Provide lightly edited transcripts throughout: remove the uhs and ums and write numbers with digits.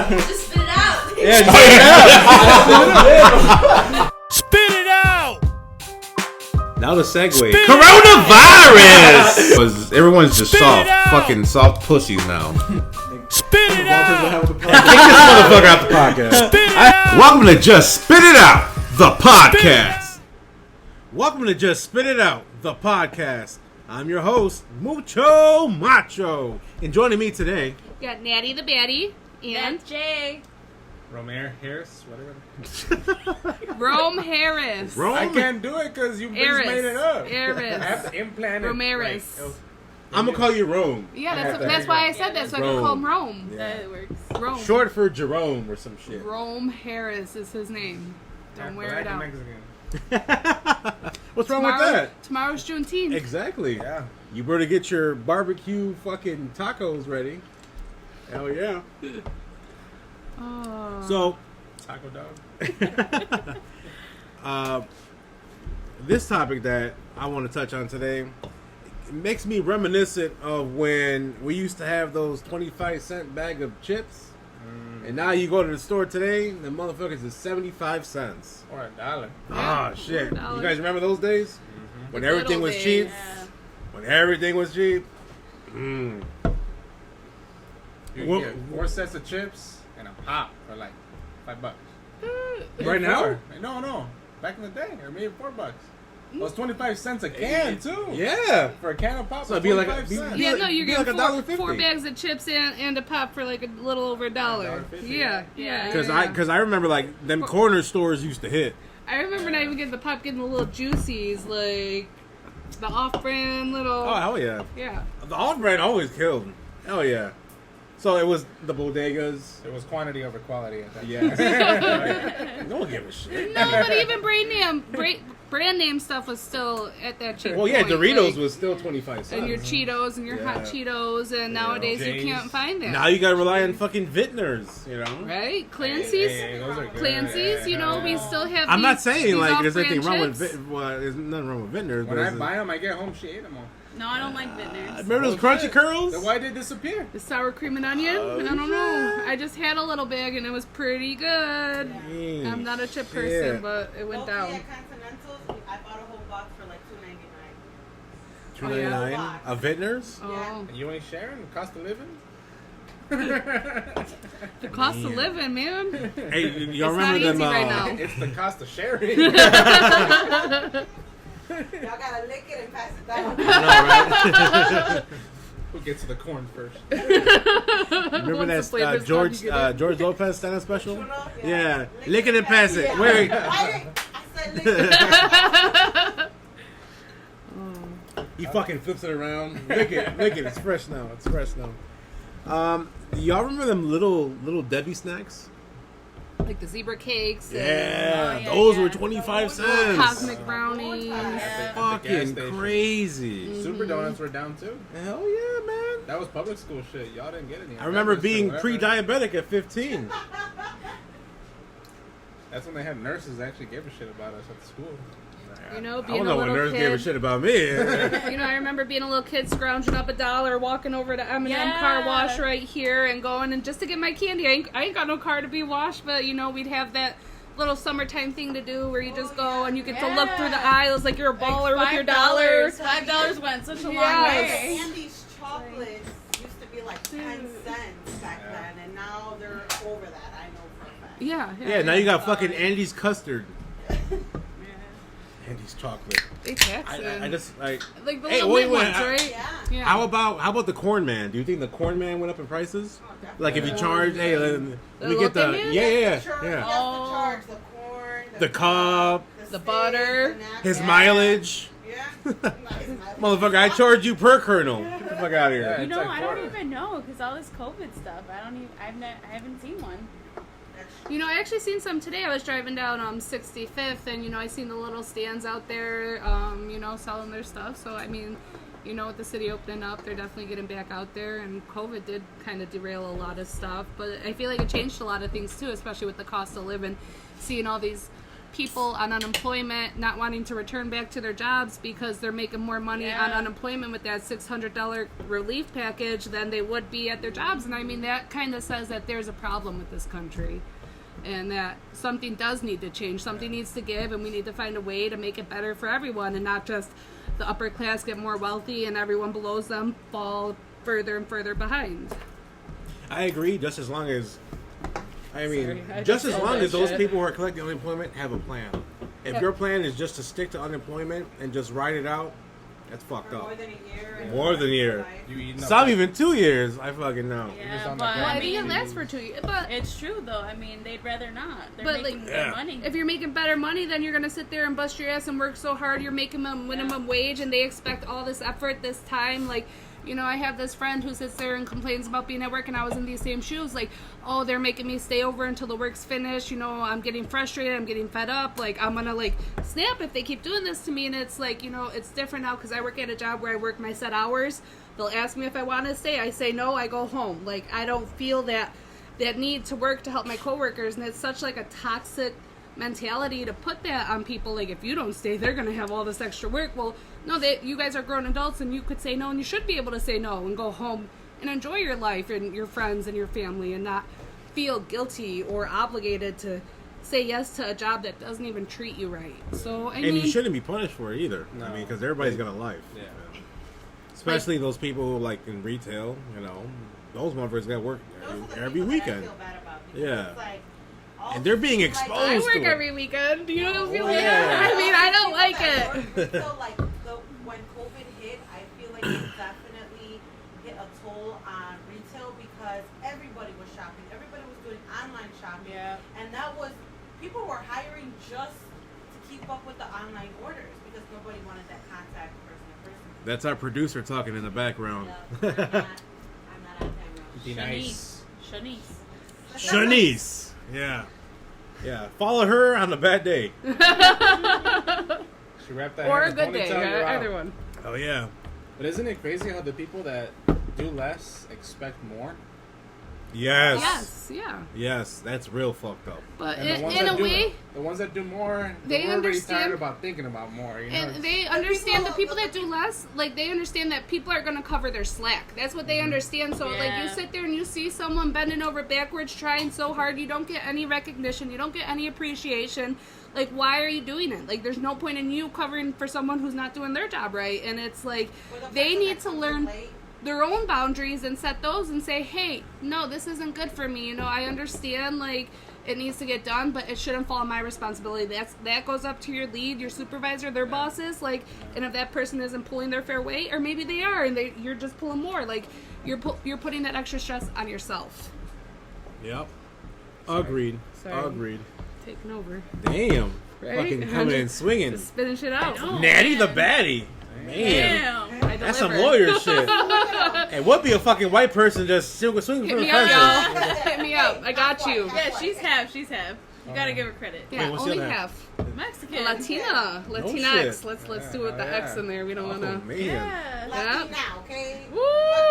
Just spit it out. Yeah, spit it out. Now the segue. Coronavirus. Everyone's just soft, fucking soft pussies now. Spit it out. Kick this motherfucker out the podcast. Welcome to Just Spit It Out, the podcast. Welcome to Just Spit It Out, the podcast. I'm your host, Mucho Macho. And joining me today, Got Natty the Baddie and Jay. Romare Harris, whatever. Rome Harris. I can't do it because you just made it up. I have to implant it. Romaris. I'm going to call you Rome. Yeah, that's why I said that, so I can call him Rome. Yeah. That works. Rome. Short for Jerome or some shit. Rome Harris is his name. Don't wear it out. What's wrong with that? Tomorrow's Juneteenth. Exactly. Yeah. You better get your barbecue fucking tacos ready. Hell yeah. Oh. So, Taco dog. this topic that I want to touch on today, it makes me reminiscent of when we used to have those 25-cent bag of chips. And now you go to the store today, the motherfuckers is 75 cents. Or $1. Ah, shit. $1. You guys remember those days? Mm-hmm. When everything was cheap? Yeah. When everything was cheap? You can get 4 sets of chips and a pop for like $5. Right now? No. Back in the day, or maybe $4. It was 25 cents a can too. Yeah. For a can of pop, So it'd be like 25 cents. Yeah, no, you're like getting four $1.50. bags of chips and a pop for like a little over $1. $1.50. Yeah. Because I remember like them corner stores used to hit. I remember not even getting the pop, getting the little juicies, like the off-brand little. Oh, hell yeah. Yeah. The off-brand always killed. Hell yeah. So it was the bodegas. It was quantity over quality at that time. Yeah. No one gave a shit. No, but even brand name stuff was still at that cheap Well, yeah, point, Doritos like, was still 25 cents. and your Cheetos and your hot Cheetos, and nowadays Jays. you can't find that. Now you gotta rely on fucking Vintners, you know? Right? Clancy's? Hey, those are good. Clancy's, you know, we still have I'm these, not saying these like there's off-brand anything wrong with chips. there's nothing wrong with Vintners. When but I buy them, I get home, she ate them all. No, I don't like Vintners. remember those crunchy curls? Then why did it disappear? The sour cream and onion? I don't know. I just had a little bag and it was pretty good. Yeah. I'm not a chip person, Shit. but it went down. At Continentals, I bought a whole box for like $2.99. $2.99 a Vintners? Oh. And you ain't sharing the cost of living? The cost of living, man. Hey, y'all It's remember not them? easy right now. It's the cost of sharing. Y'all gotta lick it and pass it down. Who gets to the corn first? Remember What's the that flavor George stuff you George Lopez stand-up special? Tuna? Yeah, lick it and pass it. Yeah. Wait. I said lick it. He fucking flips it around. Lick it. It's fresh now. Y'all remember them little Debbie snacks? Like the zebra cakes. Yeah, yeah, those yeah. were 25 And cents. cosmic brownies. Yeah. Fucking station. crazy. Super Donuts were down too. Hell yeah, man. That was public school shit. Y'all didn't get any. I remember being Whatever. pre-diabetic at 15. That's when they had nurses that actually gave a shit about us at the school. You know, I being don't a know when little nurse gave a kid. shit about me. You know, I remember being a little kid scrounging up $1, walking over to M&M Yeah. car wash right here and going and just to get my candy. I ain't got no car to be washed, but you know, we'd have that little summertime thing to do where you just go and you get to look through the aisles like you're a baller with your dollar. $5 went such a long Yes. way. Andy's chocolates used to be like 10 cents back then, and now they're over that. I know for a fact. Yeah, Now you got fucking Andy's custard. Andy's chocolate. They tax I it. just like. Like the Hey, little wait, ones, I- right? Yeah. How about the corn man? Do you think the corn man went up in prices? Like if you charge, hey, let me get the looking man? yeah. The charge, the corn, The cup, The steak, butter, the napkin. his mileage. Yeah. Motherfucker, I charge you per kernel. Get the fuck out of Yeah. here. You know, It's like I don't quarter. even know because all this COVID stuff. I haven't seen one. You know, I actually seen some today. I was driving down 65th, and you know, I seen the little stands out there, you know, selling their stuff. So I mean, you know, with the city opening up, they're definitely getting back out there. And COVID did kind of derail a lot of stuff, but I feel like it changed a lot of things too, especially with the cost of living. Seeing all these people on unemployment not wanting to return back to their jobs because they're making more money on unemployment with that $600 relief package than they would be at their jobs. And I mean, that kind of says that there's a problem with this country and that something does need to change. Something needs to give, and we need to find a way to make it better for everyone and not just the upper class get more wealthy and everyone below them fall further and further behind. I agree, just as long as, Sorry, I just as just long said as that those shit. people who are collecting unemployment have a plan. If Yep. your plan is just to stick to unemployment and just ride it out, that's fucked For up. more than a year. and More than a year. life. You eating up Some that- even 2 years. I fucking know. just Yeah, on but the Well, I I think it mean, lasts for 2 years, but it's true though. I mean, they'd rather not. They're But, making like, good Yeah. money. if you're making better money, then you're gonna sit there and bust your ass and work so hard. You're making a minimum wage, and they expect all this effort, this time. Like, you know, I have this friend who sits there and complains about being at work, and I was in these same shoes. Like, oh, they're making me stay over until the work's finished. You know, I'm getting frustrated. I'm getting fed up. Like, I'm gonna like snap if they keep doing this to me. And it's like, you know, it's different now because I work at a job where I work my set hours. They'll ask me if I want to stay. I say no. I go home. Like, I don't feel that need to work to help my coworkers, and it's such like a toxic mentality to put that on people. Like, if you don't stay, they're gonna have all this extra work. Well, no, you guys are grown adults, and you could say no, and you should be able to say no and go home and enjoy your life and your friends and your family, and not feel guilty or obligated to say yes to a job that doesn't even treat you right. So I And mean, you shouldn't be punished for it either. I No. mean, because everybody's got a life. Yeah. Especially those people who, like in retail, you know, those motherfuckers got to work Those are the every people that I weekend. feel bad about because Yeah. it's like, all And they're being like, exposed. I work to it. every weekend. You don't feel Oh, like yeah. I mean, I don't People like that it. work retail, like when COVID hit, I feel like it definitely hit a toll on retail because everybody was shopping. Everybody was doing online shopping. Yeah. And that was, people were hiring just to keep up with the online orders because nobody wanted that contact person to person. That's our producer talking in the background. No, I'm not on camera. Be nice. Shanice. Shanice. Yeah. Yeah. Follow her on a bad day. She wrapped that Or hair a in good ponytail, day. you're out. Either one. Oh, yeah. But isn't it crazy how the people that do less expect more? Yes. Yes, yeah. Yes. That's real fucked up. But And the ones in that a do way, the ones that do more, They they're already understand- tired about thinking about more. You know, and it's- they understand the people that do less, like, they understand that people are going to cover their slack. That's what they understand. So, like, you Yeah. sit there and you see someone bending over backwards trying so hard, you don't get any recognition, you don't get any appreciation. Like, why are you doing it? Like, there's no point in you covering for someone who's not doing their job right. And it's like, Or the they person need that to comes in learn late. their own boundaries and set those and say, hey, no, this isn't good for me. You know, I understand, like, it needs to get done, but it shouldn't fall on my responsibility. That goes up to your lead, your supervisor, their bosses. Like, and if that person isn't pulling their fair weight, or maybe they are, and you're just pulling more. Like, you're putting that extra stress on yourself. Yep. Agreed. Sorry. Agreed. Taking over. Damn. Right? Fucking coming in swinging. Just finish it out. know. Natty the man. baddie. Man. Damn. I That's some delivered. lawyer shit. Hey, what be a fucking white person just swinging from Hit the me up, fences? y'all. Hit me up. I got you. Yeah, she's half. She's half. You gotta give her credit. Yeah, what's only the other half. Mexican. Latina. No Latinx. shit. Let's do it with the X in there. We don't Oh, wanna. man. Yeah. Latina, okay? Woo!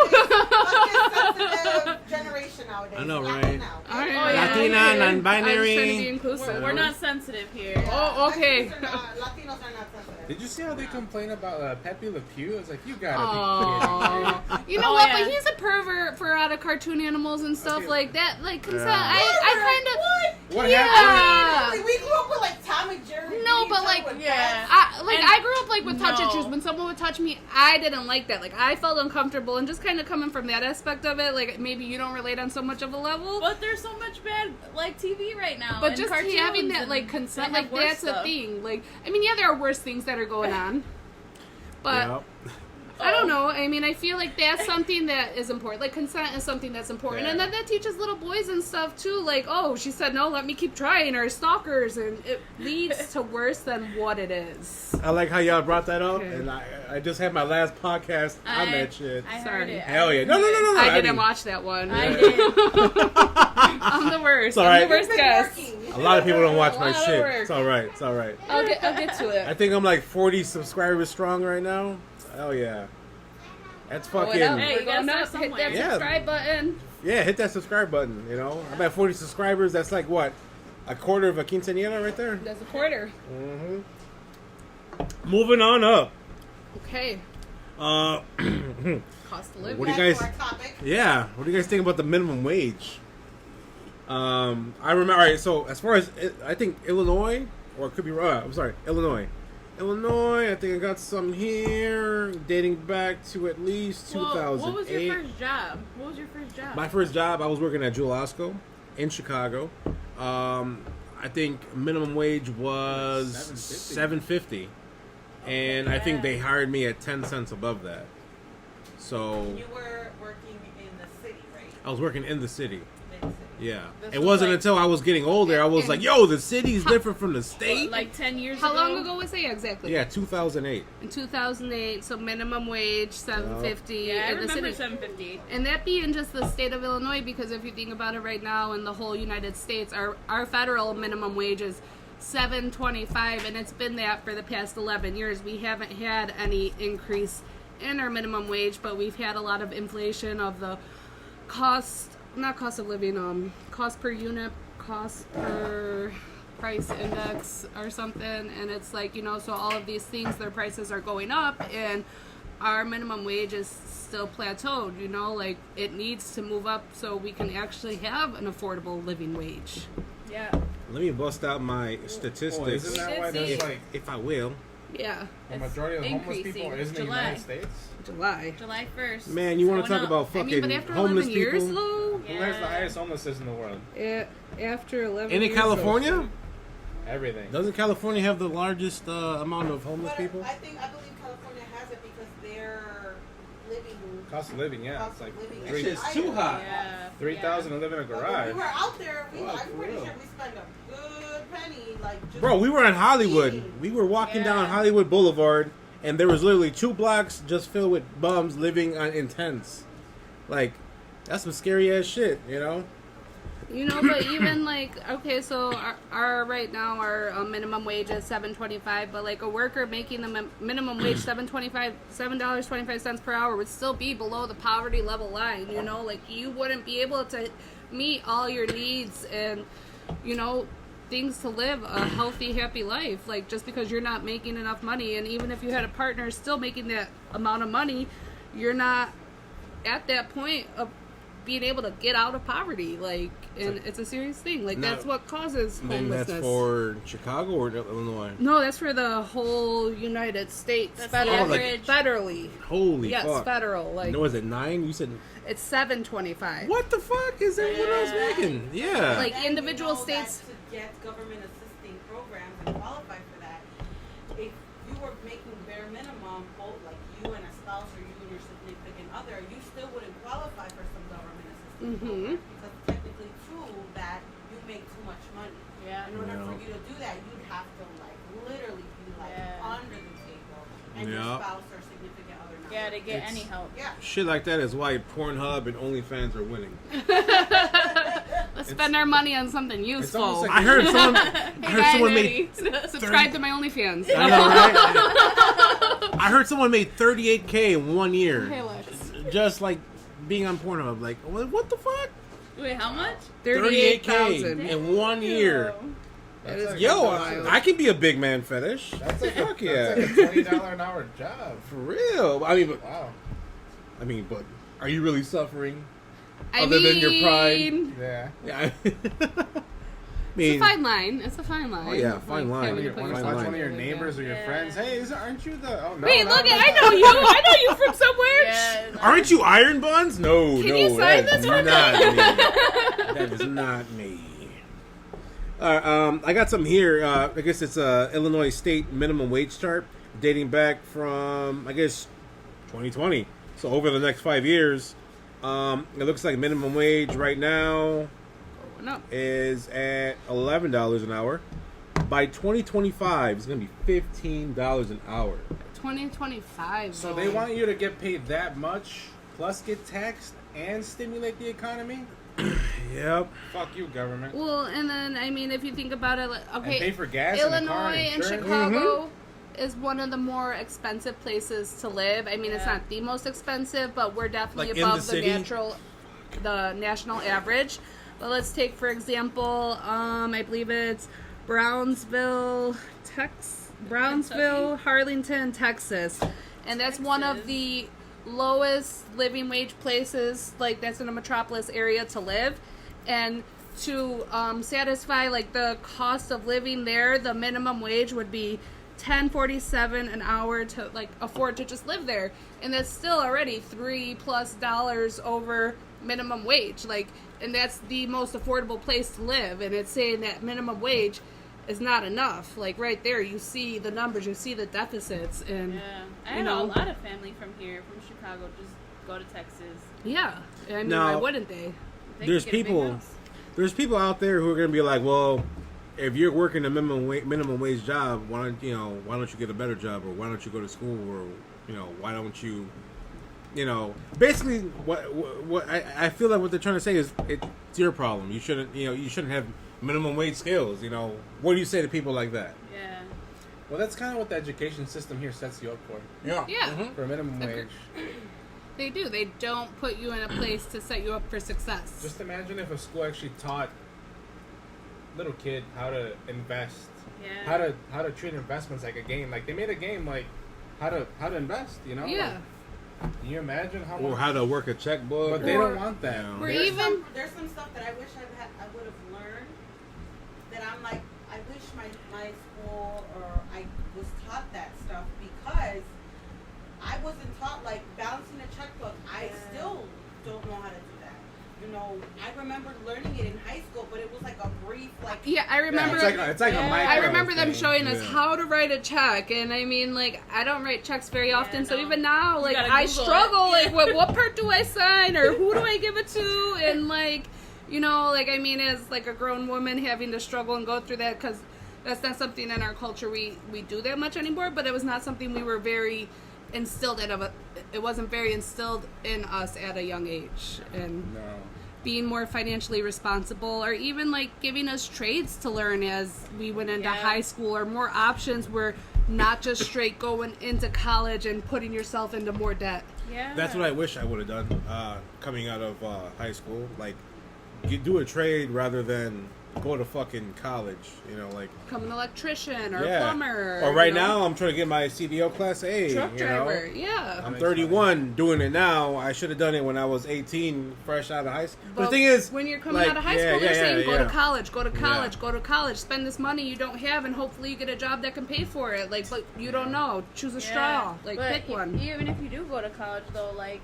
Fuck this sensitive generation nowadays. I know, right? Latina, okay? All right. Oh, yeah. Latina, I was non-binary. trying to be inclusive. We're not sensitive here. Oh, okay. Latinos are not sensitive. Did you see how they complain about Pepe Le Pew? It's like, you gotta Aw. You know Oh, what? yeah. But he's a pervert for out of cartoon animals and stuff Okay. like that. Like consent. Yeah. I kind of. be. What Yeah. happened? We grew up with like Tom and Jerry. No, beating but, each like, other with yeah. bats. And- I grew up like with touch and No. choose. When someone would touch me, I didn't like that. Like I felt uncomfortable, and just kind of coming from that aspect of it, like maybe you don't relate on so much of a level. But there's so much bad like TV right now. But and just cartoons having that and like consent, they have like worse that's stuff. a thing. Like I mean, yeah, there are worse things that are going on, but. Yep. I don't know. I mean, I feel like that's something that is important. Like, consent is something that's important. Yeah. And then that teaches little boys and stuff, too. Like, oh, she said no, let me keep trying, or stalkers. And it leads to worse than what it is. I like how y'all brought that up, Okay. and I just had my last podcast on that shit. I heard Sorry. it. Hell yeah. No. I didn't mean, watch that one. I did. I'm the worst. It's all I'm right. the worst Been guest. working. A lot of people don't watch A my lot of shit. work. It's all right. It's all right. I'll get to I it. think I'm like 40 subscribers strong right now. Hell yeah. That's fucking... Up. Hey, We're you gotta going start up. Hit that somewhere. Yeah. subscribe button. Yeah, hit that subscribe button, you know. I'm at 40 subscribers. That's like, what, A quarter of a quinceañera right there. That's a quarter. Mm-hmm. Moving on up. Okay. Uh, Cost of living. What do you Back guys? to our topic. Yeah. What do you guys think about the minimum wage? I remember. All right. So as far as I think Illinois, or it could be wrong. I'm sorry, Illinois. I think I got some here dating back to at least 2008. What was your first job? My first job, I was working at Jewel Osco in Chicago. I think minimum wage was $7.50, and I think they hired me at 10 cents above that. So You were working in the city, right? I was working in the city. Big city. Yeah, This it was wasn't like- until I was getting older I was and- like, "Yo, the city's different from the state." Like 10 years How ago? long ago was that exactly? Yeah, 2008. In 2008, so minimum wage $7.50 Yeah, I in the remember city. $7.50. And that being just the state of Illinois, because if you think about it right now in the whole United States, our federal minimum wage is $7.25, and it's been that for the past 11 years. We haven't had any increase in our minimum wage, but we've had a lot of inflation of the cost of living, cost per unit, cost per price index or something, and it's like, so all of these things, their prices are going up, and our minimum wage is still plateaued, like it needs to move up so we can actually have an affordable living wage. Yeah. Let me bust out my Well, statistics, isn't that why We did there's see- like if I will. Yeah, the majority of the homeless increasing. people isn't in the July. United States? July. July 1st. Man, you want to Going talk up. about fucking But after homeless 11 years, people? though, Who has the highest homelessness in the world? after 11 In years, California? Everything. Doesn't California have the largest amount of homeless But people? I believe California has it because their living Cost of living, yeah. cost It's like of living That three- shit's higher. too high. Yeah. 3,000 to live in a But when garage. we were out there, Wow, I'm for pretty real. sure we spent a good penny, like just Bro, we were in Hollywood. eating. We were walking down Yeah. Hollywood Boulevard, and there was literally 2 blocks just filled with bums living in tents. Like, that's some scary ass shit, But even like, okay, so our right now our minimum wage is $7.25, but like a worker making the minimum wage $7.25 per hour would still be below the poverty level line. Like you wouldn't be able to meet all your needs and things to live a healthy, happy life. Like just because you're not making enough money, and even if you had a partner still making that amount of money, you're not at that point of being able to get out of poverty, and it's a serious thing. Like Now- that's what causes And homelessness. that's for Chicago or Illinois? No, that's for the whole United States. That's Federal, the average. federally. Holy Yes, fuck. federal. Like No, was it 9? You said, it's $7.25. what the fuck is everyone else making? Yeah. Like, And individual that states- to get government assisting programs and qualify for that, if you were making bare minimum, both like you and a spouse or you and your significant other, you still wouldn't qualify for some government assistance programs because technically too that you make too much money. Yeah. In order Yeah. for you to do that, you'd have to like literally be like Yeah. under the table, and Yeah. your spouse or significant other not. Yeah, to get It's- any help. Yeah. Shit like that is why Pornhub and OnlyFans are winning. Let's spend our money on something useful. almost like- I heard someone Hey, made subscribe to my OnlyFans. I know, right? I heard someone made $38K in 1 year. Hey, Lex. Just like being on Pornhub. Like, what the fuck? Wait, how much? 38,000. in 1 year. That is Yo, wild. I can be a big man fetish. That's like Fuck a, yeah. that's like a $20 an hour job. For real. Wow. But are you really suffering? I Other than your pride. mean, Yeah. Yeah. It's a fine line. It's a fine line. Oh, yeah, fine line. having to One put of yourself line. One of your out there. neighbors or your Yeah. friends. Hey, aren't you the? Oh no. Wait, no, look no. at I know you. I know you from somewhere. Yeah. Aren't you Iron Buns? No, Can no. you sign That's this for me? not me. That is not me. I got some here. I guess it's Illinois state minimum wage chart dating back from, I guess, 2020. So over the next 5 years, it looks like minimum wage right now No. is at $11 an hour. By 2025, it's going to be $15 an hour. 2025. So though. they want you to get paid that much, plus get taxed and stimulate the economy. Yep. Fuck you, government. Well, and then I mean, if you think about it, like, And okay, pay for gas and a car Illinois and insurance. Chicago is one of the more expensive places to live. I mean, it's Yeah. not the most expensive, but we're definitely Like in above the the city? national average. But let's take, for example, I believe it's Brownsville, Harlington, Texas. And that's one of the lowest living wage places, like, that's in a metropolis area to live. And to satisfy, like, the cost of living there, the minimum wage would be $10.47 an hour to, like, afford to just live there. And that's still already $3+ over minimum wage. Like, and that's the most affordable place to live. And it's saying that minimum wage is not enough. Like, right there, you see the numbers, you see the deficits. And, Yeah. I know a lot of family from here, from Chicago, just go to Texas. Yeah. I mean, Now, why wouldn't they? There's people out there who are going to be like, well, if you're working a minimum wage job, why don't you get a better job, or why don't you go to school, or why don't you, basically what I feel like what they're trying to say is it's your problem. You shouldn't have minimum wage skills. What do you say to people like that? Yeah. Well, that's kind of what the education system here sets you up for. Yeah. For a minimum wage. They do. They don't put you in a place to set you up for success. Just imagine if a school actually taught little kid how to invest, how to treat investments like a game. Like, they made a game like how to invest. Yeah. Like, can you imagine how? Or how to work a checkbook. But they don't want that. Or There's even there's some stuff that I wish I would have learned. That I'm like, I wish my school or I was taught that stuff, because I wasn't taught, like, balancing a checkbook. I still don't know how to do that. I remember learning it in high school, but it was like a brief, like. yeah, I remember. It's like a micro I remember them thing. showing us how to write a check, and I mean, like, I don't write checks very often, so even now, like, gotta I Google struggle, it. like, what part do I sign, or who do I give it to, and, like, like, I mean, as, like, a grown woman having to struggle and go through that, because that's not something in our culture we do that much anymore, but it was not something we were very instilled it wasn't very instilled in us at a young age, and being more financially responsible, or even, like, giving us trades to learn as we went into high school, or more options were not just straight going into college and putting yourself into more debt. Yeah. That's what I wish I would have done coming out of high school. Like, do a trade rather than go to fucking college. Like, Become an electrician or a plumber. Or right now, I'm trying to get my CDL Class A. Truck driver. Yeah. I'm 31 doing it now. I should have done it when I was 18, fresh out of high school. But the thing is, when you're coming out of high school, they're saying go to college, go to college, Yeah. go to college, spend this money you don't have, and hopefully you get a job that can pay for it. Like, but you don't know. Choose a straw. Like, But pick one. Even if you do go to college, though, like,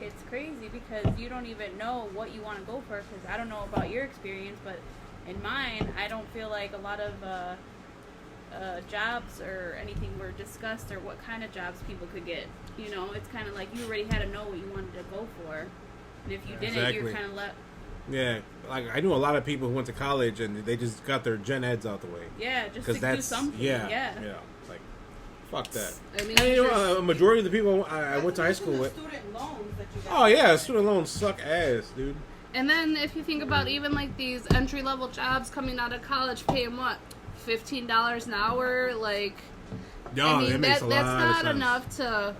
it's crazy, because you don't even know what you want to go for. Because I don't know about your experience, but in mine, I don't feel like a lot of jobs or anything were discussed, or what kind of jobs people could get. It's kind of like you already had to know what you wanted to go for, and if you didn't, you're kind of left. Yeah, like, I knew a lot of people who went to college and they just got their gen eds out the way. Yeah, just to Because that's do something. yeah. Like, fuck that. I mean, And, a majority of the people I went to high school with. Student loans that you got. Oh yeah, student loans suck ass, dude. and then if you think about even, like, these entry-level jobs coming out of college paying what, $15 an hour? Like, No, I mean, that makes a lot that's of not sense. enough to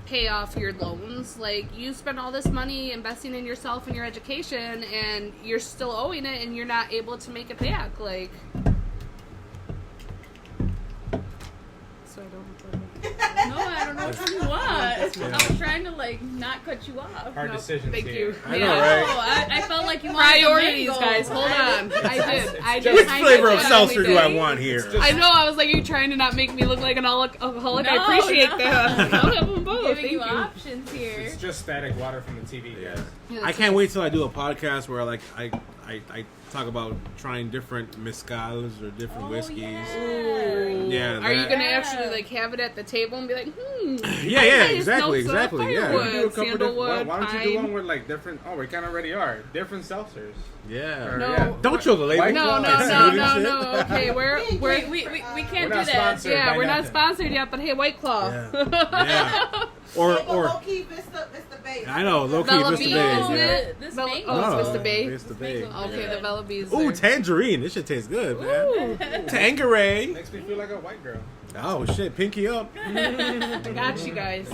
pay off your loans. Like, you spend all this money investing in yourself and your education, and you're still owing it, and you're not able to make it back. Like, so I don't. No, I don't know what you want. I was trying to, like, not cut you off. Hard decisions Thank here. you. I know, right? I felt like you wanted Priorities, the mango. guys. Hold on. I Which did. flavor of I seltzer do I did. want here? I know. I was like, you trying to not make me look like an alcoholic. I No, appreciate no. that. I'll have them both. Giving Thank you you. options here. It's just static water from the TV. Yeah. Yeah, I can't wait till I do a podcast where, like, I talk about trying different mezcals or different whiskeys. Yeah, Are you that- gonna actually, like, have it at the table and be like, Yeah, nice exactly, notes of exactly, yeah. firewood, We do a couple sandalwood, why don't you do pine. one with, like, different? Oh, we kind of already are different seltzers. Yeah. No. Yeah. Don't show the label. White No, Claw. no. Okay, We We're can't not do that. sponsored. yeah, by we're not nothing. sponsored yet, but hey, White Claw. Yeah. Or low key, Vista Bay. I know, low key, Bella Mr. Bean, Bay. isn't Yeah. it? This Bella- mango. oh, it's Mr. Bay. Mr. Bay. Okay, the Bella Bees. Ooh, are- tangerine. This shit tastes good, man. Tangerine. Makes me feel like a white girl. Oh shit, pinky up. I got you guys.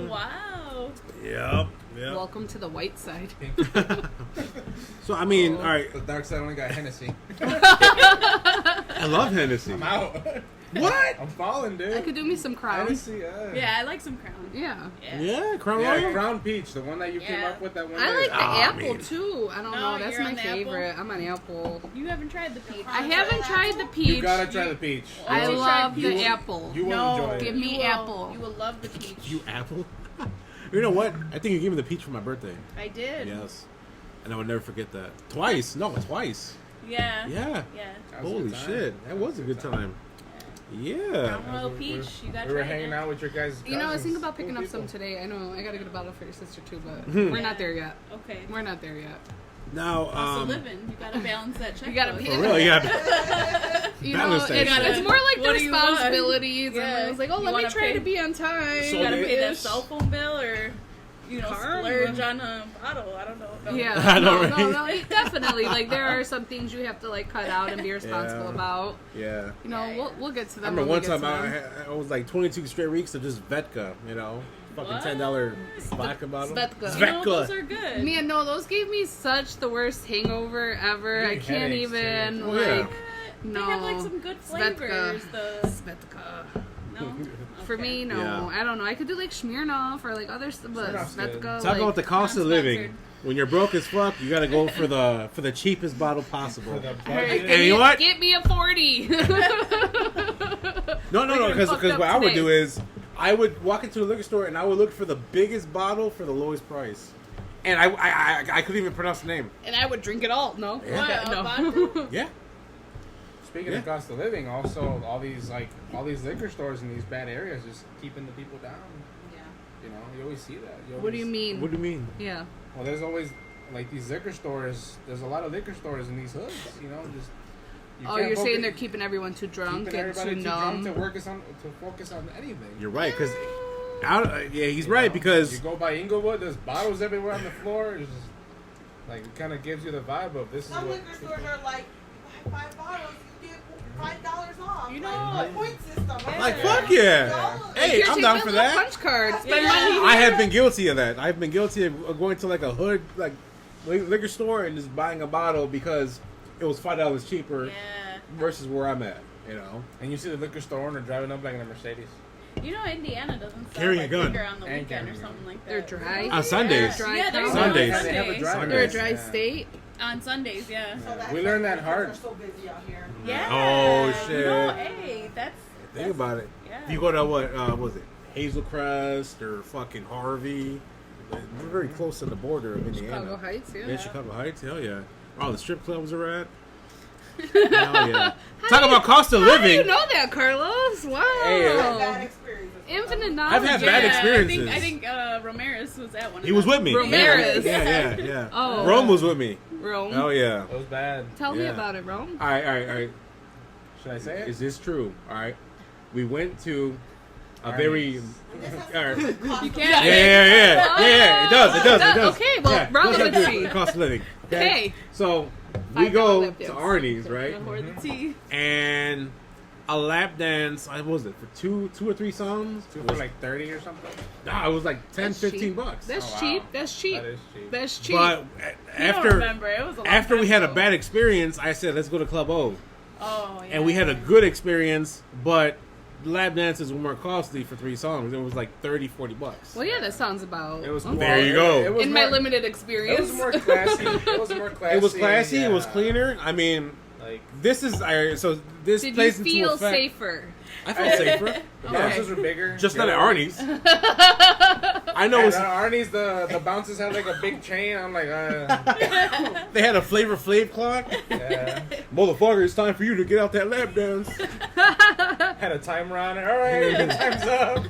Wow. Yep. Yeah. Welcome to the white side. So I mean, all right. The dark side only got Hennessy. I love Hennessy. I'm out. What? I'm falling, dude. I could do me some Crown. Hennessy, yeah. Yeah, I like some Crown. Yeah. Yeah, Crown Yeah, Royal. Crown Peach, the one that you came Yeah. up with that one I day. like the Aw, apple man. too. I don't No, know. That's you're my on the apple? favorite. I'm on apple. You haven't tried the peach. I haven't tried the peach. You gotta try the peach. I You love tried the peach. apple. You will No, enjoy it. Give me you will, apple. You will love the peach. You apple. You know what? I think you gave me the peach for my birthday. I did. Yes, and I will never forget that. Twice? No, twice. Yeah. Yeah. Yeah. That was a Holy good time. shit, that was a good time. Yeah. Crown Royal peach. You gotta We were try hanging it. out with your guys. You know, I was thinking about Cool picking up some people. today. I know I gotta get a bottle for your sister too, but Hmm. we're not there yet. Okay. We're not there yet. Now, Also living. You gotta balance that checkbook. You gotta be- for real, yeah. You know, Balance that it's, shit. it's more like What the do you want? responsibilities. Yeah. And I was like, oh, You let me wanna try pay- to be on time. So You gotta pay that Ish. cell phone bill or, you know, Car? splurge on a bottle. I don't know. Yeah, I know, no, right? definitely. Like there are some things you have to like cut out and be responsible Yeah. about. Yeah. You know, Yeah, we'll get to I them. remember when one we get time to them. I was like 22 straight weeks of just vodka, you know, fucking What? $10 vodka bottle. Svedka. You know, those are good. Man, no, those gave me such the worst hangover ever. You I need can't headaches, even too. Oh, yeah. like. No. They have like some good flavors. The Svedka. no. For Okay. me, no. Yeah. I don't know. I could do like Smirnoff or like other stuff, but Smirnoff's good. Svedka. Talk like, about the cost of non-sponsored. living. When you're broke as fuck, you gotta go for the cheapest bottle For possible. the Hey, budget. And you know what? Get me a 40. No, We're getting because fucked what up I would today. do is I would walk into a liquor store and I would look for the biggest bottle for the lowest price, and I couldn't even pronounce the name. And I would drink it all. No. Yeah. Okay, What, no. vodka? Yeah, Speaking Yeah. of cost of living, also all these liquor stores in these bad areas just keeping the people down. Yeah. You know, you always see that. What do you mean? what do you mean? Yeah. Well, there's always like these liquor stores. There's a lot of liquor stores in these hoods. You know, just. Oh, can't you're saying focus- they're keeping everyone too drunk keeping and everybody too drunk numb. to focus on anything. You're right, because yeah, he's You right know? because you go by Inglewood, there's bottles everywhere on the floor. It's just like it kind of gives you the vibe of this Some is what. liquor stores are like, you buy 5 bottles, you get $5 off. You like, know. the point system. I'm like Yeah. fuck yeah. Y'all- Hey, Here's I'm your down good for little that. punch card. Spend Yeah. money. I have been guilty of that. I've been guilty of going to like a hood like liquor store and just buying a bottle because it was $5 cheaper Yeah. versus where I'm at. You know, And you see the liquor store owner driving up like in a Mercedes. You know, Indiana doesn't sell Carrying a like gun. liquor on the And weekend carrying or a gun. something like They're that. dry. on Sundays. Dry Yeah, they're Sundays. on They have a Sundays. drive. They're a Sundays. dry Yeah. state. On Sundays, yeah. So that's We why learned that liquor hard. stores are so busy out here. Yeah. Oh, shit. You know, hey, that's. Think about it. Yeah. If you go to what was it, Hazelcrest or fucking Harvey, we're very close to the border of Indiana. Chicago Heights, yeah. Yeah, Chicago Heights. Hell yeah. All the strip clubs are at. Hell yeah. Talk about cost of How do living. you know that, Carlos? Wow. Hey, Bad experiences. Infinite knowledge. I've had bad Yeah, experiences. I think Ramirez was at one. He was with me. Ramirez. Yeah. Oh. Rome was with me. Rome. Oh yeah. It was bad. Tell me Yeah. about it, Rome. All right. Should I say it? Is this true? All right. We went to a Arnie's. very. And this has All right. to do with cost You of can't- living. Yeah. It does. It does. Okay, well, Yeah, relevancy. cost of living. Okay. So we $5 go lap to dance. Arnie's, right? Pour the tea. And a lap dance. What was it for two or three songs? Two for like 30 or something. Nah, it was like 10, That's 15 cheap. bucks. That's Oh, wow. cheap. That's cheap. That is cheap. That's cheap. But You don't after remember. It was a long after we time had a ago. bad experience, I said let's go to Club O, Oh, yeah. and we had a good experience, but lap dances were more costly for 3 songs. It was like 30, 40 bucks. well, yeah, that sounds about. It was on There you go. It was in more, my limited It experience. was more classy. It was more classy. It was classy. It was yeah. cleaner. I mean, Like this is so this Did you plays into feel effect. safer? I felt safer. the bounces were bigger. Just Yeah. not at Arnie's. I know At it's, Arnie's, the bounces had like a big chain. I'm like, they had a Flavor Flav clock. yeah. Motherfucker, it's time for you to get out that lap dance. Had a timer on it. All right, time's up.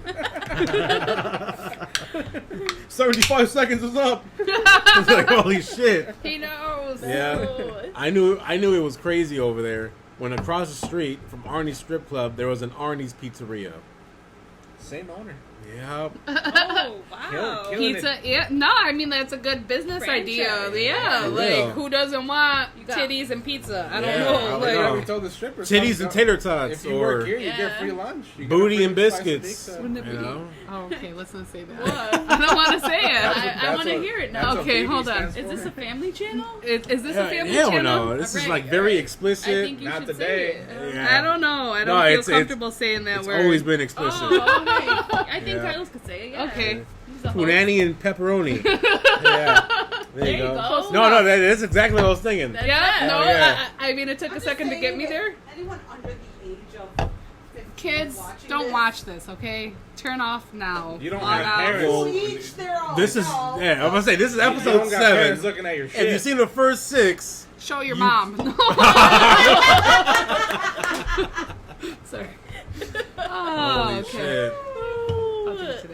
75 seconds is up. It's like, holy shit. He knows. Yeah. Oh. I knew it was crazy over there when across the street from Arnie's strip club there was an Arnie's pizzeria. Same owner. Yep. Oh, wow. Killing Pizza, yeah. No, I mean that's a good business idea. Franchise. Yeah, For like real. who doesn't want You got- titties and pizza? I don't Yeah, know. I Like, know. We told the strippers. Titties and tater tots, If you work or here, you Yeah. get free lunch. You get booty a free and slice of biscuits. pizza. Wouldn't it You be? know? Oh, okay, let's not say that. What? I don't want to say it. That's what- I that's want to what- hear it that's now. what Okay, BB hold on. stands Is for. this a family channel? Is this a family Hell channel? no. This is Alright, like very alright. explicit. I think you Not should today. say it. Yeah. I don't know. I No, don't feel it's- comfortable saying that It's word. always been explicit. Oh, okay. I think Yeah. Tyler could say it. Yeah. Okay. He's a host. Punani and pepperoni. Yeah. There you go. Close No, no, that's exactly what I was thinking. That's Yeah, it. no, yeah. I mean, it took I'm a just second to saying get me if there. Anyone under the age of 15 Kids, watching don't this, watch this, okay? Turn off now. You don't Log have out. parents. Well, To each their own. This is, no. yeah, I'm gonna say, this is You episode don't got parents 7. looking at your shit. If you've seen the first 6, Show your You- mom. Sorry. Oh, holy okay. shit. I'll drink to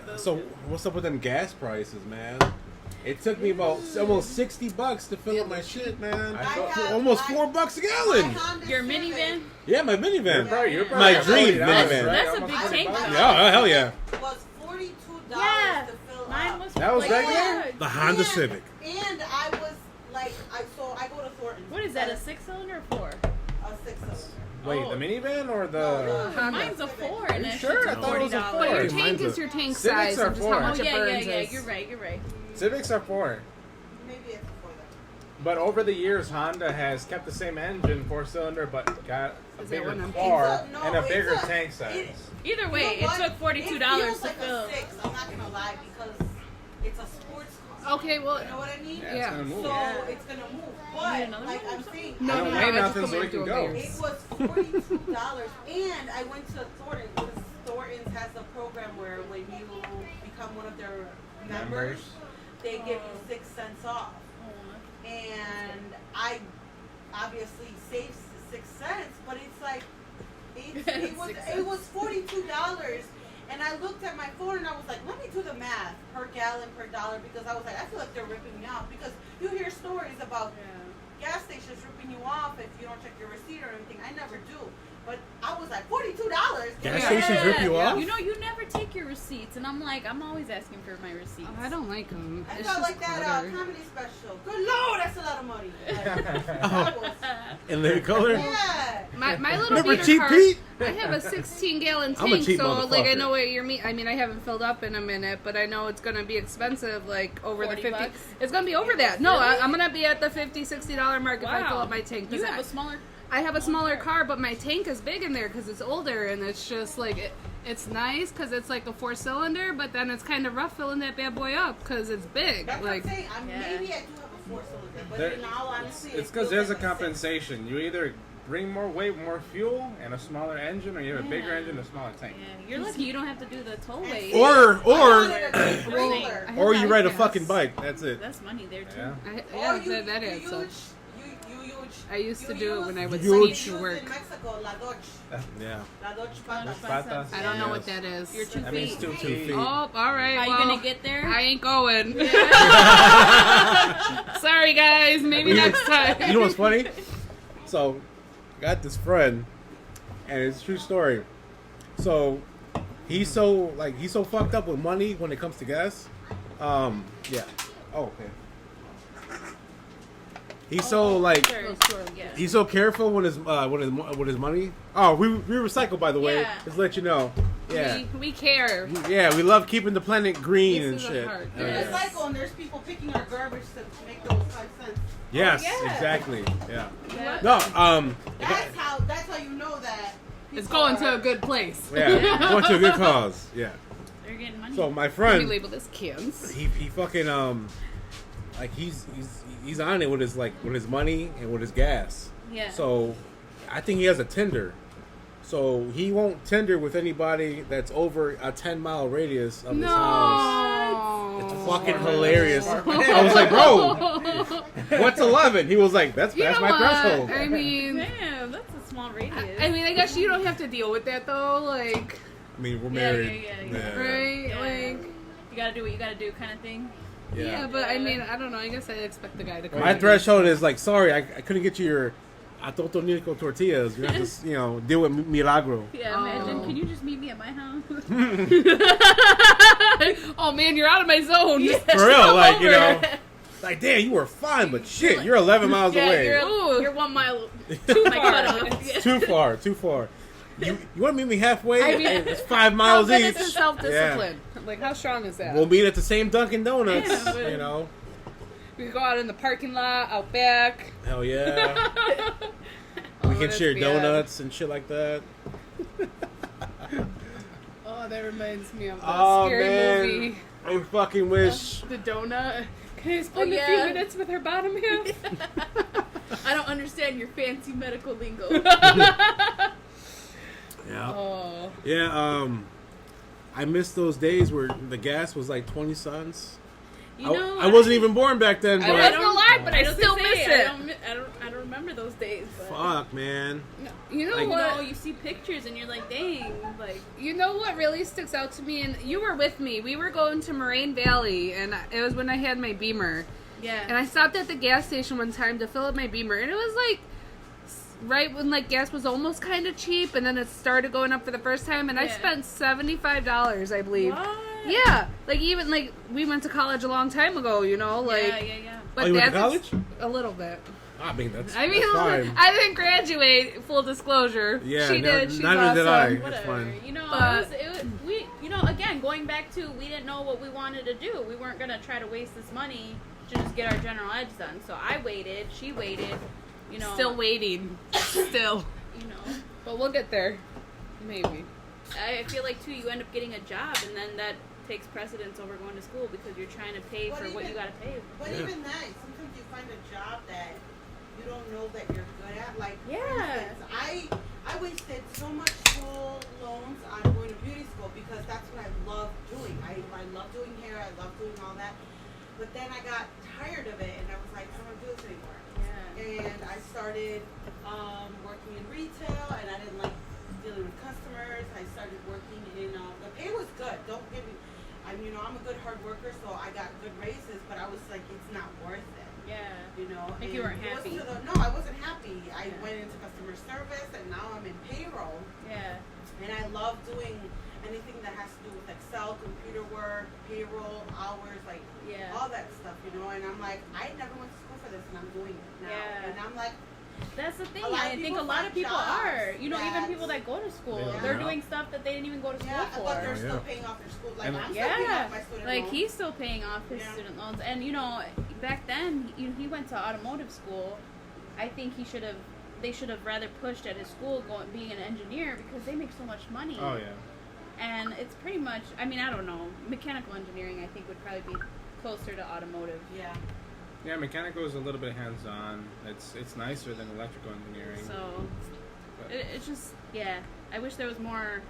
that. So, what's up with them gas prices, man? It took me about almost $60 to fill up my shit, man. I thought- Almost $4 a gallon. Your minivan? Yeah, my minivan. You're probably My at dream $40, minivan. That's a Almost big $40. tank, though. Yeah, hell yeah. was $42 Yeah. to fill Mine up. was That was like regular? that. The Honda Civic. And I was like, I go to Thornton's. What is that, a 6-cylinder or 4? A 6-cylinder. Wait, Oh. the minivan or the? No, Honda. Mine's a 4, and Are you that sure? shit's I thought it was a $40. four. But your Mine's tank a- is your tank Civics size are and just how four. much Oh, it yeah, burns yeah, is. you're right, you're right. Civics are 4. Maybe it's before that. But over the years, Honda has kept the same engine, 4-cylinder, but got a Is that bigger what I'm car thinking? No, and a it's bigger a- tank size. Either way, You know it what? took $42 It feels to like fill. a 6, I'm not gonna lie, because it's a sports car. Okay, well, You know what I mean? Yeah, Yeah. it's gonna move. So Yeah. it's gonna move. need But another like one or I'm something? saying, no, I don't no, weigh I just nothing, come so in we can doing go. beers. it was $42, and I went to Thornton's because Thornton's has a program where when you become one of their members, they give you 6 cents off. And I obviously saved 6 cents, but it's like it was $42. And I looked at my phone and I was like, let me do the math per gallon per dollar, because I was like, I feel like they're ripping me off, because you hear stories about gas stations ripping you off if you don't check your receipt or anything. I never do. But I was like, $42? Gas Yeah. stations rip you off? You know, you never take your receipts, and I'm like, I'm always asking for my receipts. I don't like them. I It's felt just like that clutter. comedy special. Good Lord, that's a lot of money. Like, that was, In the color? yeah. My little Remember beater Cheap car, Pete? I have a 16-gallon I'm a tank, cheap so like I motherfucker. know what you're I mean, I haven't filled up in a minute, but I know it's gonna be expensive, like over the 40 50. bucks? It's gonna be over that. No, I'm gonna be at the $50-$60 mark if I fill Wow. up my tank. You 'cause have a smaller. I have a smaller car, but my tank is big in there because it's older, and it's just like it's nice because it's like a 4-cylinder, but then it's kind of rough filling that bad boy up because it's big. That's Like what I'm saying. Yeah. Maybe I do have a 4-cylinder, but There- in all honesty, It's it because feels there's a like 6. compensation. You either bring more weight, more fuel, and a smaller engine, or you have a bigger Yeah. engine, and a smaller tank. Yeah, you're lucky you don't have to do the tollway. Or I wanted a regular. I have or you ride a bypass. fucking bike. That's it. That's money there too. Yeah. Yeah, you, that you is. use, So. you use. I used to you do it use- when I would You sneak use to use work. in Mexico, la Dodge. Yeah. La Dodge patas. Patas. I don't know Yes. what that is. You're 2 That means feet. 2 2 feet. feet. Oh, all right. How you well, gonna get there? I ain't going. Sorry, guys. Maybe next time. You know what's funny? So, got this friend, and it's a true story. So, he's so fucked up with money when it comes to gas. Yeah. Oh, okay. He's so like Sure, sure, yeah. he's so careful with his money. Oh, we recycle, by the way. Yeah. Just to let you know. Yeah. We care. Yeah, we love keeping the planet green This and is a shit. heart. There's Yes. a cycle, and there's people picking our garbage to make those 5 cents. Yes, Oh, yeah. exactly. Yeah. Yeah. No, That's how you know that. It's people going to are- a good place. yeah, going to a good cause. Yeah. They're getting money. So my Let me friend, label this cans. he fucking like he's on it with his money and with his gas. yeah. So I think he has a Tinder. So he won't Tinder with anybody that's over a 10-mile radius of his house. It's fucking hilarious. I was like, bro, what's 11? He was like, that's You past know my what? threshold. I mean, Damn, that's a small radius. I mean, I guess you don't have to deal with that though. Like, I mean, we're Yeah, married. yeah. right? Yeah. Like, You gotta do what you gotta do, kind of thing. yeah. But I mean, I don't know. I guess I expect the guy to come. My in. threshold is like, sorry, I couldn't get you your. I tortilla con tortillas. You have to, deal with milagro. Yeah, imagine. Can you just meet me at my house? Oh man, you're out of my zone. Yeah. For real, like, like, damn, you were fine, but shit, you're 11 miles away. You're 1 mile Too my far. cutoff. Yeah. Too far. You want to meet me halfway? I mean, It's 5 How miles good each. is self-discipline? Like, how strong is that? We'll meet at the same Dunkin' Donuts, Yeah, but- you know. We could go out in the parking lot, out back. Hell yeah. Oh, We can that's share bad. donuts and shit like that. Oh, that reminds me of the Oh, scary man. movie. I fucking wish. The donut. Can I spend a yeah. few minutes with her bottom half? I don't understand your fancy medical lingo. Yeah. Oh. Yeah, I miss those days where the gas was like 20 cents. You know, I wasn't even born back then, I but wasn't alive, but I was still gonna miss say, it. I don't remember those days. But, fuck, man. You know Like- what? you see pictures and you're like, dang, like. You know what really sticks out to me, and you were with me. We were going to Moraine Valley, and it was when I had my Beamer. Yeah. And I stopped at the gas station one time to fill up my Beamer, and it was like right when like gas was almost kind of cheap, and then it started going up for the first time, and I Yeah. spent $75, I believe. What? Yeah, like even like we went to college a long time ago, like. Yeah. But Oh, you went to that's college? a little bit. I mean, that's I mean, fine. I didn't graduate. Full disclosure. Yeah, she no- did. She's neither awesome. did I. It's Whatever. fine. You know, But- it was we. You know, again, going back to we didn't know what we wanted to do. We weren't gonna try to waste this money to just get our general eds done. So I waited. She waited. You know, Still waiting. Still. You know, But we'll get there. Maybe. I feel like too. You end up getting a job, and then that takes precedence over going to school because you're trying to pay But for what you even- gotta pay. But Yeah. even that, sometimes you find a job that you don't know that you're good at. Like, for Yeah. instance, I wasted so much school loans on going to beauty school because that's what I love doing. I love doing hair. I love doing all that. But then I got tired of it, and I was like, I don't want to do this anymore. Yeah. And I started working in retail, and I didn't like dealing with customers. I started working in the pay was good. Don't get me. I'm a good hard worker, so I got good raises. But I was like, it's not worth it. Yeah. And You weren't it was happy. no, I wasn't happy. I Yeah. went into customer service, and now I'm in payroll. Yeah. And I love doing anything that has to do with Excel, computer work, payroll, hours, like Yeah. all that stuff, And I'm like, I never went to school for this, and I'm doing it now. Yeah. And I'm like, That's the thing. A lot of I think people a lot of find people jobs are. You know, even that- people that go to school, Yeah. they're doing stuff that they didn't even go to school yeah, for. but they're Yeah. still paying off their school. Like, And- I'm still paying Yeah, off my student like loan. he's still paying off his Yeah. student loans, and back then he went to automotive school. I think they should have rather pushed at his school being an engineer because they make so much money. Oh yeah. And it's pretty much, I don't know, mechanical engineering I think would probably be closer to automotive. Yeah. Yeah, mechanical is a little bit hands-on. It's nicer than electrical engineering. So but it's just I wish there was more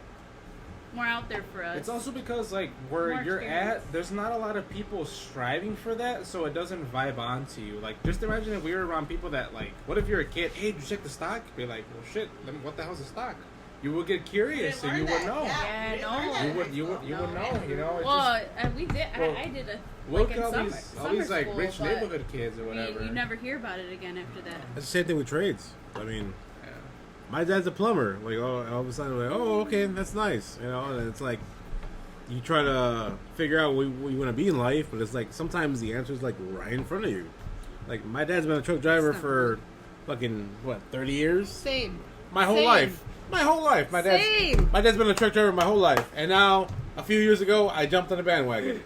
out there for us. it's also because like where More you're experience. at, there's not a lot of people striving for that, so it doesn't vibe onto you. Like just imagine if we were around people that like, what if you're a kid? Hey, did you check the stock? Be like, well, shit. Then what the hell's a stock? You would get curious You and you didn't would learn know. that. Yeah, you didn't no. learn that You in would high you would school. you would No. know. You know. It's well, just, we did. well, I did a look like at all in these summer like school, rich but neighborhood kids or whatever. You never hear about it again after that. It's the same thing with trades. I mean, Yeah. my dad's a plumber. Like, all of a sudden, like, oh, okay, that's nice. And it's like, you try to figure out what you want to be in life, but it's like, sometimes the answer is like right in front of you. Like, my dad's been a truck driver for fucking, 30 years? Same. My whole Same. life. My whole life. Same. My dad's been a truck driver my whole life. And now, a few years ago, I jumped on the bandwagon.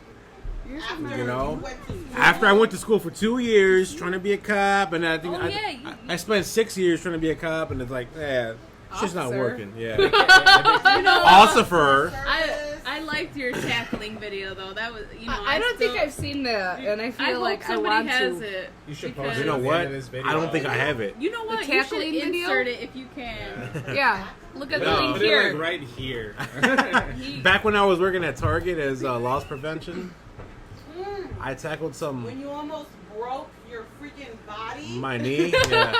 After You know? went to school. After I went to school for 2 years trying to be a cop, and I think Oh, yeah, I spent 6 years trying to be a cop, and it's like, it's just not Officer. working. Yeah. You know, Ossifer. I liked your tackling video though. That was I don't think I've seen that, and I feel hope like I somebody want has to. it. You should because- post You it know at the what? end of this video. I don't think I have it. You know what? The You should tackling video? insert it if you can. Yeah, look at No. the link Put it here. like right here. Back when I was working at Target as loss prevention, I tackled When you almost broke your freaking body. my knee. Yeah.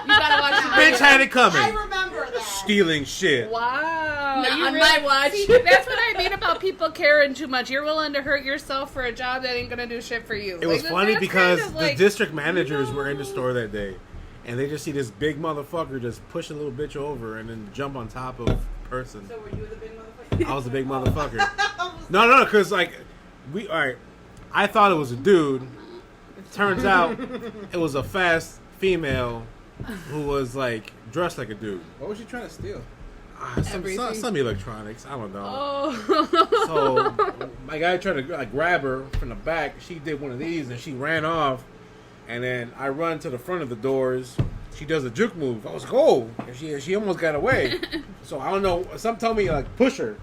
You gotta watch the Bitch had it I coming. remember that. Stealing shit. Wow. Not you on really- my watch. See, that's what I mean about people caring too much. You're willing to hurt yourself for a job that ain't gonna do shit for you. It was Like, funny that's because kind of the like, district managers were in the store that day. and they just see this big motherfucker just push a little bitch over and then jump on top of person. So were you the big motherfucker? I was a big motherfucker. No, because like I thought it was a dude. Turns out it was a fast female who was like dressed like a dude. What was she trying to steal? Some electronics. I don't know. Oh. So my guy tried to like grab her from the back. She did one of these and she ran off. And then I run to the front of the doors. She does a juke move. I was like, oh, and she almost got away. So I don't know. Some tell me like push her.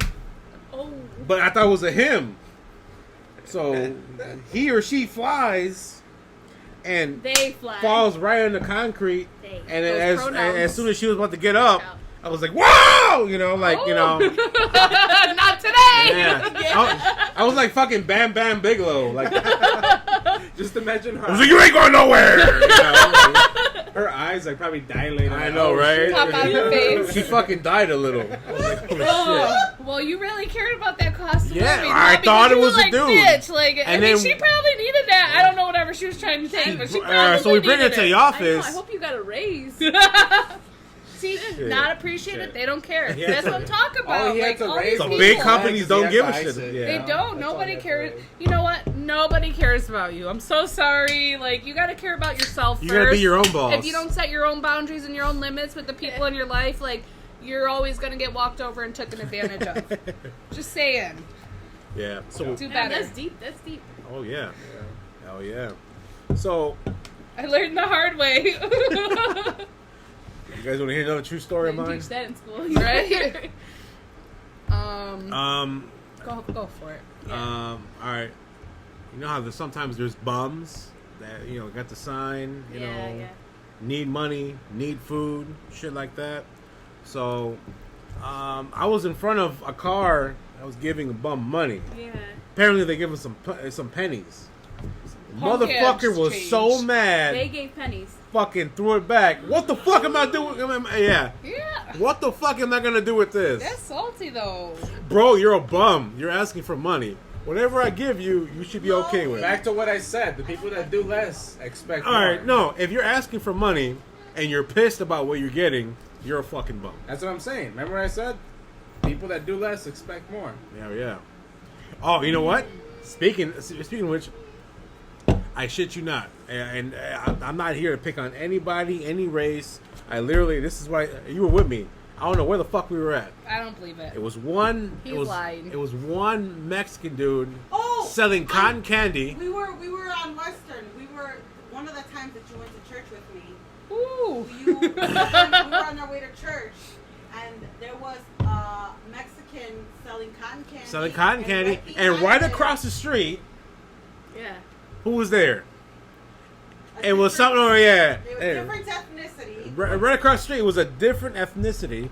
Oh. But I thought it was a him. So he or she flies and They fly. falls right on the concrete. They. And Those then pronouns. as soon as she was about to get up, Yeah. I was like, "Whoa!" You know, like you know, Not today. yeah. I was like fucking Bam Bam Bigelow. Like, Just imagine her. I was like, "You ain't going nowhere." You know, like, Her eyes like probably dilated. I know, right? Pop out the face. she fucking died a little. I was like, "Holy shit!" Oh, well, you really cared about that costume. Yeah, movie, I not thought because it you was were a like, dude. Bitch, like, And I mean, then- she probably needed that. I don't know whatever she was trying to take, but she probably So we bring her needed to the it. I know. office. I hope you got a raise. See, Shit. not appreciate Shit. it. They don't care. Yeah. That's what I'm talking about. All he had Like, to all raise these So was big people, companies don't give a He had to shit. ice it. Yeah. They That's don't. all he Nobody had to cares. raise. You know what? Nobody cares about you. I'm so sorry. Like, you got to care about yourself You first. gotta be your own boss. If you don't set your own boundaries and your own limits with the people in your life, like, you're always going to get walked over and taken advantage of. Just saying. Yeah. So. Do Man, better. that's deep. That's deep. Oh yeah. Hell yeah. So I learned the hard way. you guys want to hear another true story of Didn't mine? teach that in school. Right? Go for it. All right. You know how sometimes there's bums that got the sign, Yeah. need money, need food, shit like that. So, I was in front of a car that was giving a bum money. Yeah. Apparently, they give us some pennies. Punk Motherfucker ass was change. so mad. They gave pennies. Fucking threw it back. What the fuck am I doing? Yeah. Yeah. What the fuck am I gonna do with this? That's salty, though. Bro, you're a bum. You're asking for money. Whatever I give you, you should be okay with. Back to what I said. The people that do less expect All more. right, no. If you're asking for money and you're pissed about what you're getting, you're a fucking bum. That's what I'm saying. Remember what I said? People that do less expect more. Yeah. Oh, you know what? Speaking of which, I shit you not, and I'm not here to pick on anybody, any race. This is why you were with me. I don't know where the fuck we were at. I don't believe it. It was one. He's it was, lying. It was one Mexican dude Oh, selling cotton candy. We were on Western. We were one of the times that you went to church with me. Ooh. We were on our way to church, and there was a Mexican selling cotton candy. And right across the street, Yeah. who was there? It was something. Oh yeah, It was yeah. different ethnicity. Right across the street was a different ethnicity.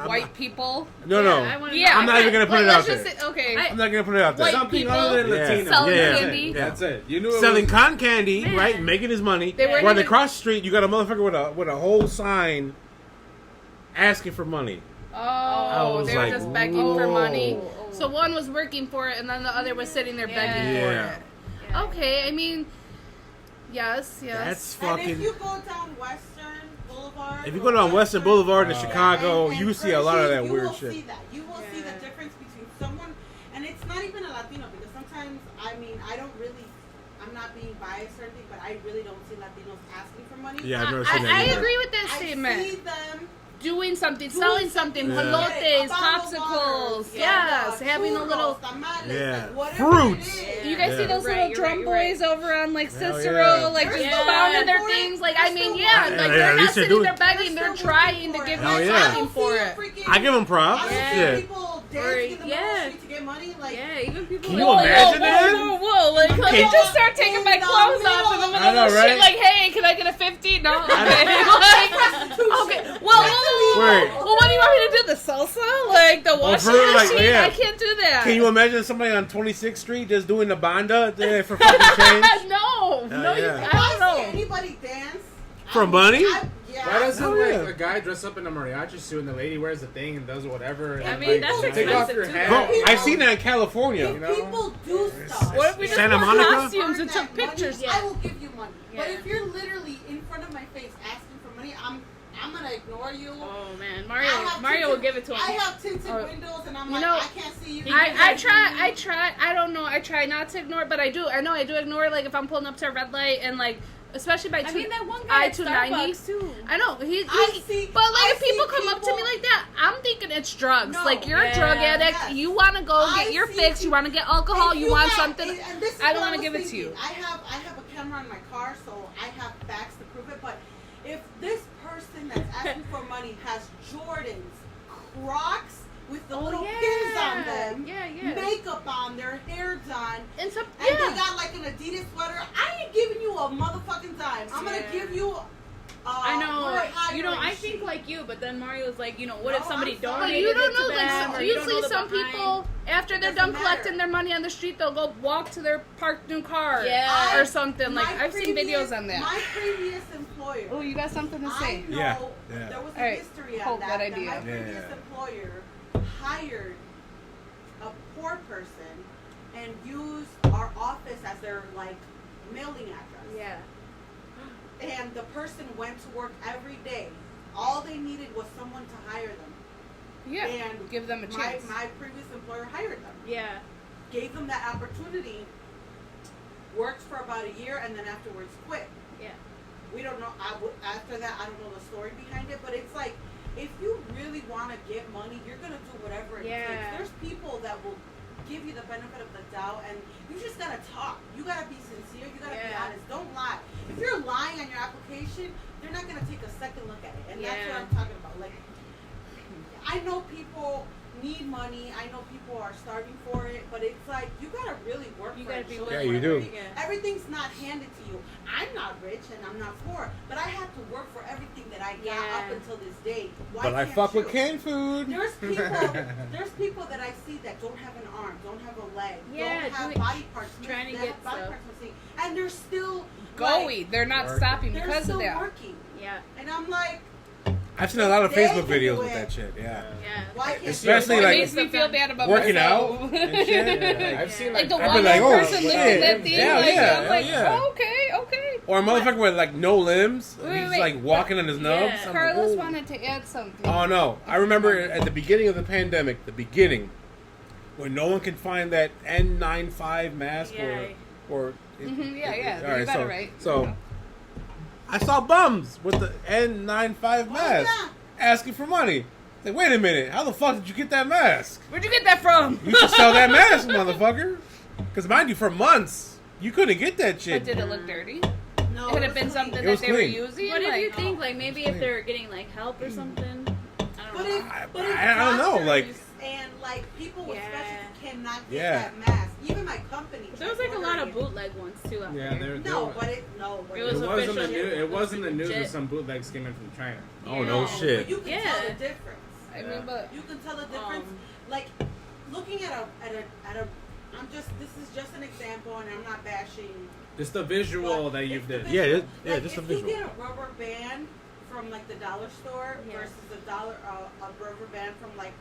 White people. No, Yeah, no. I wanna Yeah. I'm not even gonna put it out let's there. Just say, okay. I'm not gonna put it out there. White Something people other than Yeah. Latino. selling Yeah. candy. Yeah. That's it. You knew it Selling was, cotton candy, Man. right? Making his money. They weren't Right even- across the street, you got a motherfucker with a whole sign asking for money. Oh, was they were like, just begging for money. whoa. So one was working for it, and then the other was sitting there begging Yeah. for it. Yeah. Okay, I mean, yes. That's And if fucking. you go down Western Boulevard, If you go down Western Boulevard in Oh. Chicago, and you see a lot of that you weird will shit. See that. You will see the Yeah. difference between someone, and it's not even a Latino, because sometimes, I mean, I'm not being biased or anything, but I really don't see Latinos asking for money. Yeah, I've never seen that I either. agree with that I statement. see them. Doing something, selling something, Yeah. jalotes, A bottle of popsicles, water, yes, having a churros, little. tamales, Yeah. like whatever Fruits. it is. You guys see Yeah. those Right, little you're drum right, you're right. boys over on like Hell Cicero, yeah. like just Yeah. pounding their For it. things? Like They're I mean, still yeah, working. like Yeah, they're at not least they're sitting there doing- begging; they're still trying to working give for Hell it. you yeah. something for it. I give them props. I don't Yeah. see people dancing in the middle of Yeah. the street to get money. Like, Yeah, even people. Can that- you imagine that? Whoa! Like, let me Can- just start taking my clothes off in the middle I know, of the right? shit. Like, hey, can I get a 50? No. Okay. Okay. Wait. Well, what do you want me to do? The salsa? Like the washing for, like, machine? yeah. I can't do that. Can you imagine somebody on 26th Street just doing the banda there for fucking change? No, yeah. I if don't I see know. anybody dance For money? Yeah. Why doesn't Oh, like yeah. a guy dress up in a mariachi suit and the lady wears the thing and does whatever? I and, mean, like, that's take off expensive your too. hat. Bro, People- I've seen that in California. You know? People do stuff. What if we just Santa wore Monica? costumes and Earn took that pictures? money, I will give you money. But Yeah. if you're literally in front of my face asking for money, I'm gonna ignore you. Oh man, I have Mario will give it to him. I have tinted Oh. windows, and I'm You like, know, I can't see you. I try. I don't know. I try not to ignore, but I do. I know I do ignore. Like if I'm pulling up to a red light and like, especially by I mean that one guy at Starbucks too. I know he I see- but like I if people see come up to me people- like that, I'm thinking it's drugs. No, like you're a yeah, drug addict. yes. You want to go I get your see fix. You people- want to get alcohol. If You want got- something. and this is I don't what want to was give it to you. thinking. I have a camera in my car, so I have facts to prove it. But if this person that's asking for money has Jordans, Crocs with the little pins on them, makeup on, their hair done, And some, and they got like an Adidas sweater, I ain't giving you a motherfucking dime. I'm gonna Yeah. give you. I we're know. You know, hiring I think sheet. like you, but then Mario's like, you know, what No, if somebody I'm sorry. But donated you don't it to know, them, like, or you don't usually know the some behind. people, after they're Doesn't done matter. collecting their money on the street, they'll go walk to their parked new car Yeah. or something. Like, My I've seen previous- videos on that. My previous employer. Oh, you got something to I say? know Yeah. there was a Alright, history on hold that. that That idea. my previous Yeah. employer hired a poor person and used our office as their like mailing address. Yeah. And the person went to work every day. All they needed was someone to hire them. Yeah, And give them a chance. My previous employer hired them. Yeah. Gave them that opportunity. Worked for about a year and then afterwards quit. Yeah. We don't know. After that, I don't know the story behind it, but it's like if you really want to get money, you're gonna do whatever it Yeah. takes. There's people that will give you the benefit of the doubt, and you just gotta talk. You gotta be sincere. You gotta be Yeah. honest. Don't lie. If you're lying on your application, they're not gonna take a second look at it, and that's what Yeah. I'm talking about. Like, I know people need money. I know people are starving for it, but it's like you gotta really work You for gotta it. be Show Yeah, it you whatever do. it is. Yeah. Everything's not handed to you. I'm not rich and I'm not poor, but I had to work for everything that I got Yeah. up until this day. Why But I can't fuck you? with canned food. There's people that I see that don't have an arm, don't have a leg, Yeah, don't have doing- body parts, trying to that get have body stuff. parts missing, and they're still Going. They're not Working. stopping they're because still of that. working, Yeah. and I'm like, I've seen a lot of They Facebook can do videos with it. that shit. Yeah. Yeah. why can't Especially you? It like makes me feel bad about working myself. out and shit. Yeah, I've seen Like the I'd one be like, oh, person shit. lifting, Yeah, like, yeah, I'm like, yeah. oh, okay. Or a motherfucker with like no limbs. Wait, He's wait. like walking on his nubs. Yeah. I'm like, Carlos oh. wanted to add something. Oh no! I remember at the beginning of the pandemic, when no one could find that N95 mask Yeah. or Mhm, yeah, All right, you got so, it right. So I saw bums with the N95 mask yeah. asking for money. Like, wait a minute, how the fuck did you get that mask? Where'd you get that from? You should sell that mask, motherfucker. Because mind you, for months you couldn't get that But shit. did it look dirty? No, Could it have been was something It that was they were clean. using. What like, do you think? Like maybe if clean. they're getting like help or something. I don't But know. if, but if I don't know, like- doctors and like people with Yeah. specialties cannot get Yeah. that mask. Even my company. There was like a lot of ordering bootleg ones too out Yeah, there. there. No, but it It It was was in the official. news. It was in the news Legit. with some bootlegs came in from China. Oh Yeah. no shit. But you can Yeah. tell the difference. I mean, but You can tell the difference. Like looking at a. This is just an example, and I'm not bashing. Just the visual but that you it's the did. Yeah, visual. yeah, just a if visual. you get a rubber band from like the dollar store Yeah. versus a rubber band from like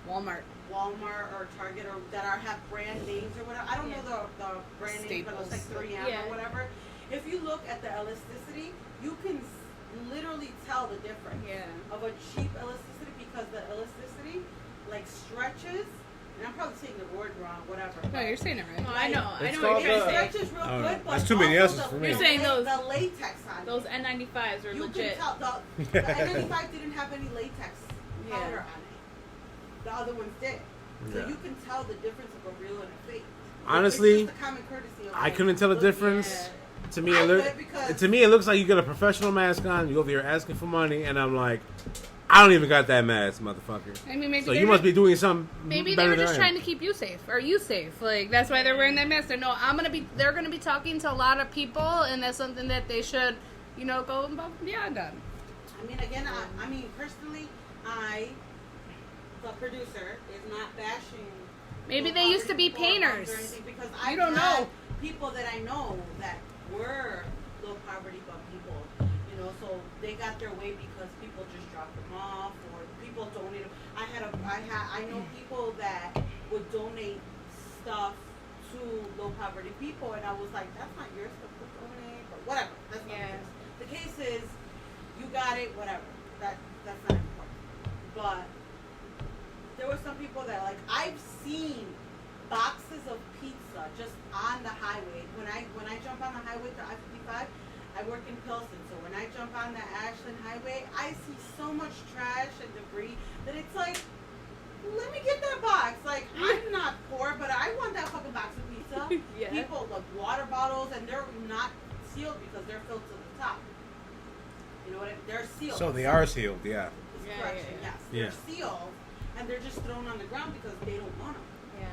Walmart. Walmart or Target or that have brand names or whatever. I don't Yeah. know the brand names, but it's like Staples. 3M Yeah. or whatever. If you look at the elasticity, you can literally tell the difference Yeah. of a cheap elasticity because the elasticity like stretches. And I'm probably saying the word wrong, whatever. No, you're saying it No, right. I know. I It's know what called you're It the- saying. stretches real Oh, good, but that's too many also S's for me. You're saying those- the latex on Those it. N95s are You legit. can tell the N95 didn't have any latex Yeah. powder on it. The other ones did. So Yeah. you can tell the difference of a real and a fake. Honestly, it's just a common courtesy of I like, couldn't tell the looking difference. at- To me, I it could because- looks like you got a professional mask on. You over here asking for money, and I'm like, I don't even got that mask, motherfucker. I mean, maybe So they're you must just- be doing something Maybe they better were than just I am. trying to keep you safe, or you safe. Like that's why they're wearing that mask. They know they're gonna be talking to a lot of people, and that's something that they should, go above and beyond on. I mean, again, I mean, personally, the producer, is not bashing. Maybe low they used to be poverty people or painters. anything, because You I've don't had know. people that I know that were low poverty but people, so they got their way because people just dropped them off or people donated. I know people that would donate stuff to low poverty people, and I was like, that's not your stuff to donate, but whatever. That's not Yeah. the case. The case is, you got it, whatever. That's not important. But there were some people that like I've seen boxes of pizza just on the highway. When I jump on the highway to I-55, I work in Pilsen, so when I jump on the Ashland Highway, I see so much trash and debris that it's like, let me get that box. Like, I'm not poor, but I want that fucking box of pizza. Yeah. People like water bottles, and they're not sealed because they're filled to the top. You know what I mean? They're sealed. So they are sealed, yeah. Yeah, Correction, yeah, yes. yeah. They're sealed, and they're just thrown on the ground because they don't want them. Yeah.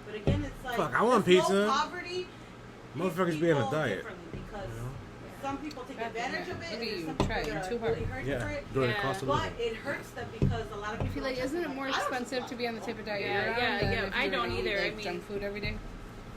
But again, it's like, Fuck, I want this low pizza. poverty, Motherfuckers be on a people diet. differently because You know? some people take advantage of it, and Maybe there's you some people try that too are hard. really hurt Yeah. for it. During the Yeah. cost of But living. it hurts them because a lot of I people feel like, don't isn't it just more like, I don't expensive just to be on the want type of diet Yeah, you're on yeah, than yeah. if I you were don't to eat, either. I like, mean- junk food every day?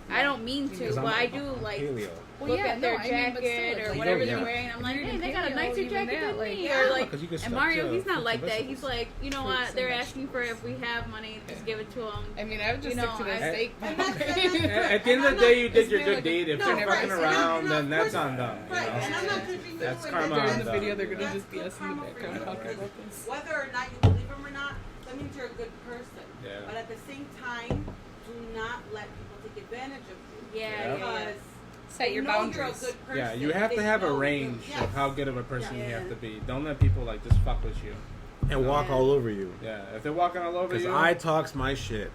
I don't mean to, Because but I'm I do like paleo. Well, look yeah, at their no, I mean, but still, jacket it's or like, whatever yeah. they're wearing. I'm like, You're hey, they got a paleo, nicer even jacket that, than like- me. Yeah. Or like, 'Cause you can and stuff Mario, to he's not fruits like and that. vegetables. He's like, you know Fruits what? and They're vegetables. asking for if we have money, just give it to them. I mean, I would just You stick know, to the I- steak. And that's At the end of the day, you did It's your really good deed. If No, they're right, fucking and around, of then that's course- on them. You Right, and know? I'm not judging you. That's and karma that's- on During the them. video, they're gonna that's just be good us in the karma for background you, talking because about this. whether or not you believe them or not, that means you're a good person. Yeah. But at the same time, do not let people take advantage of you. Yeah, Yeah. Because Set your they know you're a boundaries. good person. Yeah, you have to They have a know you- range yes. of how good of a person you Yeah. have to be. Don't let people like just fuck with you. And walk Yeah. all over you. Yeah, if they're walking all over Because you, I talks my shit.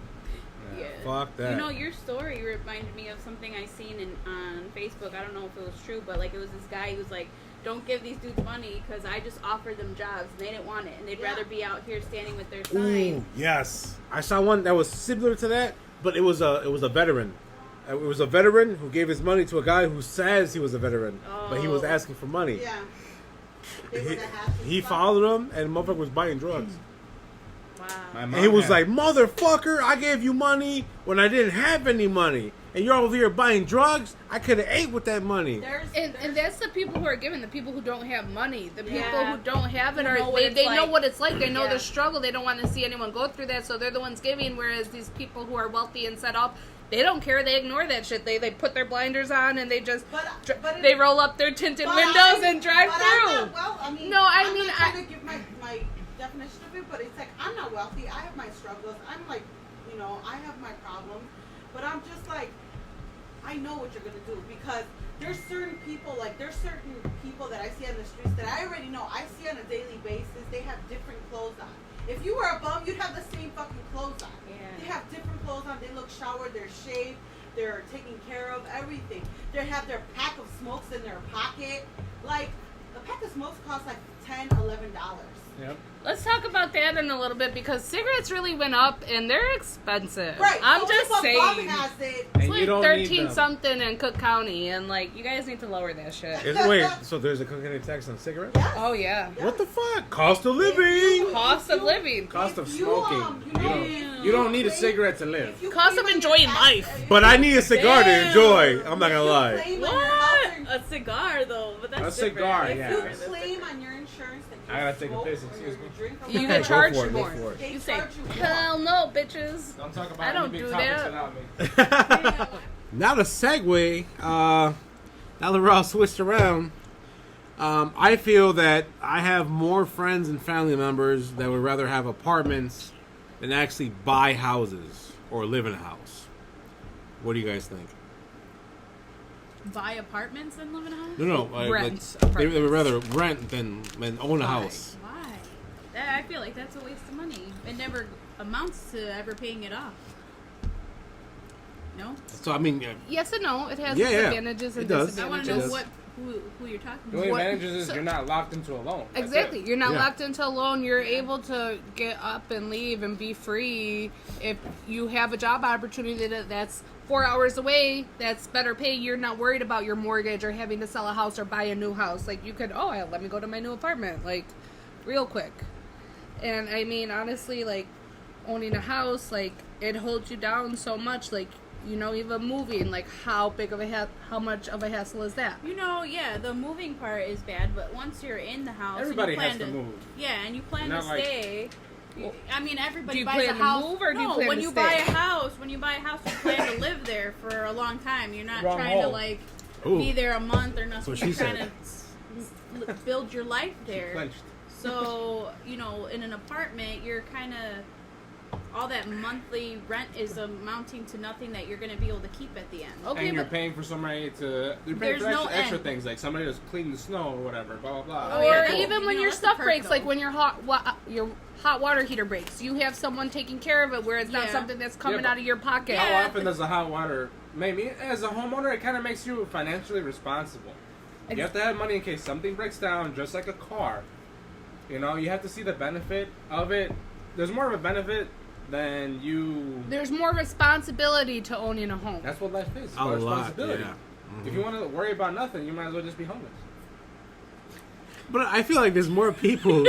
Yeah. Fuck that. You know, your story reminded me of something I seen on Facebook. I don't know if it was true, but like it was this guy who was like, "Don't give these dudes money because I just offered them jobs and they didn't want it, and they'd Yeah. rather be out here standing with their Ooh, sign." yes. I saw one that was similar to that, but it was a veteran. It was a veteran who gave his money to a guy who says he was a veteran, but he was Oh. asking for money. Yeah. They He, would've had to he fuck. followed him, and the motherfucker was buying drugs. Wow. My And mom he was had- like, "Motherfucker, I gave you money when I didn't have any money, and you're over here buying drugs. I could have ate with that money." And that's the people who are giving, the people who don't have money. The people Yeah. who don't have it Who are know what they, it's they know like. what it's like. They know Yeah. the struggle. They don't want to see anyone go through that, so they're the ones giving. Whereas these people who are wealthy and set up, they don't care. They ignore that shit. They put their blinders on and they just But they roll up their tinted but windows I'm- and drive but through. I'm not, well, I mean, No, I I'm mean, not trying to give my definition of it, but it's like I'm not wealthy. I have my struggles. I'm like, you know, I have my problems, but I'm just like, I know what you're gonna do because there's certain people that I see on the streets that I already know. I see on a daily basis. They have different clothes on. If you were a bum, you'd have the same fucking clothes on. Yeah. They have different clothes on. They look showered. They're shaved. They're taken care of. Everything. They have their pack of smokes in their pocket. Like a pack of smokes costs like $10, $11. Yep. Let's talk about that in a little bit because cigarettes really went up and they're expensive. Right. I'm so just if a bum saying. has it, And It's you like don't need 13 them. something in Cook County, and like you guys need to lower that shit. Wait, so there's a cocaine tax on cigarettes? yes. Oh yeah, What the fuck? Cost of living. cost of living. Cost of If you, smoking. you know, You don't need a claim- cigarette to live. if you Cost claim of on your enjoying tax- life. if But you- I need a cigar to Damn. enjoy. I'm not gonna if you lie. claim on your health What? in- A cigar though, but that's A different. cigar, If yeah. you That's claim on your insurance that you I gotta take a smoke piss, or excuse me. drink or You whatever, get charged Go for it, more. go for it. they You say, charge you hell no, bitches. Don't talk about I don't any big do topics that. without me. Now the segue. Now that we're all switched around, I feel that I have more friends and family members that would rather have apartments than actually buy houses or live in a house. What do you guys think? Buy apartments and live in a house? No, Rent they would rather rent than own a Buy. house. Why? That, I feel like that's a waste of money. It never amounts to ever paying it off. No? So I mean, Yes and no. It has Yeah, its yeah. advantages and It does. I want to disadvantages. know who you're talking The only about. What- advantage is so- you're not locked into a loan. That's Exactly. it. You're not Yeah. locked into a loan. You're able to get up and leave and be free. If you have a job opportunity that's 4 hours away, that's better pay. You're not worried about your mortgage or having to sell a house or buy a new house. Like you could, let me go to my new apartment, like real quick. And I mean, honestly, like owning a house, like it holds you down so much. Like even moving, like how much of a hassle is that? Yeah, the moving part is bad, but once you're in the house, and Everybody you plan has to move. Yeah, and you plan Not to like- stay. I mean, Do everybody you buys plan a to house. move or do you no, plan when to you stay? buy a house, you plan to live there for a long time. You're not Wrong trying to hole. like Ooh. be there a month or nothing. That's what she You're said. trying to build your life there. Clenched. So, you know, in an apartment, you're kind of, all that monthly rent is amounting to nothing that you're going to be able to keep at the end. Okay, And you're but paying for somebody to, you're paying There's for no extra end. things, like somebody to clean the snow or whatever, blah, blah, blah. Oh, or yeah, cool. even when You know, your that's a stuff perk, breaks, like though. when your hot water heater breaks, you have someone taking care of it where it's not Yeah. something that's coming but out of your pocket. How Yeah. often does the hot water, maybe as a homeowner, it kind of makes you financially responsible. You have to have money in case something breaks down, just like a car. You know, you have to see the benefit of it. There's more of a benefit than you. There's more responsibility to owning a home. That's what life is. It's A about lot, responsibility. yeah. If you want to worry about nothing, you might as well just be homeless. But I feel like there's more people.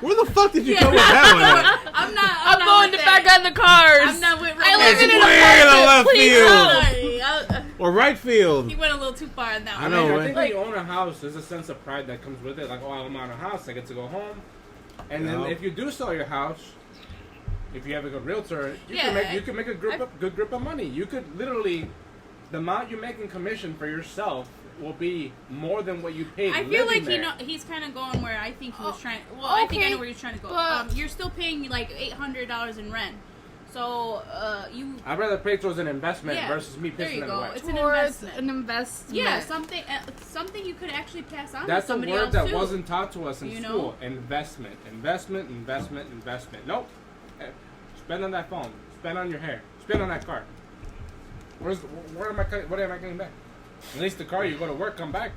Where the fuck did you come with that one? I'm not going with to that. back on the cars. I'm not with I live It's in an way in the apartment. left Please field. don't. Sorry. Or right field. He went a little too far on that I one. know, I right? think Like- when you own a house, there's a sense of pride that comes with it. Like, oh, I'm on a house, I get to go home. And then Yeah. if you do sell your house, if you have a good realtor, you Yeah, can make a good grip of money. You could literally, the amount you make in commission for yourself will be more than what you paid. I feel living like there. he's kind of going where I think he was Oh, trying. Well, I think I okay, know where he's trying to go. but- You're still paying like $800 in rent, so you. I'd rather pay towards an investment Yeah, versus me there pissing you it go. away. It's an Towards investment. an investment. Yeah, something you could actually pass on That's to a somebody word else that too. wasn't taught to us in You know? school. Investment. Investment, investment, investment. Nope. Spend on that phone. Spend on your hair. Spend on that car. What am I getting back? At least the car, you go to work, come back.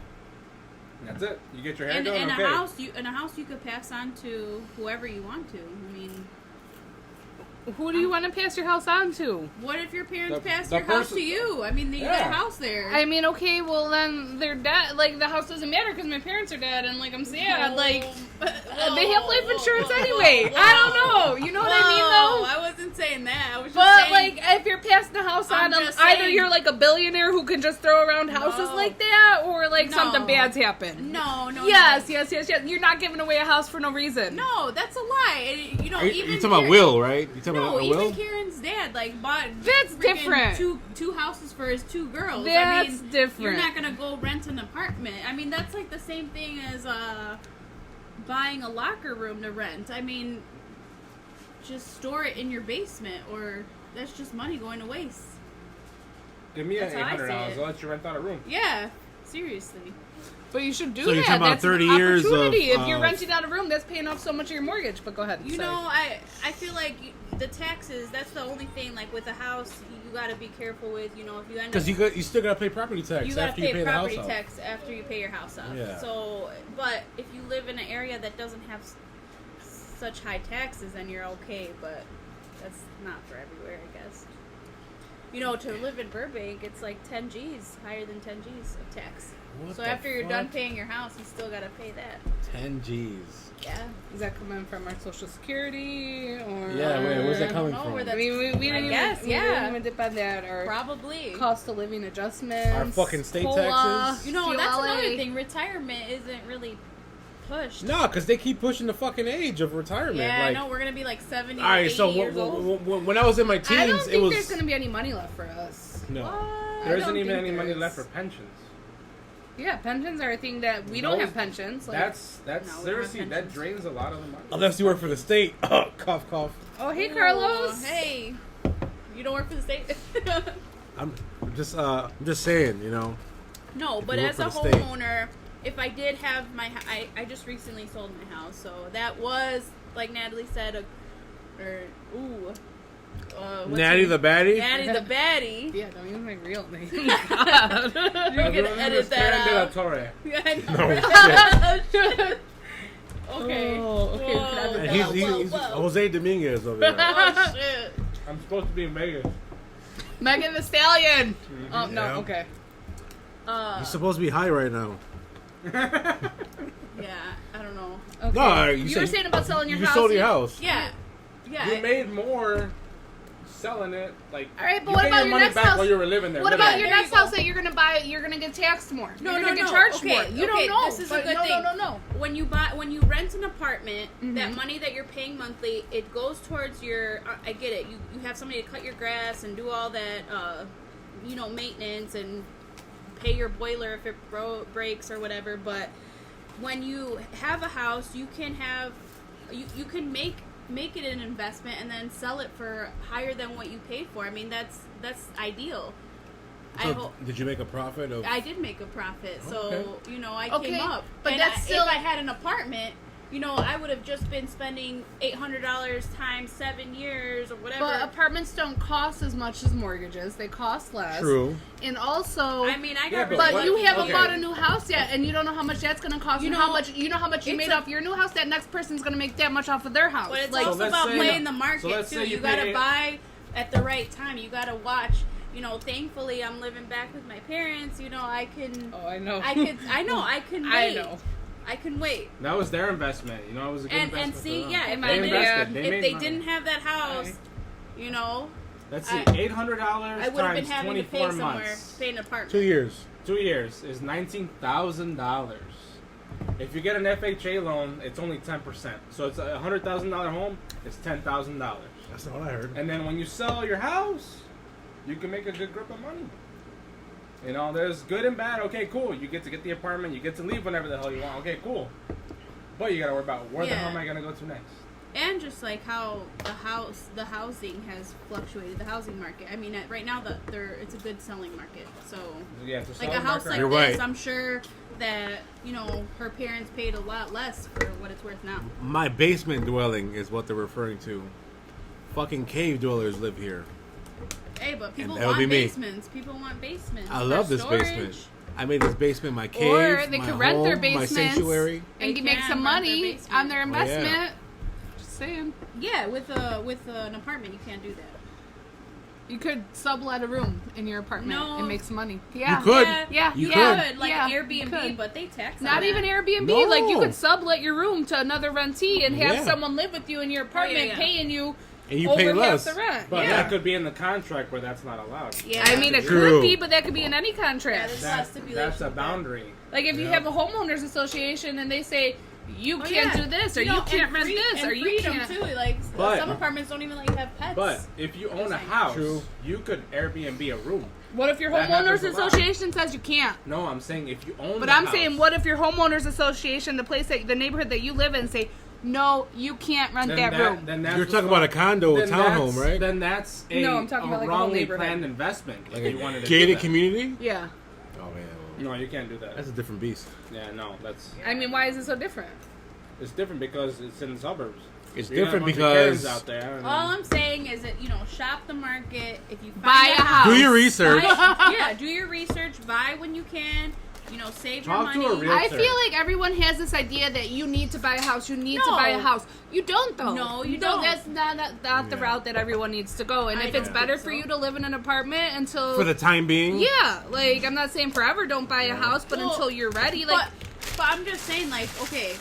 And that's it. You get your hair And done, in okay. a house you could pass on to whoever you want to. I mean, Who do you want to pass your house on to? what if your parents The- pass the your house person- to you? I mean, you got Yeah. a house there. I mean, okay, well then they're dead. Like the house doesn't matter because my parents are dead, and like I'm sad. Like they have life insurance anyway. I don't know. You know what I mean, though. I wasn't saying that. I was just But saying, like, if you're passing the house I'm on them, just either saying- you're like a billionaire who can just throw around houses No. like that, or like No. something bad's happened. no. Yes. You're not giving away a house for no reason. No, that's a lie. And, you know, Are you, even you talking about Karen- Will, right? You talking No, about even Will? Karen's dad bought That's freaking different. two houses for his two girls. That's I mean, different. You're not gonna go rent an apartment. I mean, that's like the same thing as buying a locker room to rent. I mean, just store it in your basement, or that's just money going to waste. Give me That's how I see $800. it. I'll let you rent out a room. Yeah, seriously. But you should do So that. you're talking about That's 30 an years of- opportunity. If you're of- renting out a room, that's paying off so much of your mortgage. But go ahead. You sorry. know, I feel like the taxes. That's the only thing. Like with a house, you got to be careful with. You know, if you end up Because you still gotta pay property tax you gotta after pay you pay the house property off. tax after you pay your house off. Yeah. So, but if you live in an area that doesn't have such high taxes, then you're okay. But that's not for everywhere, I guess. You know, to live in Burbank, it's like 10 G's, higher than 10 G's of tax. What So the after you're done fuck? paying your house, you still gotta pay that. 10 G's. Yeah. Is that coming from our social security or? Yeah, wait, where's that I coming don't know from? where I that's mean, we didn't even, guess, we yeah. didn't even dip on that or Probably. cost of living adjustments. Our fucking state COLA, taxes. You know, that's COLA. another thing. Retirement isn't really pushed. No, because they keep pushing the fucking age of retirement. Yeah, I like, know. We're gonna be like 70, all right, 80 so years old. when I was in my I don't teens, think it was there's going to be any money left for us. no. What? There I isn't don't even think any money there left is. for pensions. Yeah, pensions are a thing that we don't Those- have pensions. Like, That's No, we don't have seriously, that pensions. drains a lot of the money. Unless you work for the state. Cough, cough. oh, hey, Ooh, Carlos. Hey, you don't work for the state? I'm just saying, you know. No, If but you work as a for the state. homeowner, if I did have my, I just recently sold my house, so that was like Natalie said, what's Natty her- the baddie. Natty the baddie. Yeah, don't use my real name. You're God. gonna edit that De La out. Torre. Yeah, I know, No right? shit. Okay. Oh, okay, Whoa, can I do And that? he's whoa. Jose Dominguez over there. Oh shit. I'm supposed to be in Vegas. Megan the Stallion. Oh, no, Yeah. okay. He's supposed to be high right now. Yeah, I don't know. Okay. No, you were saying about selling your you house. sold your house. Yeah. Yeah. You made more selling it. Like, All right, but you what get about your your money next back house? while you were living there. What literally. about your There you next go. house that you're gonna buy? You're gonna get taxed more. No, you're no, gonna get no. charged Okay, more. You okay, don't know. this is a But good no, thing. No. When you rent an apartment, Mhm. that money that you're paying monthly, it goes towards your. I get it. You have somebody to cut your grass and do all that, maintenance and pay your boiler if it breaks or whatever. But when you have a house, you can have, you can make it an investment and then sell it for higher than what you paid for. I mean, that's ideal. So did you make a profit? I did make a profit, so Okay. I Okay, came up. but And that's still- if I had an apartment, I would have just been spending $800 times 7 years or whatever. But apartments don't cost as much as mortgages. They cost less. True. And also, I mean, I Yeah, got. but but what- you haven't okay. bought a new house yet, and you don't know how much that's going to cost. You You know, know how much you it's made a- off your new house. That next person's going to make that much off of their house. But it's Like, So also let's about say- playing the market so let's too. say You you gotta pay- buy at the right time. You gotta watch. Thankfully, I'm living back with my parents. I can. oh, I know. I could. I know. I can wait. I know. I can wait. That was their investment. It was a good investment. And see, for them. yeah, if They I invested. didn't, They if made they money. didn't have that house, Let's see, I- $800 I would have been times having to pay 24 somewhere, months. pay an apartment. 2 years. 2 years is $19,000. If you get an FHA loan, it's only 10%. So it's a $100,000 home. It's $10,000. That's not what I heard. And then when you sell your house, you can make a good grip of money. There's good and bad. Okay, cool. You get to get the apartment. You get to leave whenever the hell you want. Okay, cool. But you gotta worry about where the Yeah. hell am I gonna go to next? And just like how the housing has fluctuated, the housing market. I mean, right now it's a good selling market. So Yeah, to like sell a house market. like You're this, right. I'm sure that her parents paid a lot less for what it's worth now. My basement dwelling is what they're referring to. Fucking cave dwellers live here. Hey, but people that would want be me. basements. People want basements. I for love this storage. basement. I made this basement my cave, Or they my could rent their home, my basements sanctuary. and They make can some rent their money basement. on their Oh, yeah. investment. Just saying. Yeah, with an apartment, you can't do that. You could sublet a room in your apartment No. and make some money. Yeah. You could. Yeah, You yeah. could. Like Yeah, you Airbnb, could. but they tax. Not on even that. Airbnb. No. Like you could sublet your room to another rentee and have Yeah. someone live with you in your apartment, yeah. paying you And you over pay less. half the rent. But yeah. that could be in the contract where that's not allowed. Yeah. I mean, it True. could be, but that could be in any Yeah, contract. there's a lot of That's stipulations a with that. boundary. Like if you Yeah. have a homeowners association and they say you Oh, can't yeah. do this or you and can't rent this and or you freedom can't. too. Like But- some apartments don't even let you have pets. But if you own a house, True. you could Airbnb a room. What if your That homeowners happens a lot. association says you can't? No, I'm saying if you own But the I'm house, saying, what if your homeowners association, the neighborhood that you live in, say, no, you can't rent then that room. Then that's You're what's talking about a called- condo, a then townhome, that's- right? Then that's a, No, I'm talking about like a whole wrongly neighborhood. planned investment. Like if you a wanted to do gated that. community? Yeah. Oh, man. No, you can't do that. That's a different beast. Yeah, no, that's I mean, why is it so different? it's different because it's in the suburbs. It's You got a different bunch of Karens because out there. and- all I'm saying is that shop the market. If you find Buy a house. do your research. yeah, do your research. Buy when you can. Save Talk to your a money. real- I feel like everyone has this idea that you need to buy a house. You need to No. buy a house. You don't, though. No, you No, don't. that's not the Yeah. route that everyone needs to go. And I if it's don't better think for so. you to live in an apartment until For the time being. yeah, like I'm not saying forever don't buy a house, but Well, until you're ready, like but I'm just saying, like, okay,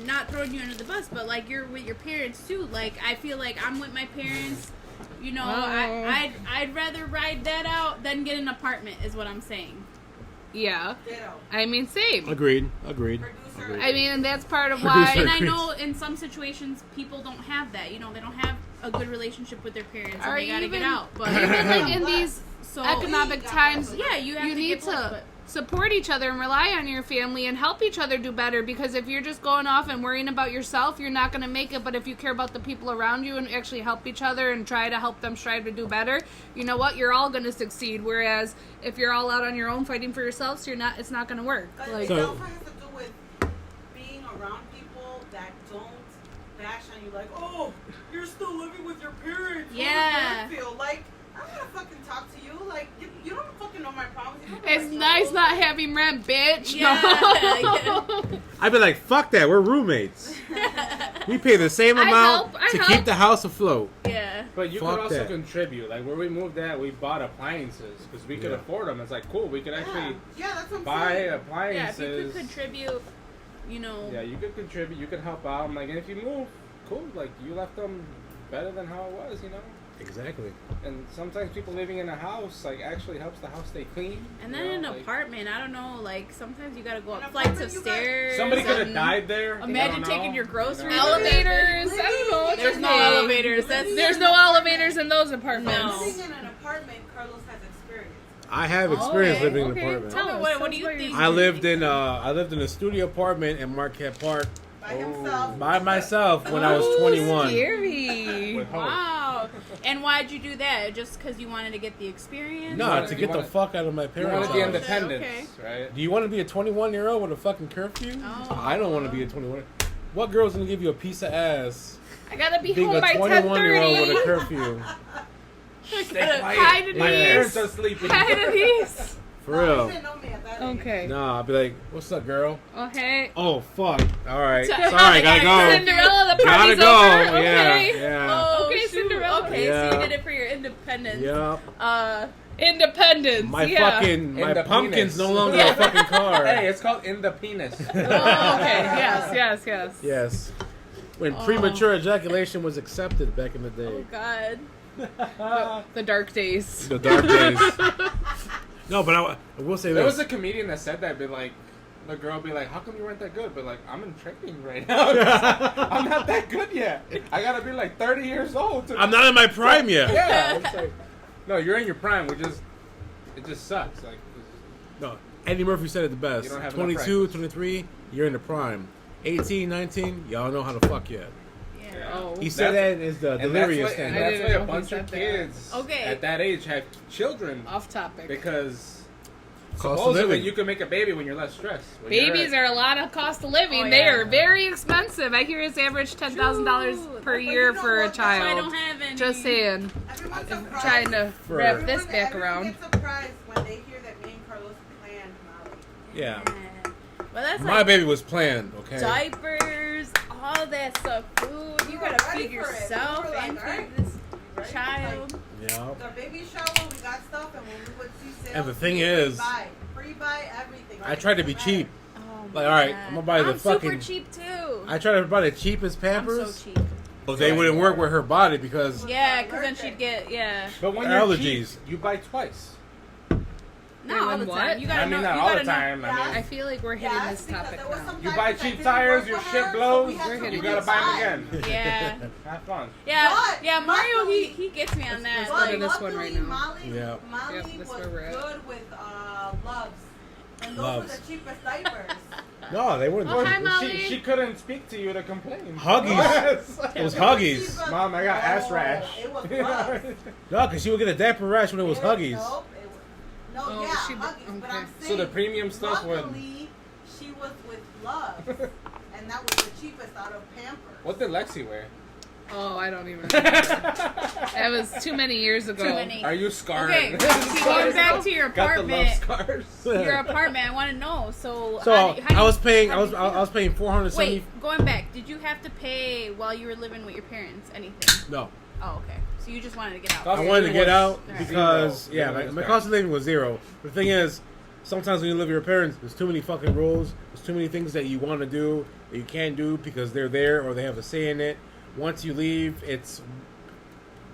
not throwing you under the bus, but like you're with your parents too. Like I feel like I'm with my parents. I'd rather ride that out than get an apartment. Is what I'm saying. yeah. Ditto. I mean, same. Agreed. Producer. I mean, and that's part of Producer. why. And I Agreed. know in some situations people don't have that. They don't have a good relationship with their parents, and Or they gotta even- get out. But Even like in these so economic times, yeah, you have to need get both, to but- support each other and rely on your family and help each other do better, because if you're just going off and worrying about yourself, you're not going to make it. But if you care about the people around you and actually help each other and try to help them strive to do better, you know what, you're all going to succeed. Whereas if you're all out on your own fighting for yourselves, it's not going to work. Like, It also has to do with being around people that don't bash on you like, oh, you're still living with your parents. How does Yeah. that feel? Like, I'm gonna fucking talk to you. Like, you don't fucking know my problems. You don't know it's my nice struggles. not having rent, bitch. Yeah, No. I'd be like, fuck that. We're roommates. We pay the same I amount help, I to help. keep the house afloat. yeah. But you Fuck could also that. contribute. Like where we moved at, we bought appliances because we could Yeah. afford them. It's like cool. We could actually Yeah, that's what I'm buy saying. Yeah, if appliances. you could contribute, Yeah, you could contribute. You could help out. I'm like, and if you move, cool. Like you left them better than how it was, Exactly. And sometimes people living in a house actually helps the house stay clean. And you then know, in an like, apartment, I don't know, like sometimes you gotta go In up an flights of apartment, you got- stairs. Somebody could have and died there. you Imagine don't taking know, your groceries. Elevators. I don't know. There's no elevators. There's There's no elevators in those apartments. No. Living in an apartment, Carlos has experience. I have experience Okay, living in okay. an apartment. Tell me, Tell what us do you about think? I lived in a studio apartment in Marquette Park By himself. by myself when I was Ooh, 21. Scary. With hope. Wow. And why'd you do that? Just because you wanted to get the experience? No, wanna- to you get the wanna- fuck out of my You parents' want to be house. independent, Okay. right? Do you want to be a 21-year-old with a fucking curfew? Oh. I don't want to be a 21. What girl's gonna give you a piece of ass I gotta be being home a by 21-year-old with a 10:30. curfew? Hi, Denise. My parents are sleeping. Hi, Denise. For No, real. he didn't know me at that age. Okay. Nah, I'll be like, what's up, girl? Oh, hey. Oh, fuck. All right. So- Sorry, gotta go. Cinderella, the Gotta party's go. over. Okay. Yeah. Oh, Okay, shoot. Cinderella. Okay, Yeah. so you did it for your independence. Yeah. Independence. My yeah. fucking, my In the pumpkin's penis. no longer a fucking car. Hey, it's called In the Penis. Oh, okay. Yes. Yes. When Oh. premature ejaculation was accepted back in the Oh, day. God. The dark days. The dark days. No, but I will say There this. was a comedian that said that, be like, the girl be like, how come you weren't that good? But like, I'm in training right now. I'm not that good yet. I gotta be like 30 years old. To I'm not in my prime yet. Yeah. It's like, no, you're in your prime. It just sucks. Like, No, Eddie Murphy said it the You best. don't have enough 22, practice. 23, you're in the prime. 18, 19, y'all know how to fuck yet. Yeah. Oh. He said that That's- is the and delirious that's why, thing. and I that's didn't why know a he bunch said of that. kids Okay. at that age have children Off topic. because Cost of supposedly living. you can make a baby when you're less stressed. When you're Babies at- are a lot of cost of living. Oh, They yeah. are very expensive. I hear it's average $10,000 per But year you know for a what? That's why I child. don't have any. Just saying. Everyone's I'm surprised. trying to For- wrap this Everyone- back everyone around. gets surprised when they hear that me and Carlos planned Molly. Yeah. Well, that's My like baby was planned, okay? diapers, all that stuff, food. You We were gotta ready feed for it. We yourself were like, and alright. feed this Right? child. Yeah. Like, the baby shower, we got stuff, and when we would see sales, And the thing we is, pre-buy everything. I tried to be cheap. Oh Like, my alright, God. I'm gonna buy the I'm super fucking- cheap too. I tried to buy the cheapest I'm Pampers. so cheap. But they wouldn't work with her body because Yeah, because then she'd get But when you're Allergies. cheap, you buy twice. not Wait, all when the what? time. You gotta I mean, know. not You all gotta the know. time. I I mean, feel like we're hitting Yes, this because topic there was now. some you tires buy that cheap didn't tires, work your for shit her, so blows, we had We're to hitting you gotta this buy rebuy. them again. Yeah, Have fun. yeah, But yeah. Mario, luckily- he gets me on that. let's go to But this one right luckily, now. Molly, Yeah. Molly Yep, that's was where we're at. good with loves. And those Loves. were the cheapest diapers. no, they weren't. Oh, hi, Molly. She couldn't speak to you to complain. Huggies. Yes. It was It Huggies. cheapest. Mom, I got ass No, rash. It was gloves. No, because she would get a diaper rash when it was Huggies. Nope, no, Oh, yeah, she- Huggies. But okay. I'm So saying, the premium stuff would. luckily, she was with Loves, and that was the cheapest out of Pampers. What did Lexi wear? Oh, I don't even remember. That was too many years ago. Too many. Are you scarred? Okay, going back to your Got the love apartment. scars. Your apartment. I want to know. So, So how do I was paying. how I was do you- I was paying 470. Wait, going back, did you have to pay while you were living with your parents anything? No, Oh, okay. So you just wanted to get out. Cost I of wanted to living get was out Alright. because zero. yeah, Living was my bad. cost of living was zero. The thing is, sometimes when you live with your parents, there's too many fucking rules. There's too many things that you want to do that you can't do because they're there or they have a say in it. Once you leave, it's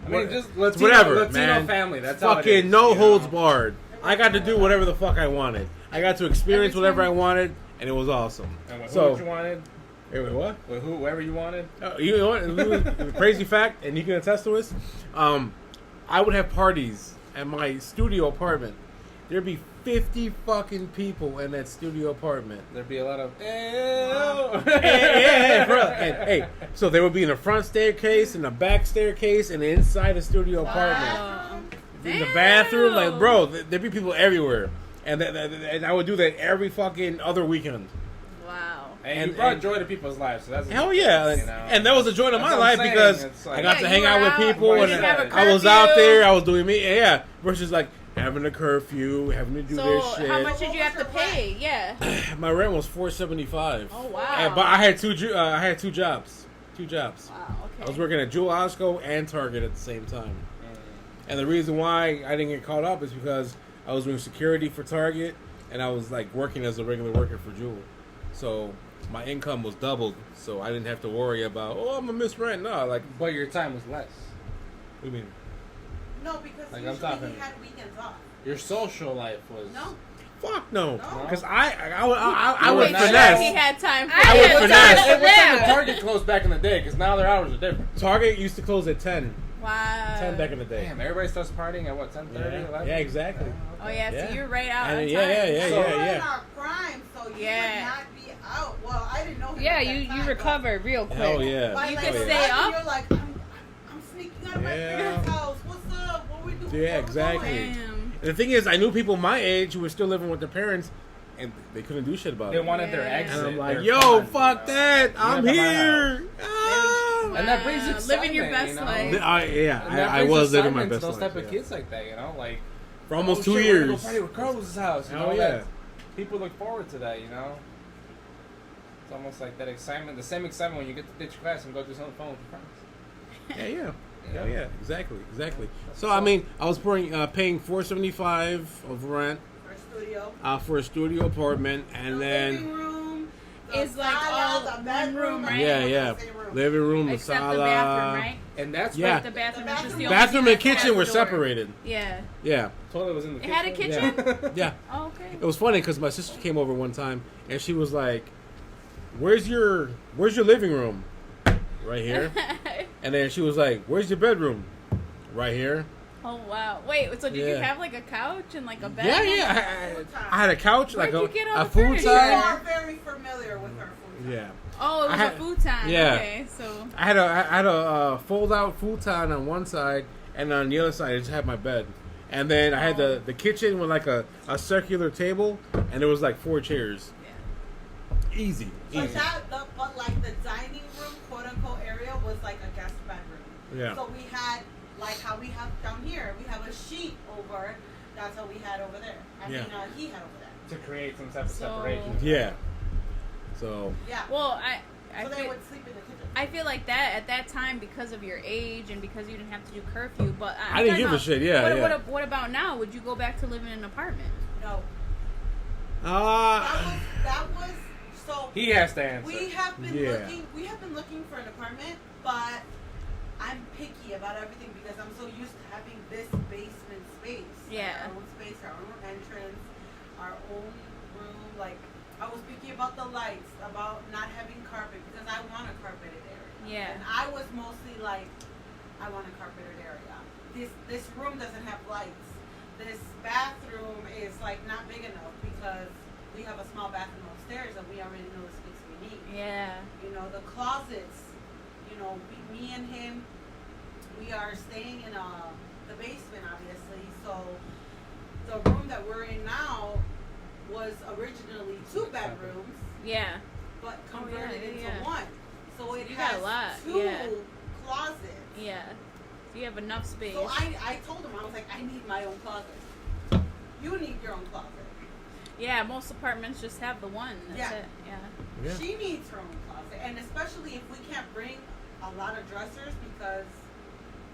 I mean, just Latino, whatever, Latino man. family. That's how it fucking is, no you know? holds barred. I got to do whatever the fuck I wanted. I got to experience whatever I wanted, and it was awesome. And with So- who you wanted, Wait, what? with whoever you wanted. You know what? Crazy fact, and you can attest to this. I would have parties at my studio apartment. There'd be 50 fucking people in that studio apartment. There'd be a lot of. Hey, bro. Hey, so there would be in the front staircase, in the back staircase, and inside the studio apartment. Oh. In the bathroom, like, Damn. bro, there'd be people everywhere. And and I would do that every fucking other weekend. Wow. And you brought joy to people's lives, so that's Hell yeah. you know. And that was a joy in That's my what I'm life saying. because It's like- I got Yeah, to hang you out were with out, people you and didn't have a I was curfew. out there, I was doing me, yeah. Versus like having a curfew, having to do So this shit. how much did you have to pay? Yeah. My rent was $475. Oh wow. But I had two jobs. Two jobs. Wow. Okay. I was working at Jewel Osco and Target at the same time. And the reason why I didn't get caught up is because I was doing security for Target and I was like working as a regular worker for Jewel. So my income was doubled, so I didn't have to worry about, oh, I'm gonna miss rent. No, like, But your time was less. what do you mean? No, because Like, I'm usually talking- he had weekends off. Your social life was. No. Fuck no, No. because I You would would not- He finesse. had time. For I would had finesse. time It for was like that. the Target closed back in the day because now their hours are different. Target used to close at 10. Wow. 10 back in the day. Damn, everybody starts partying at what, 10:30, Yeah, 11? yeah, exactly. Oh yeah, Yeah. so you're right out And on yeah, time. yeah, So yeah, we're in yeah. our prime, so you Yeah. would not be out. Well, I didn't know him Yeah, at that you time, recover real quick. Hell But yeah. by You like could stay 11, up. You're like, I'm sneaking out of my Yeah. parents' house. What's up? What we doing? Yeah, Where we exactly. going? Damn. And the thing is, I knew people my age who were still living with their parents, and they couldn't do shit about They it. wanted their Yeah. exit. And I'm like, their yo, fun, fuck you know? that. You I'm live at my here. Ah. And that brings Wow. excitement, Living your best you know? life. Yeah, And that I brings was living my excitement best to those life. type of yeah. kids like that, you know? Like, For almost oh, 2 shit, we're gonna years. go party with Carlos' house, you Hell know? yeah. That people look forward to that, you know? It's almost like that excitement, the same excitement when you get to ditch class and go do something fun with your friends. Yeah. Yeah. Yeah, exactly. So I mean, I was paying $475 of rent For studio. for a studio apartment, and The then living room. The It's like sala, all the one bedroom, room, right? yeah, the yeah, same room. living room, the Except sala, the bathroom, right? And that's Yeah. what The bathroom The is just the bathroom- only bathroom thing and that has kitchen the were door. separated. Yeah. Yeah, toilet was in the It kitchen. had a kitchen? yeah. Oh, okay. It was funny because my sister came over one time and she was like, where's your living room?" "Right here." And then she was like, "Where's your bedroom?" "Right here." Oh wow! Wait, so did you Yeah. have like a couch and like a bed? Yeah. I had a couch, Where'd like you get all a the food furniture? You time. are very familiar with her food. Yeah. Oh, it was I had- a food time. yeah. Okay, so I had a fold out futon on one side, and on the other side I just had my bed. And then I had the kitchen with like a circular table, and there was like 4 chairs. yeah. Easy. But but like the dining room, quote unquote, area was like a guest bedroom. Yeah. So we had like how we have down here. We have a sheet over. That's how we had over there. I Yeah. mean, he had over there. To create some type of So- separation. Yeah. So Yeah. Well, I so they feel, would sleep in the kitchen. I feel like that at that time because of your age and because you didn't have to do curfew. But I'm I didn't talking give a about- shit. Yeah, What, yeah. what about now? Would you go back to living in an apartment? No. uh That was so. He has to answer. We have been Yeah. looking for an apartment, but I'm picky about everything because I'm so used to having this basement space. Like, Yeah. our own space, our own entrance, our own room. Like I was picky about the lights, about not having carpet because I want a carpeted area. Yeah. And I was mostly like, I want a carpeted area. This room doesn't have lights. This bathroom is like not big enough because we have a small bathroom upstairs and we already know the space we need. Yeah. You know, the closets, you know, me and him, we are staying in the basement, obviously. So the room that we're in now was originally 2 bedrooms, Yeah. but Oh, converted yeah, into yeah. 1. So it you got has a lot, 2 yeah. closets. Yeah. So you have enough space. So I told him, I was like, I need my own closet. You need your own closet. Yeah, most apartments just have the one. That's Yeah. it. Yeah. yeah. She needs her own closet, and especially if we can't bring a lot of dressers because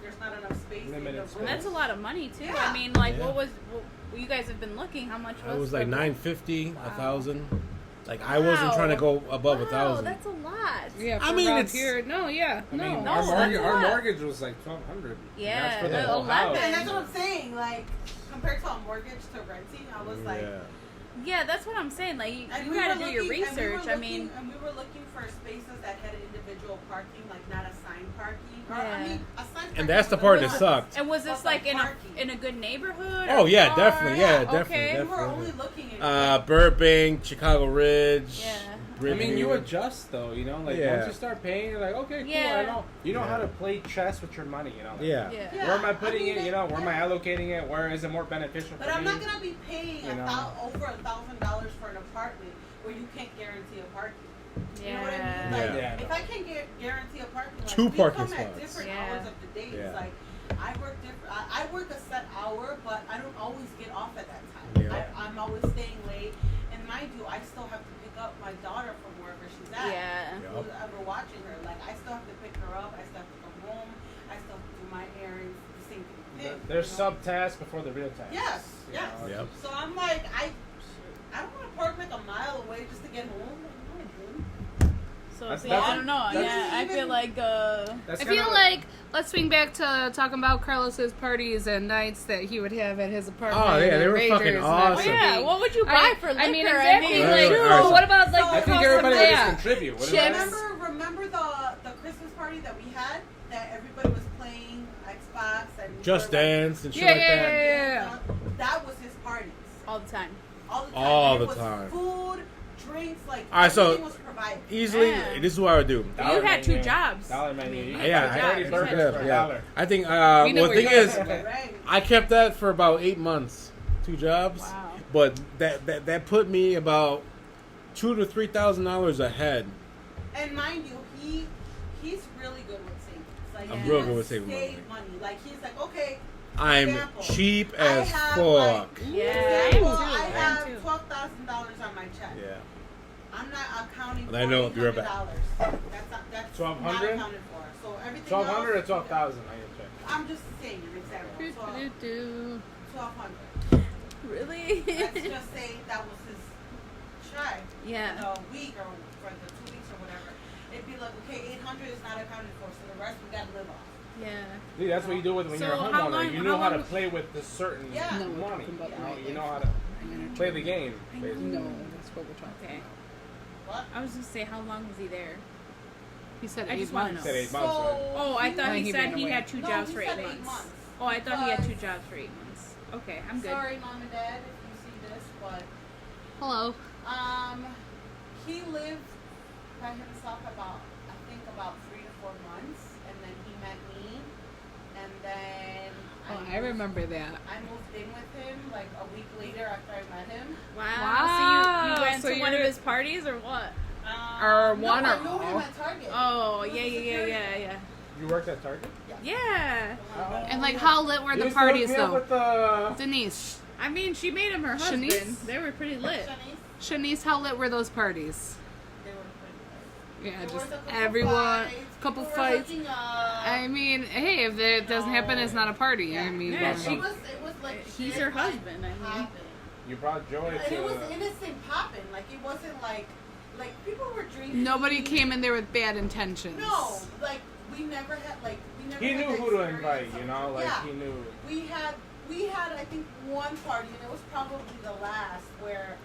there's not enough space Limited in the space. room. And that's a lot of money too. Yeah. I mean, like, Yeah. what you guys have been looking? How much was It was the like roof? $950, Wow. $1,000. Like I wasn't trying to go above Wow, $1,000. that's a lot. Yeah, I for mean, around it's- here. No, yeah, I no. mean, No, our, mortgage, that's a our lot. mortgage was like $1,200. Yeah, That's for the the whole 11. house. And that's what I'm saying. Like compared to a mortgage to renting, I was like, yeah. Yeah, that's what I'm saying. Like, you and you we gotta were do your looking- and we were research. I mean, looking- and we were looking for spaces that had individual parking, like not assigned parking. Or, Yeah. I mean, assigned parking. And that's the was part a that lot. sucked. and was this But, like like, in a parking. good neighborhood? Oh or yeah, far? definitely. Yeah, Yeah, definitely. okay. We were only Definitely. looking at Burbank, Chicago Ridge. Yeah. I mean, you Bridgeview. adjust though, you know. Like Yeah. once you start paying, you're like, okay, cool. Yeah. I know. You know how Yeah. to play chess with your money, you know. Like, Yeah. Yeah. Yeah. Where am I putting I mean, it? You know, where am I yeah. allocating it? Where is it more beneficial But for I'm me? not gonna be paying You know. over $1,000 for an apartment where you can't guarantee a parking. You know what I mean? Yeah. Like, Yeah. if I can't guarantee a parking, like, 2 we parking come at spots. different Yeah. hours of the day. Yeah. It's like I work different. I work a set hour, but I don't always get off at that time. Yeah. I'm always staying late, and mind you, I still have to pick up my daughter from wherever she's at. Yeah. Yeah. Who's ever watching her? Like I still have to pick her up. I still have to come home. I still have to do my errands. The same thing. with him, There's you know? sub-tasks before the real tasks. Yes, you yes. know? Yep. So I'm like, I don't want to park like a mile away just to get home. Like, no, dude. So That's- see, that's- I don't know. that's- Yeah, I feel like That's I kinda feel like let's swing back to talking about Carlos's parties and nights that he would have at his apartment. Oh, yeah, they and were Ragers fucking and awesome. Oh everything. yeah, what would you buy for liquor? I mean, exactly. Right, Like, right, so right. what about like So- the I think cost everybody of would that? just contribute. What Chips. about Remember the Christmas party that we had that everybody was playing Xbox and Just Dance and shit Yeah, like yeah, that. yeah. That was his parties. All the time. All the time. All And the it was time. Food, drinks, like All right, so everything was provided. Easily, Yeah. this is what I would do. You Dollar had two menu. jobs. Dollar I menu. mean, you Yeah, had Yeah, two I jobs. had You burgers had- for a yeah. dollar. I think. We know Well, the where thing you're is, going. Right. I kept that for about 8 months, 2 jobs. Wow. But that put me about $2,000 to $3,000 ahead. And mind you, he's really good with savings. Like I'm he real would good with saving save money. Like he's like, okay. for I'm example, cheap I as have, fuck. like, Yeah, example, I am too. I I am have too. $12,000 on my check. Yeah. I'm not accounting for I know, be right back. $800. That's not 1,200? accounted for. So everything 1,200 or else, 12,000? I can check. I'm just saying an example. Do-do-do. 1,200. Really? Let's just say that was his check. Yeah. A week or for the 2 weeks or whatever. It'd be like, okay, 800 is not accounted for, so the rest we gotta live off. Yeah. See, that's what you do with when So you're a how homeowner. long- You how know how to long- play with this certain Yeah. No, we're money. talking about You know nightlife. how to play the game. Basically. No, that's what we're talking Okay. about. What? I was gonna say, how long was he there? He said I 8 just wanna months. know. Said 8 months, right? Oh, I thought No, he he said ran he away. had two No, jobs he for 8 said 8 months. months. Oh, I thought he had 2 Because- jobs for 8 months. Okay, I'm good. Sorry, mom and dad, if you see this, but Hello. he lived by himself about 3 to 4 months, and then he met me, and then Oh, I remember that. I moved in with him like a week later after I met him. Wow. Wow. So you went So to one of you're- his parties or what? Or no, one I or knew him all? at Target. Oh, He was yeah, a yeah, security yeah, guard. yeah. You worked at Target? Yeah. And like, how lit were You the used to hook parties me up though? with the... Denise, I mean, she made him her husband. Shanice? They were pretty lit. Shanice, Shanice, how lit were those parties? they were pretty Yeah, good. just There was a couple everyone, fights, couple people were fights. hooking up. I mean, hey, if it doesn't happen, it's not a party. Yeah. I mean, Yeah, it she- was like He's shit, her like, husband, I mean. popping. You brought joy And it was to... innocent popping. Like it wasn't like people were drinking. nobody came in there with bad intentions. No, like we never had we never. He had knew the who to experience invite, of- you know? Like, yeah. he knew... We had I think one party, and it was probably the last where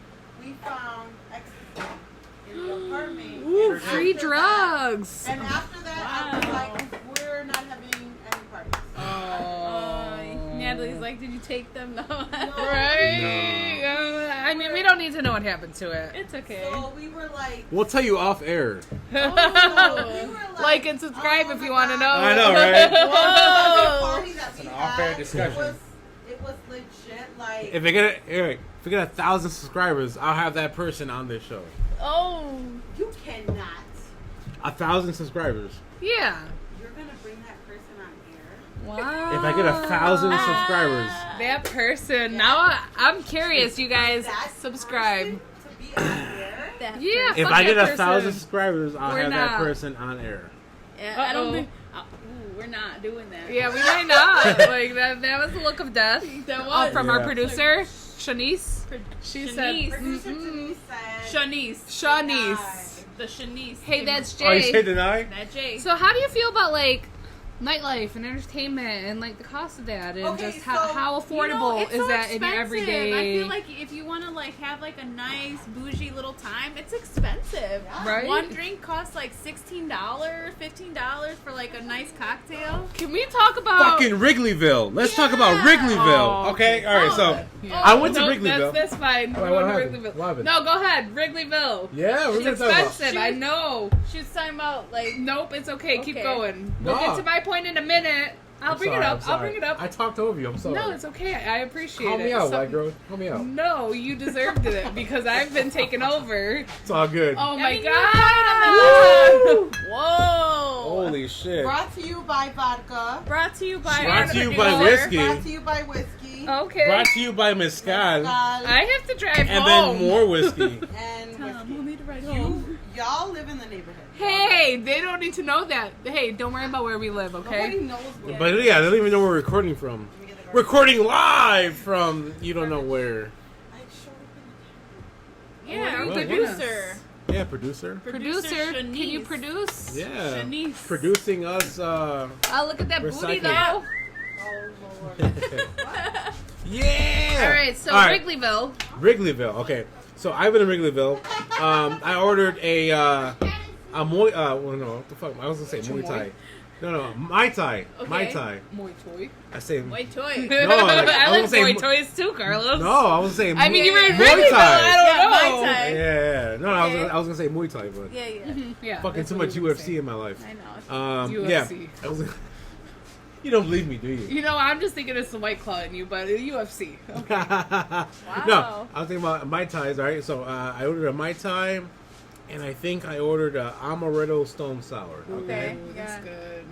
we found ecstasy in the apartment. Ooh, and free after drugs. That, and after that, I was Wow. like, we're not having any parties. Natalie's like, did you take them? No. Right? I mean, we don't need to know what happened to it. It's okay. So we were like, We'll tell you off air. so we were Like and subscribe oh if my you want to God. know. I know, right? Every Whoa. party that we an off-air had, discussion. It was legit. Like If we get Eric, if we get 1,000 subscribers, I'll have that person on this show. Oh. you cannot. 1,000 subscribers. Yeah. You're gonna bring that person on here. Wow. If I get 1,000 subscribers, That person. Now I'm curious, you guys. That Subscribe. person to be on here. That Yeah. if Fuck I get that 1,000 person. subscribers, I'll We're have that not. person on air. Yeah, I Uh-oh. don't think. Ooh, we're not doing that. Yeah, we might not. Like that was the look of death. That Oh, was from our Yeah. producer, Shanice. She said, Shanice. Producer mm-mm. Denise said. Shanice. Shanice. The Shanice. Hey, that's Oh, you say Jay. deny? That Jay. So how do you feel about like nightlife and entertainment and like the cost of that and Okay, just how so, affordable it's is so that in your expensive. everyday? I feel like if you want to like have like a nice bougie little time, it's expensive. Yeah. Right? One drink costs like $16, $15 for like a nice cocktail. Can we talk about Fucking Wrigleyville. Let's talk about Yeah. Wrigleyville. Oh, okay, all right. So Yeah. I went to Nope, Wrigleyville. That's fine. Wait, We're what going to happened? Wrigleyville. What happened? No, go ahead. Wrigleyville. yeah, we're It's gonna talk about. expensive. I know. She was talking about like Nope, it's okay. Keep Okay. going. We'll No. get to my point in a minute. I'll bring it up. I'll bring it up. I talked over you. I'm sorry. No, it's okay. I appreciate Call it. me out, So- white girl. Call me out. No, you deserved it because I've been taken over. It's all good. Oh I my mean, you god! were Whoa! Holy shit. Brought to you by vodka. Brought to you by Brought to you by producer. whiskey. Brought to you by whiskey. Okay. Brought to you by Mescal. I have to drive And home. then more whiskey. And Tom, whiskey. we'll need to ride home. Y'all live in the neighborhood. Hey, they don't need to know that. Hey, don't worry about where we live, Nobody okay? knows where. But yeah, they don't even know where we're recording from. Let me get the garbage. Recording live from you don't know where. I showed up in the Yeah, our Well, producer. Yeah, producer. Producer, can you Shanice. produce? Yeah. Shanice. Producing us. Oh, look at that booty Recycling. though. Oh Lord. Yeah. All right, so All right. Wrigleyville. Wrigleyville. Okay, so I've been in Wrigleyville. I ordered a Muay. Well, no, what the fuck? I was gonna say Muay Thai. No, Mai Tai. Okay. Mai Tai. Muay Thai. I say White toy. No, like, I I like was gonna say Muay Thais too, Carlos. No, I was saying. I mean, you were in Muay Wrigleyville. Thai. I don't Yeah, know. Muay Thai. Yeah. No, Okay. I was gonna say Muay Thai, but Yeah, yeah. Yeah, fucking that's too what much we were UFC saying. in my life. I know. Yeah. UFC. I was. You don't believe me, do you? You know, I'm just thinking it's the White Claw in you, but UFC. Okay. No, I was thinking about Mai Tais. All right, so I ordered a Mai Tai, and I think I ordered a Amaretto Stone Sour. Okay. Ooh, Yeah. that's good.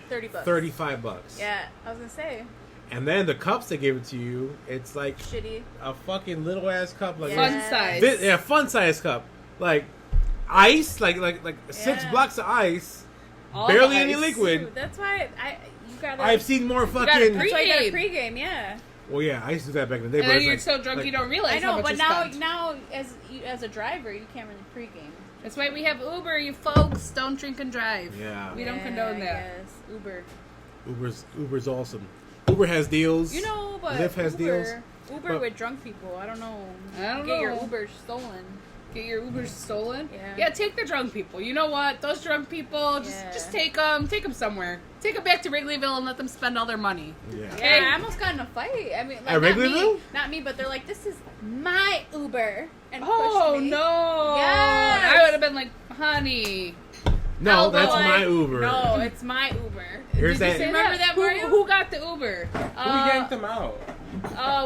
$30. $35. Yeah, I was gonna say And then the cups they give it to you, it's like shitty. a fucking little ass cup, like Fun Yeah. size. fun size cup, like ice, like 6 Yeah. blocks of ice, All barely the any ice. liquid. Dude, that's why you gotta. I've seen more gotta fucking. That's why you gotta Pregame. pregame. Yeah. Well, yeah, I used to do that back in the day. And but then it's you're like, so drunk like- you don't realize I how know, much but you now spent. as a driver, you can't really pregame. That's why we have Uber, you folks. Don't drink and drive. Yeah, We don't condone that. Yes, Uber. Uber's awesome. Uber has deals. You know, but Lyft has Uber, deals. Uber But- with drunk people. I don't know. I don't Get your know. Uber stolen. Get your Ubers stolen. Yeah. take the drunk people. You know what? Those drunk people, Yeah. just take them somewhere. Take them back to Wrigleyville and let them spend all their money. Yeah. Okay. Yeah, I almost got in a fight. I mean, like, At not Wrigleyville? me, not me, but they're like, "This is my Uber," and Oh pushed me. no! Yes. I would have been like, honey. No, I'll go that's like, my Uber. No, it's my Uber. Here's Did you that. say Remember that, Who- Mario? Who got the Uber? Who yanked them out?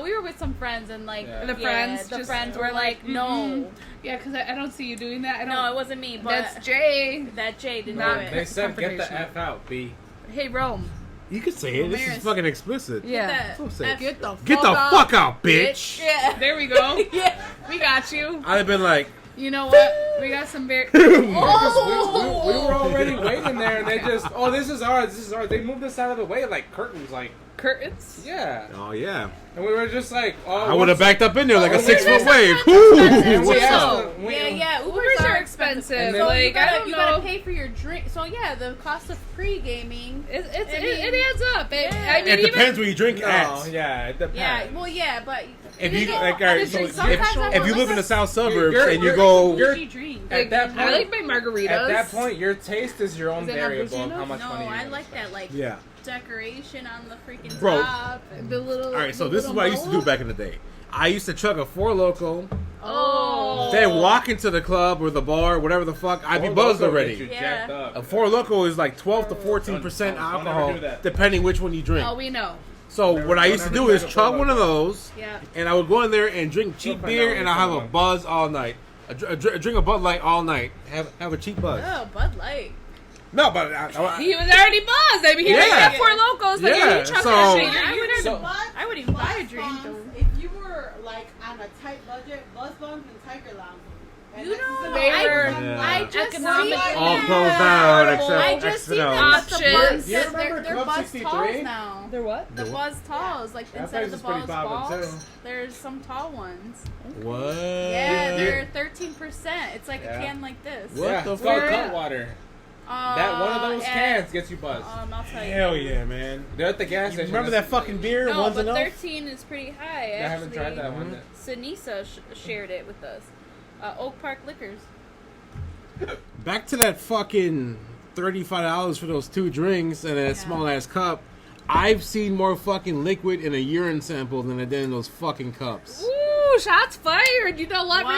We were with some friends, and like Yeah. The friends the just friends were like, "No, mm-mm. Yeah, because I don't see you doing that. I don't. no, it wasn't me." But That's Jay. that Jay didn't Not do it. They said, "Get the confrontational. f out, B." Hey, Rome. You could say it. This is Ramirez. fucking explicit. Yeah. That- Don't say F- Get the Get the out, fuck out, bitch. Yeah. There we go. Yeah. We got you. I'd have been like, You know what? We got some very. We were already waiting there, and they just, "Oh, this is ours. This is ours." They moved us out of the way like curtains, like Curtains. yeah. oh yeah. And we were just like, "Oh." I would have backed up in there like a Oh, 6-foot Ubers wave. are Woo! And we What's asked up? them- we- Yeah, Ubers are expensive. And then- So Like, you gotta, I don't you know. gotta pay for your drink. So yeah, the cost of pre-gaming. It adds up. Yeah. I mean, It even, depends where you drink No, at. yeah, it depends. Yeah, well, yeah, but If you you know, like, all right, just so drink if, sometimes I if you will live in the listen- south suburbs You're- and you you're- go, you're- Bougie drink. At that I like point, my margaritas. at that point, your taste is your own Is it not variable of bougie how much No, money you're I gonna like spend. that like yeah. decoration on the freaking Bro. top. the little. All right, so the this is little what I used to do Moa. back in the day. I used to chug a 4 Loco, Oh. then walk into the club or the bar, whatever the fuck. I'd be Four buzzed Loko already. gets you Yeah. jacked up. A 4 Loco is like 12 to 14% Don't ever alcohol, do that. depending which one you drink. Oh, we know. So Never- what I don't used to ever do try is to chug Four one of Loko. those, Yeah. and I would go in there and drink cheap find beer, out and which I'll have a one. buzz all night. Drink a Bud Light all night. Have a cheap buzz. Oh, Bud Light. No, but He was already buzzed. I mean, he Yeah. drank that 4 Locos. Like, Yeah, he chugged so- that shit. I would So- I would even buy a drink. Buzz Though. bombs, if you were like on a tight budget, Buzz Bombs and Tiger Lounge. And You this is know, the they Buzz were- Bomb Yeah. I Light. just Economic- see all them. closed down I except just see them X&Ls. with the Options. Buzz. You remember They're Club Buzz 63? Talls now. They're what? The The Buzz Talls, like That instead place of the is pretty Buzz poppin' balls, too. there's some tall ones. What? Yeah, they're 13%. It's like Yeah. a can like this. What Yeah, the it's called fuck? Cutwater. That one of those yeah. cans gets you buzzed. I'll tell you. Hell yeah, man. They're at the gas You station. remember that fucking beer? No, One's but enough? 13 is pretty high. I haven't Actually, tried that one. Sinisa shared it with us. Oak Park Liquors. Back to that fucking $35 for those 2 drinks and that small ass cup. I've seen more fucking liquid in a urine sample than I did in those fucking cups. Ooh, shots fired. You know what, Wow.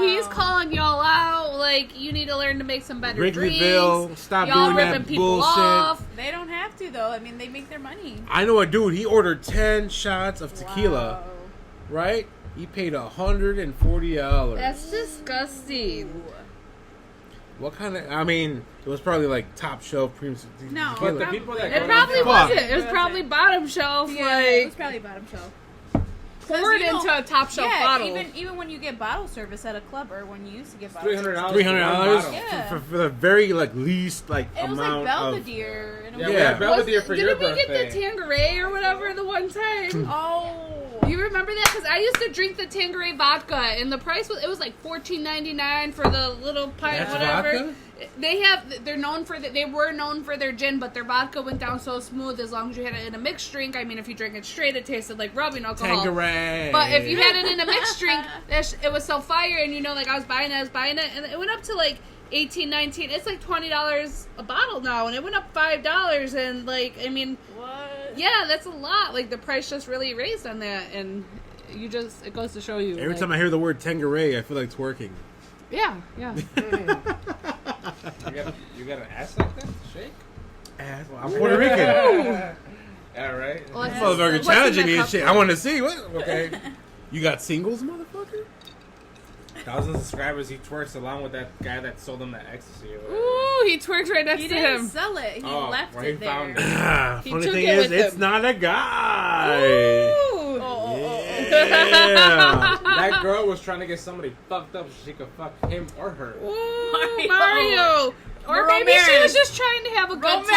Wrigleyville? He's calling y'all out. Like, you need to learn to make some better Wrigleyville, drinks. stop Y'all doing ripping that people bullshit. off. They don't have to though. I mean, they make their money. I know a dude, he ordered 10 shots of tequila, Wow. right? He paid $140. That's disgusting. What kind of, I mean, it was probably like top shelf premium No, tequila. But the people that It go probably to Fuck. wasn't. It was probably bottom shelf. Yeah, it was Like, probably bottom shelf. poured you know- into a top shelf Yeah, bottle. even when you get bottle service at a club or when you used to get bottle $300. service. $300 for one Yeah. for the very like least like It was like amount of. Belvedere. And it Yeah, was we had Yeah. Belvedere for your Didn't we birthday. get the Tanqueray or whatever the one time? Oh. You remember that? Because I used to drink the Tanqueray vodka, and the price was like $14.99 for the little pint, That's whatever. vodka? They're known for they were known for their gin, but their vodka went down so smooth as long as you had it in a mixed drink. I mean, if you drank it straight, it tasted like rubbing alcohol. Tanqueray. But if you had it in a mixed drink, it was so fire, and like I was buying it, and it went up to like $18, $19. It's like $20 a bottle now, and it went up $5. And like, I mean, What? yeah, that's a lot. Like the price just really raised on that, and it goes to show you. Every like, time I hear the word Tanqueray, I feel like twerking. yeah. You got an ass like that? Shake? Ass. Well, I'm Puerto Rican. Yeah, right. Well, This that's- motherfucker what's in challenging that me and cup shit. for? I want to see. What? Okay. You got singles, motherfucker? 1,000 subscribers. He twerks along with that guy that sold him the ecstasy. Or whatever. Ooh, he twerks right next He to didn't him. sell it. He Oh, left where he it there. found it. He Funny took thing it is, with it's him. not a guy. Ooh. Yeah. That girl was trying to get somebody fucked up so she could fuck him or her. Ooh, Mario. Mario. Or maybe she Romance. was just trying to have a good Romance.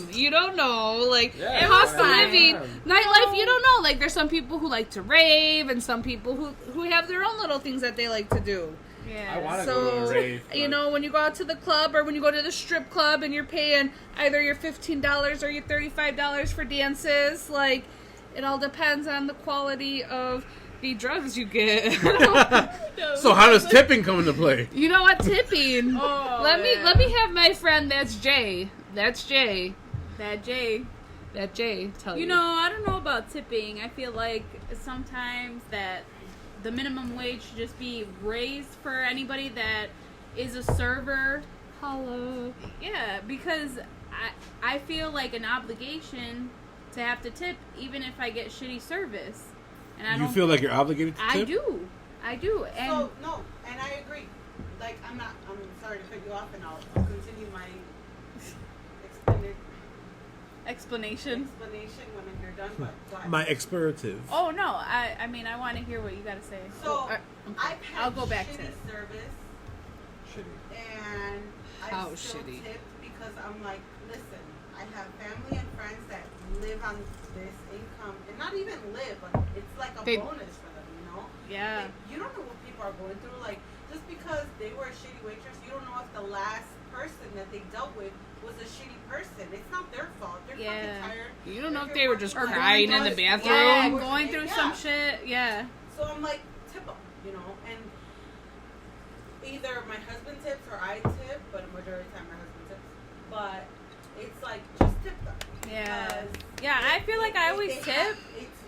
time. You don't know. Like, Yeah, cost of fine. living, nightlife, you don't know. Like, there's some people who like to rave and some people who have their own little things that they like to do. Yeah. I want to go to So, a rave. you but- know, when you go out to the club or when you go to the strip club and you're paying either your $15 or your $35 for dances, like, it all depends on the quality of the drugs you get. So how does tipping come into play? You know what? Tipping. Oh, let yeah. me have my friend that's Jay. That's Jay. That Jay. That Jay tell you. You know, I don't know about tipping. I feel like sometimes that the minimum wage should just be raised for anybody that is a server. Hello. Yeah, because I feel like an obligation to have to tip even if I get shitty service. And I You don't feel like you're obligated to I tip? do. And So no, and I agree. Like I'm sorry to cut you off, and I'll continue my explanation. explanation when you're done. But My expletive. Oh no, I mean I want to hear what you got to say. so okay. I've had I'll go back shitty to it. service, Shitty. and How I still shitty? tipped because I'm like, listen, I have family and friends that live on this income, and not even live, but it's like a They- bonus for them, you know. Yeah. Like, you don't know what people are going through. Like, just because they were a shitty waitress, you don't know if the last person that they dealt with was a shitty person. It's not their fault. They're Yeah. fucking tired. You don't know if They're they were just working crying in the hours. bathroom. Yeah, Yeah. going through Yeah. some shit. Yeah. So I'm like, tip them, you know, and either my husband tips or I tip, but a majority of the time my husband tips. But it's like, just tip them. Yeah. Because Yeah, I feel like I always they tip.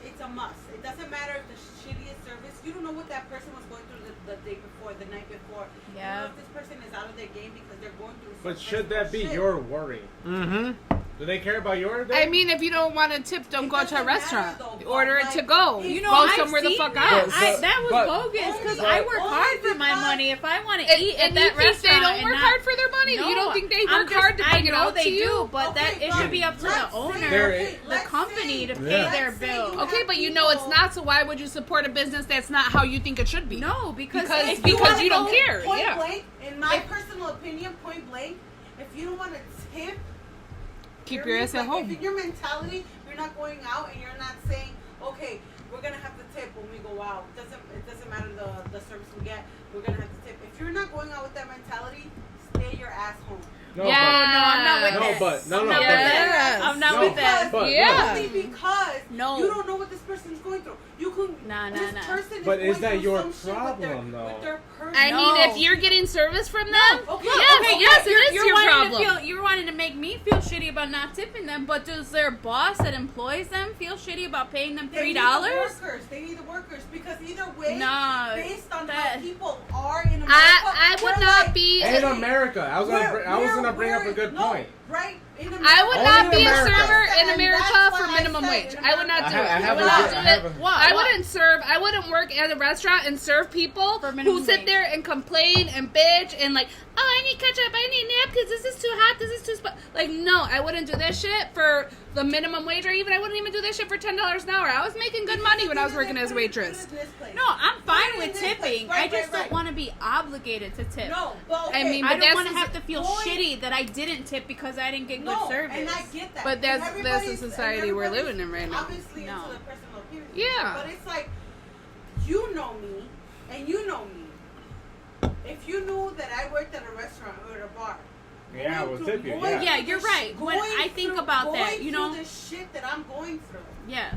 It's a must. It doesn't matter if the shittiest service, you don't know what that person was going through the day before, the night before. You Yeah. know if this person is out of their game because they're going through But some should that be shit. your worry? Mm-hmm. Do they care about your I day? mean, if you don't want to tip, don't It go to a doesn't matter, restaurant. though, but, Order it like, to go. you know, go I've somewhere the seen fuck that. else. That was but- bogus because but- I work only hard for my because- money. If I want to And, eat at and you that think restaurant, they don't and work not- hard for their money? No, You don't think they I'm work just- hard to bring I it know out they to you? do, but that Okay, it should be up to the let's owner, say- the let's company, to say- pay Yeah. their let's say bill. you Okay, have but you know it's people- not, so why would you support a business that's not how you think it should be? No, because Because- if because wanna you don't go care, Point yeah. blank, in my personal opinion, point blank, if you don't want to tip, Keep your ass at home. If in your mentality, you're not going out and you're not saying, okay, we're gonna have to tip when we go out. It doesn't matter the service we get. We're gonna have to tip. If you're not going out with that mentality, stay your ass home. No, Yeah. no, I'm not with No, that. but- no, I'm no, not but- with that. Yes. I'm not No, with that. but- Yeah. Only because No. you don't know what this person's going through. You can. Nah, this nah. person But is is going that through your some shit problem, though? with their person. I No. mean, if you're getting service from them, okay, yes, okay, yes, it is your wanting problem. To you're wanting to make me feel shitty about not tipping them, but does their boss that employs them feel shitty about paying them They need the $3? workers. They need the workers because either way, Nah, based on that- how people are in America, I would we're not like, be. In America, I was gonna bring up a we're- good no, point. Right? In America. I would Only not in be a America. server in And America that's for why I minimum say wage. in I would not do I it. have I would a- not I do have it. a- Why? I wouldn't serve. I wouldn't work at a restaurant and serve people For who minimum sit wage. there and complain and bitch and like, oh, I need ketchup, I need napkins, this is too hot, this is too like, no, I wouldn't do that shit for the minimum wage, or even I wouldn't even do that shit for $10 an hour. I was making good money when I was working as a waitress. No, I'm fine Put it in with this place. tipping. Right, I just right, don't right. want to be obligated to tip. No, but okay. I mean, I but don't that's want to the- have to feel point- shitty that I didn't tip because I didn't get good no, service. and I get that. But that's And the everybody's- society and we're everybody's living in right now. Obviously, No. into the personal opinion. Yeah. But it's like, you know me, and you know me. If you knew that I worked at a restaurant or at a bar, Yeah, going we'll through- tip you. going Yeah. Yeah, through you're the right. When going I think through- about that, going you know- through the shit that I'm going through, Yeah.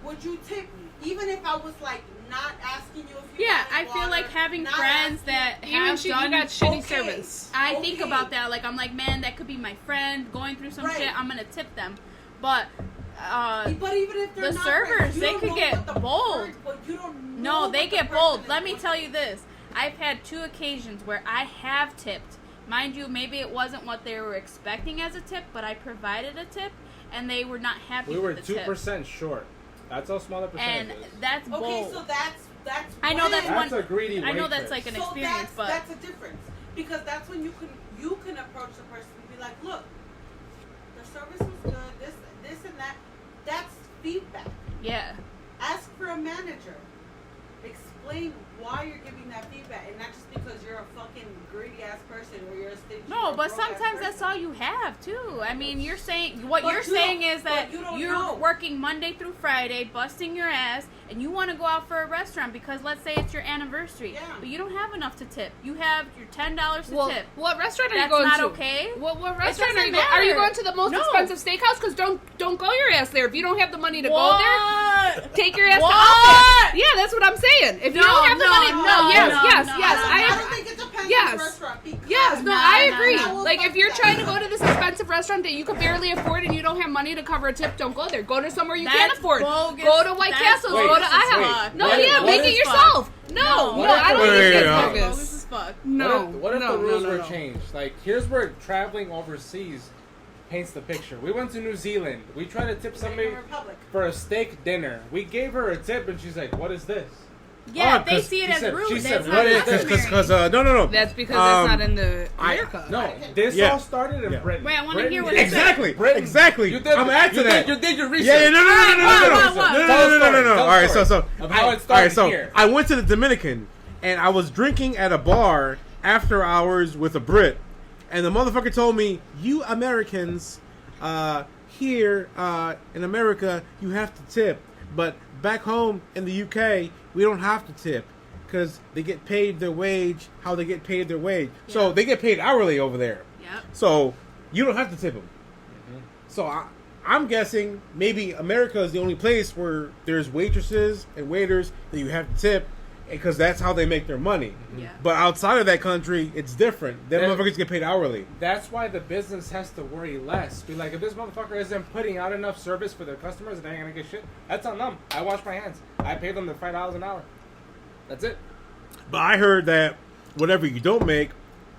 would you tip me? Even if I was like not asking you if you Yeah, want I feel water, like having not friends asking- that Even have she, you done got shitty okay. service. I think Okay. about that. Like, I'm like, man, that could be my friend going through some Right. shit. I'm gonna tip them, but But even if they're the not servers, friends, you they don't could know get what the bold. But you don't no, know they what the get person bold. is Let me going tell through. you this: I've had 2 occasions where I have tipped. Mind you, maybe it wasn't what they were expecting as a tip, but I provided a tip, and they were not happy We were with the tip. 2% short. That's how small the percentage And is. that's bold. Okay, so that's I know that's when- one- That's a greedy I know waitress. that's like an so experience, but that's a difference because that's when you can approach the person and be like, look, the service was good, this and that. That's feedback. yeah. Ask for a manager. Explain why you're giving that feedback, and not just because you're a fucking greedy ass person or you're a stingy. No, or but broke-ass sometimes person. that's all you have too. I mean, you're saying what But you're you saying don't- is that but you don't you're know. working Monday through Friday, busting your ass, and you want to go out for a restaurant because let's say it's your anniversary, Yeah. but you don't have enough to tip. You have your $10 to Well, tip. what restaurant are That's you going not to? okay. What restaurant are you doesn't going? Are you matter. going to the most No. expensive steakhouse? Because don't go your ass there if you don't have the money to go What? there. Take your ass What? to Outback. Yeah, that's what I'm saying. If you No, don't have the no, money, no, yes, no, yes, no, yes. no, I I agree. don't think it depends Yes. on the restaurant because Yes, no, Nah, I nah, agree. nah. Like, if you're trying to go to this expensive restaurant that you could barely afford and you don't have money to cover a tip, don't go there. Go to somewhere you can That's afford. bogus. Go to White That's Castles. Wait, Go to wait, IHOP. No, what- yeah, what make it is yourself. No, No. no, What I don't if- think wait, it's wait, bogus. Bogus as fuck. No, What if no, the rules no, were no. changed? Like, here's where traveling overseas paints the picture. We went to New Zealand. We tried to tip somebody Dominican Republic. for a steak dinner. We gave her a tip, and she's like, "What is this?" Yeah, Oh, they 'cause see it she as said- rude. she That's said, not what is customary. this? Because no. That's because that's not in the I- America. No, this Yeah. all started in Yeah. Britain. Wait, I wanna Britain hear what did it that. said. Exactly. Britain. Exactly. You did, I'm adding to that. You did your research. Yeah, no. What? Tell a story. All right, Tell a so story of how it all right, started so here. I went to the Dominican and I was drinking at a bar after hours with a Brit, and the motherfucker told me, "You Americans, here in America, you have to tip, but back home in the UK, we don't have to tip." Because they get paid their wage, how they get paid their wage. So Yeah. they get paid hourly over there. Yep. So you don't have to tip them. So I'm guessing maybe America is the only place where there's waitresses and waiters that you have to tip, because that's how they make their money. Yeah. But outside of that country, it's different. Them Yeah. motherfuckers get paid hourly. That's why the business has to worry less. Be like, if this motherfucker isn't putting out enough service for their customers and they ain't gonna get shit, that's on them. I wash my hands. I pay them the $5 an hour. That's it. But I heard that whatever you don't make,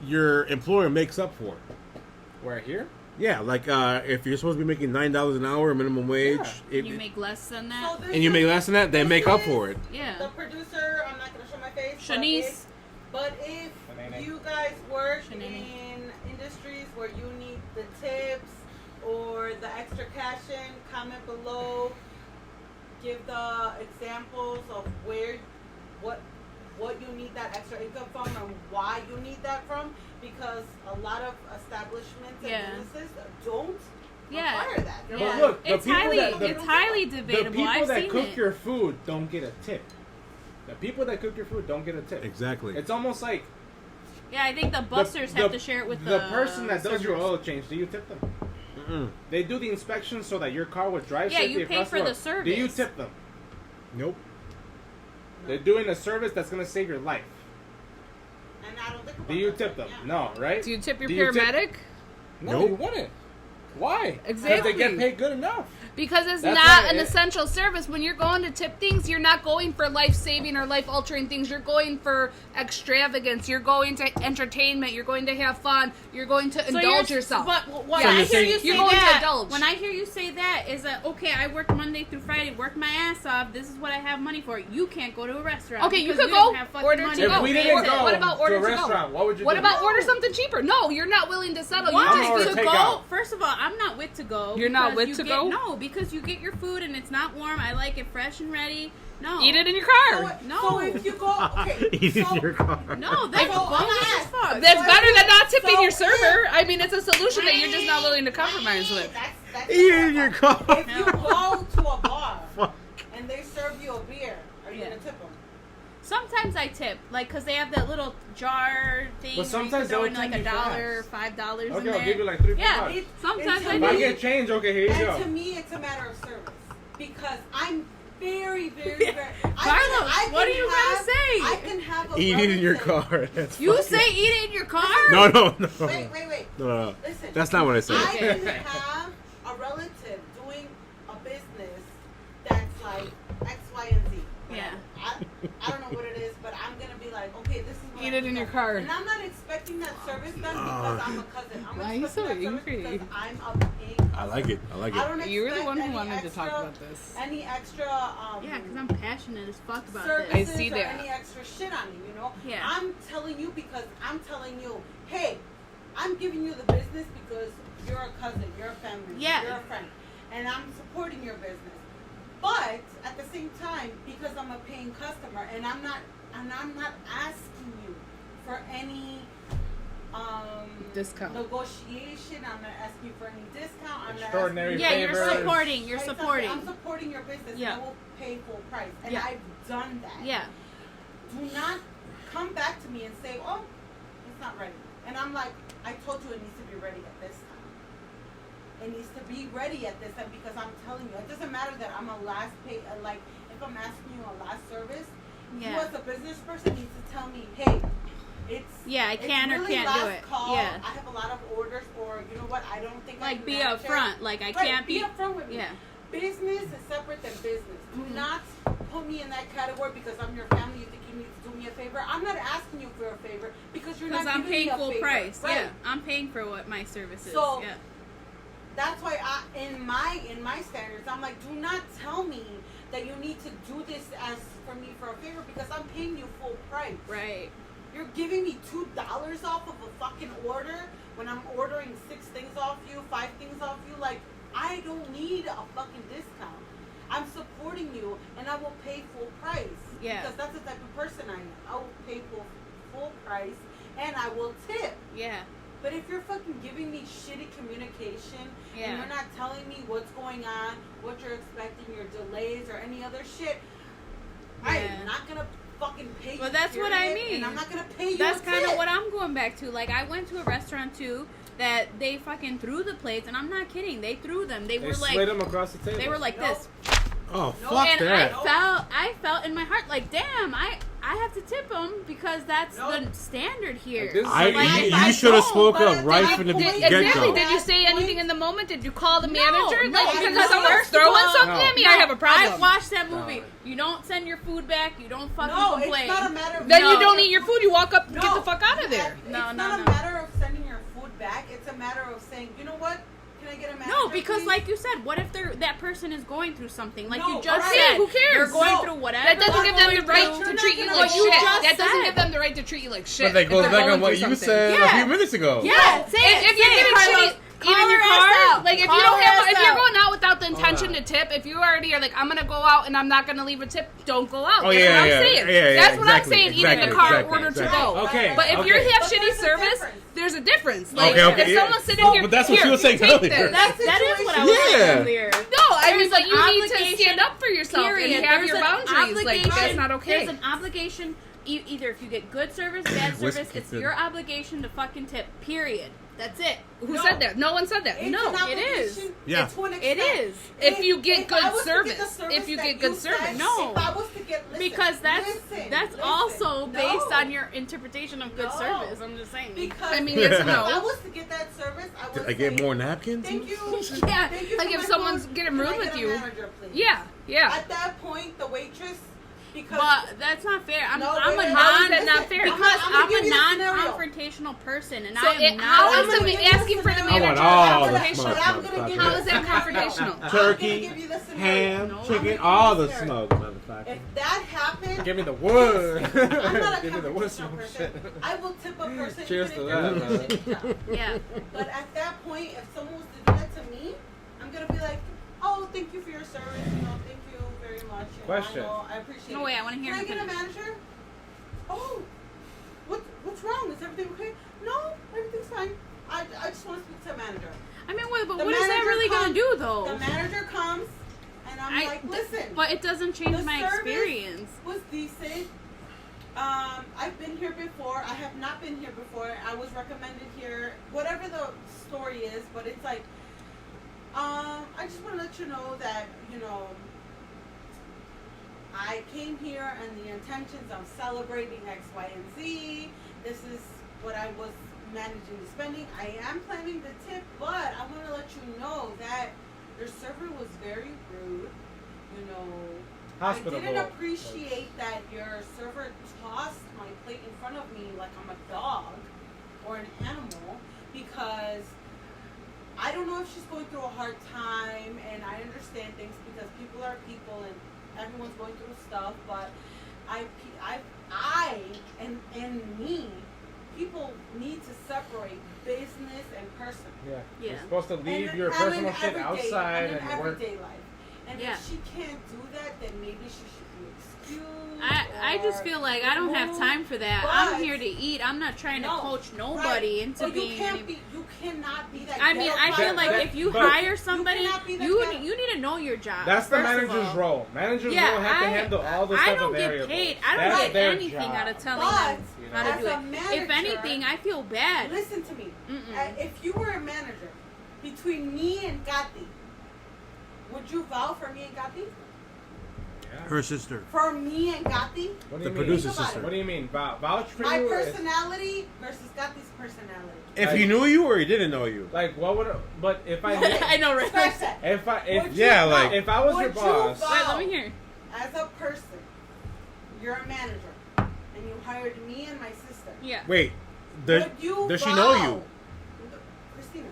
your employer makes up for it. Where here? Yeah, like if you're supposed to be making $9 an hour minimum wage, You make less than that. So this and you is- make less than that, they this make up is for it. The Yeah. producer, I'm not gonna show my face. Shanice. But if Banana. you guys work Shanana. in industries where you need the tips or the extra cash in, comment below. Give the examples of what you need that extra income from and why you need that from, because a lot of establishments and Yeah. businesses don't Yeah. require that. They're But Yeah. like, look, the it's people highly that- the- it's highly The debatable. people I've that seen cook it. your food don't get a tip. The people that cook your food don't get a tip. Exactly. It's almost like Yeah, I think the busters have to share it with the person that does your servers. oil change. Do you tip them? Mm-mm. They do the inspection so that your car would drive Yeah, safely you pay across for the the road. service. Do you tip them? Nope. They're doing a service that's gonna save your life. and I don't think about Do you that, tip them? yeah. No, right? Do you tip your Do you tip- paramedic? No, Nope. you wouldn't. Why? Because Exactly. they get paid good enough. Because it's That's not why an it- essential service. When you're going to tip things, you're not going for life-saving or life-altering things. You're going for extravagance. You're going to entertainment. You're going to have fun. You're going to So indulge you're- yourself. But when So I you're hear saying- you say You're going to that, indulge. when I hear you say that, is that okay? I work Monday through Friday, work my ass off. This is what I have money for. You can't go to a restaurant. Okay, you because could don't go have fucking order money to If go. we pay didn't it. go What about order to a to go? restaurant, what would you What do? about order something cheaper? No, you're not willing to settle. Why? You I'm just gonna To take go? out. First of all, I'm not with to go. You're not because with you to get- go? No, because you get your food and it's not warm. I like it fresh and ready. No. eat it in your So, car. No. so if you go, okay, Eat in so, your car. No, that's So, bogus I'm as fuck. That's So better if than you- not tipping so your server. if- I mean, it's a solution that you're just not willing to compromise with. That's Eat in your car. If you go to a bar Fuck. and they serve you a beer, are you Yeah. gonna tip them? Sometimes I tip, like, because they have that little jar thing. But sometimes where you they'll can throw in like tip you $1, fast. $5 in Okay, there. I'll give you like 3 Yeah, $4. sometimes to I If I do. get change, okay, here you And go. to me, it's a matter of service because I'm very, very, very. Carlos, what are you gonna say? I can have a Eat it in your relative- car. That's You fucking- say eat it in your car? No. Wait. No. Listen. That's not what I said. I can have a relative doing a business that's like X, Y, and Z. Yeah. I don't know what it is, but I'm gonna be like, okay, this is what Eat I it in do. your car. And I'm not expecting that service done because I'm a cousin. I'm Why are you so expecting that angry? service because I'm a paying I like it. I don't You were the expect one who any wanted to extra, talk about this. Any extra Yeah, because I'm passionate as fuck about services this. I see or that. any extra shit on you, you know? Yeah. I'm telling you because I'm telling you, hey, I'm giving you the business because you're a cousin, you're a family, Yeah. you're a friend, and I'm supporting your business. But at the same time, because I'm a paying customer, and I'm not asking you for any Discount. negotiation. I'm not asking you for any discount. I'm Extraordinary not asking you Yeah, favors. you're supporting. You're Right, supporting. I'm supporting your business. Yeah. And I will pay full price, and Yeah. I've done that. Yeah. Do not come back to me and say, "Oh, it's not ready." And I'm like, "I told you it needs to be ready at this time. It needs to be ready at this time because I'm telling you, it doesn't matter that I'm a last pay. Like, if I'm asking you a last service, you Yeah. as a business person needs to tell me, hey, it's Yeah, I can it's or really can't last do it. Call. Yeah. I have a lot of orders, or you know what? I don't think I Like, can be manage upfront. it. Like, I Right, can't be be. upfront with me. Yeah. Business is separate than business. Do Mhm. not put me in that category because I'm your family. You think you need to do me a favor? I'm not asking you for a favor because you're not Because I'm giving me paying a full favor. price. Right. Yeah. I'm paying for what my service is. So- yeah. That's why in my standards, I'm like, do not tell me that you need to do this as for me for a favor because I'm paying you full price. Right. You're giving me $2 off of a fucking order when I'm ordering 6 things off you, 5 things off you. Like, I don't need a fucking discount. I'm supporting you, and I will pay full price. Yeah. Because that's the type of person I am. I will pay full price, and I will tip. Yeah. But if you're fucking giving me shitty communication, Yeah. and you're not telling me what's going on, what you're expecting, your delays, or any other shit, Yeah. I'm not gonna fucking pay you. Well, that's what I period, mean. And I'm not gonna pay you. That's a kind of tip. what I'm going back to. Like, I went to a restaurant too that they fucking threw the plates, and I'm not kidding. They threw them. They They were slid like, them across the table. they were like Nope. this. Oh, No, fuck And that. I felt in my heart like, damn, I have to tip them because that's Nope. the standard here. Like, this is I, like- you I should have don't, spoke but up at right that from the point- get Exactly. go. Did you At say that anything point- in the moment? Did you call the No, manager? no, Like, because because someone's first of throwing all- something at me, I have a problem. I watched that movie. No. You don't send your food back. You don't fucking No, complain. it's not a matter of. Then you No. don't eat your food. You walk up and get No. the fuck out of there. It's No, not no, a no. matter of sending your food back. It's a matter of saying, you know what? Can I get a manager? No, because please? like you said, what if that person is going through something? Like No, you just alright, said, who cares? they're going No, through whatever. That doesn't they're give them the going right through. to You're treat you not like gonna shit. go just That doesn't said. give them the right to treat you like shit. But that if goes they're back on going what through you something. said a Yeah. few minutes ago. Yeah, say it. If you're say it, getting Carlos. shitty, Call even your her car, ass out. like if Call you don't her have, ass if you're out. going out without the intention on. to tip, if you already are like, I'm gonna go out and I'm not gonna leave a tip, don't go out. Oh, That's yeah, what I'm yeah, saying. yeah, That's what I'm exactly, saying. Even exactly, the car exactly, order to exactly. go. Okay. But if you Okay. have But shitty there's a service, difference. there's a difference. Like Okay, if yeah. someone's sitting So, here, but that's what here, she was saying take earlier. this. That is what I was Yeah. saying earlier. No, I mean, There's but an you need to obligation, stand up for yourself Period. and have There's your an boundaries. Like that's obligation- not okay. There's an obligation. Either if you get good service, bad Whiskey service, it's good. your obligation to fucking tip. Period. That's it. Who No. said that? No one said that. It's No, an it is. obligation Yeah. to an It extent. is. If you get good I was to service. get the If you that get good said, service. No. If I was to get, listen, Because that's listen. also based No. on your interpretation of good No. service. I'm just saying. Because I mean, yes and if no. I was to get that service, I would Did I get say, more napkins? Thank you. Yeah, Thank you like for if my someone's food. getting Can I rude get with a you. manager, please? Yeah, yeah. At that point, the waitress, because But that's not fair. I'm No, a wait, How is non that not fair? because I'm gonna I'm give a you the scenario. non-confrontational person, and So I am how not. is gonna the give you asking for the scenario. manager I want all the confrontational? smoke. I'm gonna give you How is that the confrontational? scenario. I'm gonna Turkey, give you the scenario. ham, No, I'm chicken, gonna all give you the the smoke, If motherfucker. that happened, Give me the wood. I'm not a Give me the wood confrontational smoke person. shit. I will tip a person Cheers even to if they're that, doing a shitty job. Yeah. But at that point, if someone was to do that to me, I'm gonna be like, "Oh, thank you for your service. You know, thank you very much. You know, Question. I appreciate No it. way. I want to hear Can I him get a finish. manager? Oh, what's wrong? Is everything okay? No, everything's fine. I just want to speak to a manager. I mean, wait, but The what is that manager really gonna comes- do The though? manager comes, and I'm like, listen. But it doesn't change The my service experience. was decent. I've been here before. I have not been here before. I was recommended here. Whatever the story is, but it's like, I just want to let you know that I came here and the intentions of celebrating X, Y, and Z. This is what I was managing the spending. I am planning the tip, but I want to let you know that your server was very rude. You know, Hospitable. I didn't appreciate that your server tossed my plate in front of me like I'm a dog or an animal, because I don't know if she's going through a hard time, and I understand things because people are people and everyone's going through stuff, but I and me, people need to separate business and personal. Yeah. Yeah. You're supposed to leave And- your and personal in shit everyday- outside and in and work. everyday life. And Yeah. if she can't do that, then maybe she should be excused. I just or feel like I don't have removed. time for that. But- I'm here to eat. I'm not trying to No, coach right. nobody into But being. you cannot be that. I mean, I feel like if you but- hire somebody, cannot be that you guy. you need to know your job. That's the First of manager's all- role. Manager's Yeah, role have to I- handle all the I stuff don't of get variables. paid. I don't That's get their anything job. out of telling But them how to as do a it. If manager- anything, I feel bad. Listen to me. Mm-mm. If you were a manager between me and Gatti, would you vow for me and Gatti? Yeah. Her sister. For me and Gatti? What do The you mean? producer's Think about sister. What do you mean? Vouch for My you? personality versus Gatti's personality. If Like- he knew you or he didn't know you. Like, what would? But if I, I know, right? Scratch that. if I, if Would yeah, you like- vow? if I was your Would you boss, vow Wait, let me hear. As a person, you're a manager, and you hired me and my sister. Yeah. Wait, Would you does she vow? know you? Christina.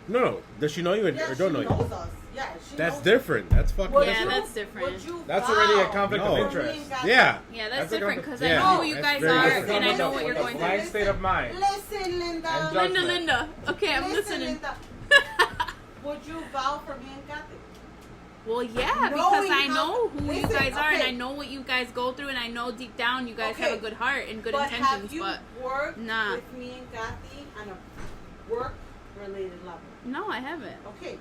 No. Does she know you or Yeah, don't know she you? knows us. Yeah, she That's knows different. That's fucking Would Yeah, different. that's different. Would you That's vow already a conflict No. of for me interest. and Gatti? Yeah. Yeah, That's that's a different compli- because yeah, I know who you that's guys very are different. and I Listen, know what you're listen, going Blank through. state of mind. Listen, Linda. And Linda, judgment. Linda. Okay, I'm Listen, listening. Linda. Would you vow for me and Gatti? Well, yeah, because Knowing I how- know who you listen, guys are and okay. I know what you guys go through and I know deep down you guys have Okay. a good heart and good But intentions, have you but worked nah. with me and Gatti on a work-related level? no, I haven't. Okay.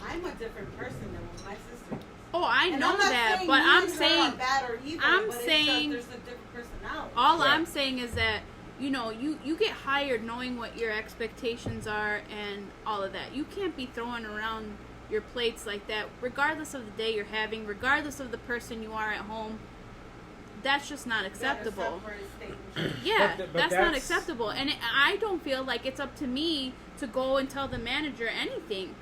I'm a different person than what my sister is. Oh, I And know I'm not that, saying but me I'm and her saying are bad or evil, I'm but saying- it's just, there's a different personality. all Right. I'm saying is that you know you get hired knowing what your expectations are and all of that. You can't be throwing around your plates like that, regardless of the day you're having, regardless of the person you are at home. That's just not You gotta acceptable. separate state and church. Yeah, But that's not that's- acceptable. And I don't feel like it's up to me to go and tell the manager anything.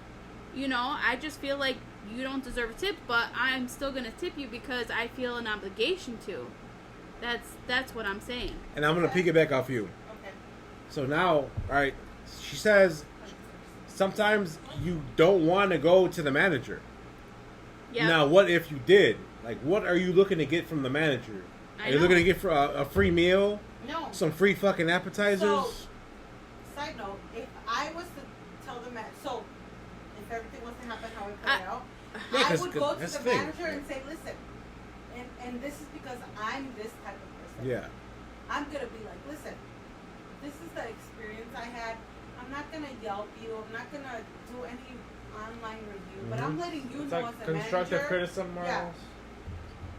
You know, I just feel like you don't deserve a tip, but I'm still going to tip you because I feel an obligation to. That's what I'm saying. And I'm gonna piggyback off you. Okay. So now, all right, she says sometimes you don't want to go to the manager. Yeah. Now, what if you did? Like, what are you looking to get from the manager? I Are you know. looking to get for a free meal? No. Some free fucking appetizers? So, side note, if I was to tell the man, so if everything was to happen how it played out, Yeah, I 'cause- would 'cause go to that's the the thing. manager and say, listen, and this is because I'm this type of person. Yeah. I'm gonna be like, listen, this is the experience I had. I'm not gonna yelp you. I'm not gonna do any online review, but I'm letting you It's know like as a constructive manager. criticism, Yeah. Miles.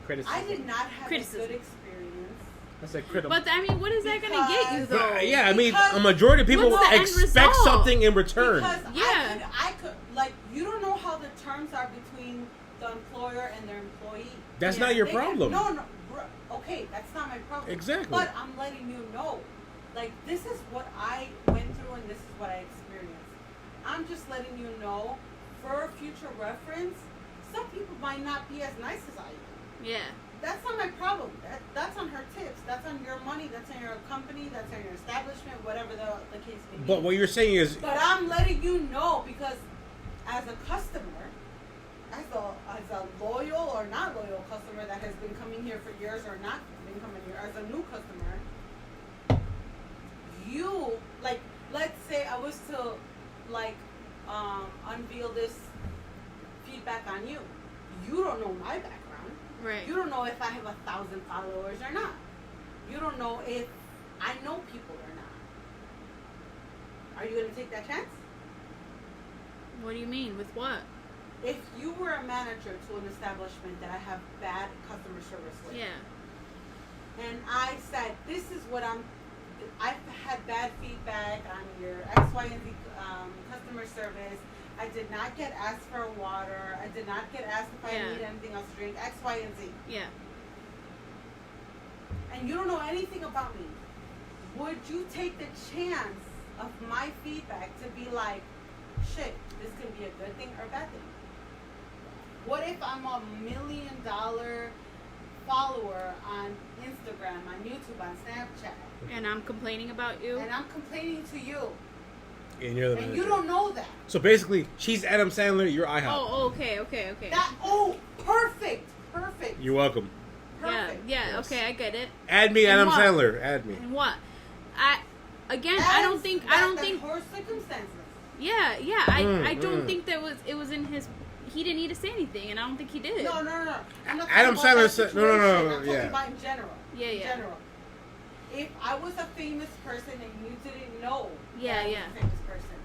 Criticism. I did not have Criticism. a good experience. I said critical. But I mean, what is that going to get you Because- though? But, yeah, I mean, Because- a majority of people What's the end expect result? something in return. Because Yeah. I could, like, you don't know how the terms are between the employer and their employee. That's Yeah. not your They could- problem. no, okay, that's not my problem. Exactly. But I'm letting you know, like, this is what I went through and this is what I experienced. I'm just letting you know, for future reference, some people might not be as nice as I am. Yeah. That's not my problem. That's on her tips. That's on your money. That's on your company. That's on your establishment. Whatever the case may be. But what you're saying is, But I'm letting you know because, as a customer, as a loyal or not loyal customer that has been coming here for years or not been coming here, as a new customer, you, like, let's say I was to, like, unveil this feedback on you. You don't know my background. Right. You don't know if I have 1,000 followers or not. You don't know if I know people or not. Are you going to take that chance? What do you mean? With what? If you were a manager to an establishment that I have bad customer service with, Yeah. and I said, this is what I've had bad feedback on your X, Y, and Z customer service. I did not get asked for water. I did not get asked if I Yeah. need anything else to drink. X, Y, and Z. Yeah. And you don't know anything about me. Would you take the chance of my feedback to be like, shit, this can be a good thing or a bad thing? What if I'm a $1 million follower on Instagram, on YouTube, on Snapchat, And I'm complaining about you. and I'm complaining to you, And you're the and manager. you don't know that? So basically, she's Adam Sandler. You're IHOP. Oh, okay. Perfect. You're welcome. Perfect. Yeah. Yes. Okay, I get it. Add me, And Adam what? Sandler. Add me. And what? I don't think. Her circumstances. Yeah. I don't think it was in his. He didn't need to say anything, and I don't think he did. No. I'm not Adam talking about Sandler that said- no, situation. I'm talking yeah. about in general. Yeah. In general. If I was a famous person and you didn't know Yeah, that I was yeah. a famous person,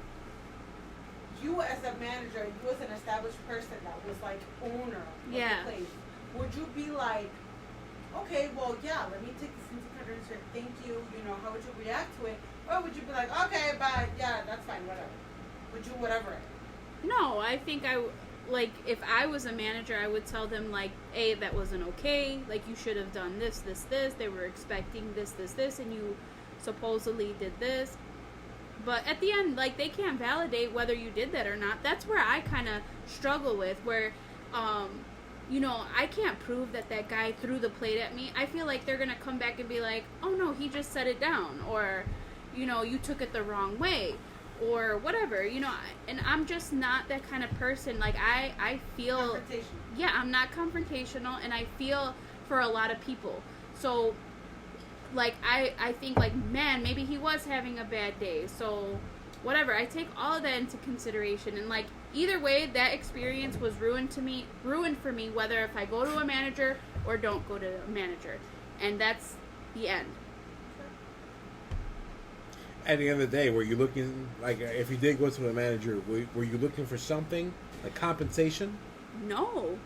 you as a manager, you as an established person that was like owner of Yeah. the place, would you be like, okay, well, yeah, let me take this into consideration. Thank you. You know, how would you react to it? Or would you be like, okay, bye, yeah, that's fine, whatever. Would you whatever it? No, I think like if I was a manager, I would tell them like, "Hey, that wasn't okay. Like you should have done this. They were expecting this, and you supposedly did this." But at the end, like they can't validate whether you did that or not. That's where I kind of struggle with, where, I can't prove that guy threw the plate at me. I feel like they're gonna come back and be like, "Oh no, he just set it down," or, you took it the wrong way. Or whatever, and I'm just not that kind of person. Like, I feel... Confrontation. Yeah, I'm not confrontational, and I feel for a lot of people. So, like, I think, like, man, maybe he was having a bad day. So, whatever. I take all of that into consideration. And, like, either way, that experience was ruined for me, whether if I go to a manager or don't go to a manager. And that's the end. At the end of the day, were you looking, like, if you did go to a manager, were you looking for something, like compensation? No.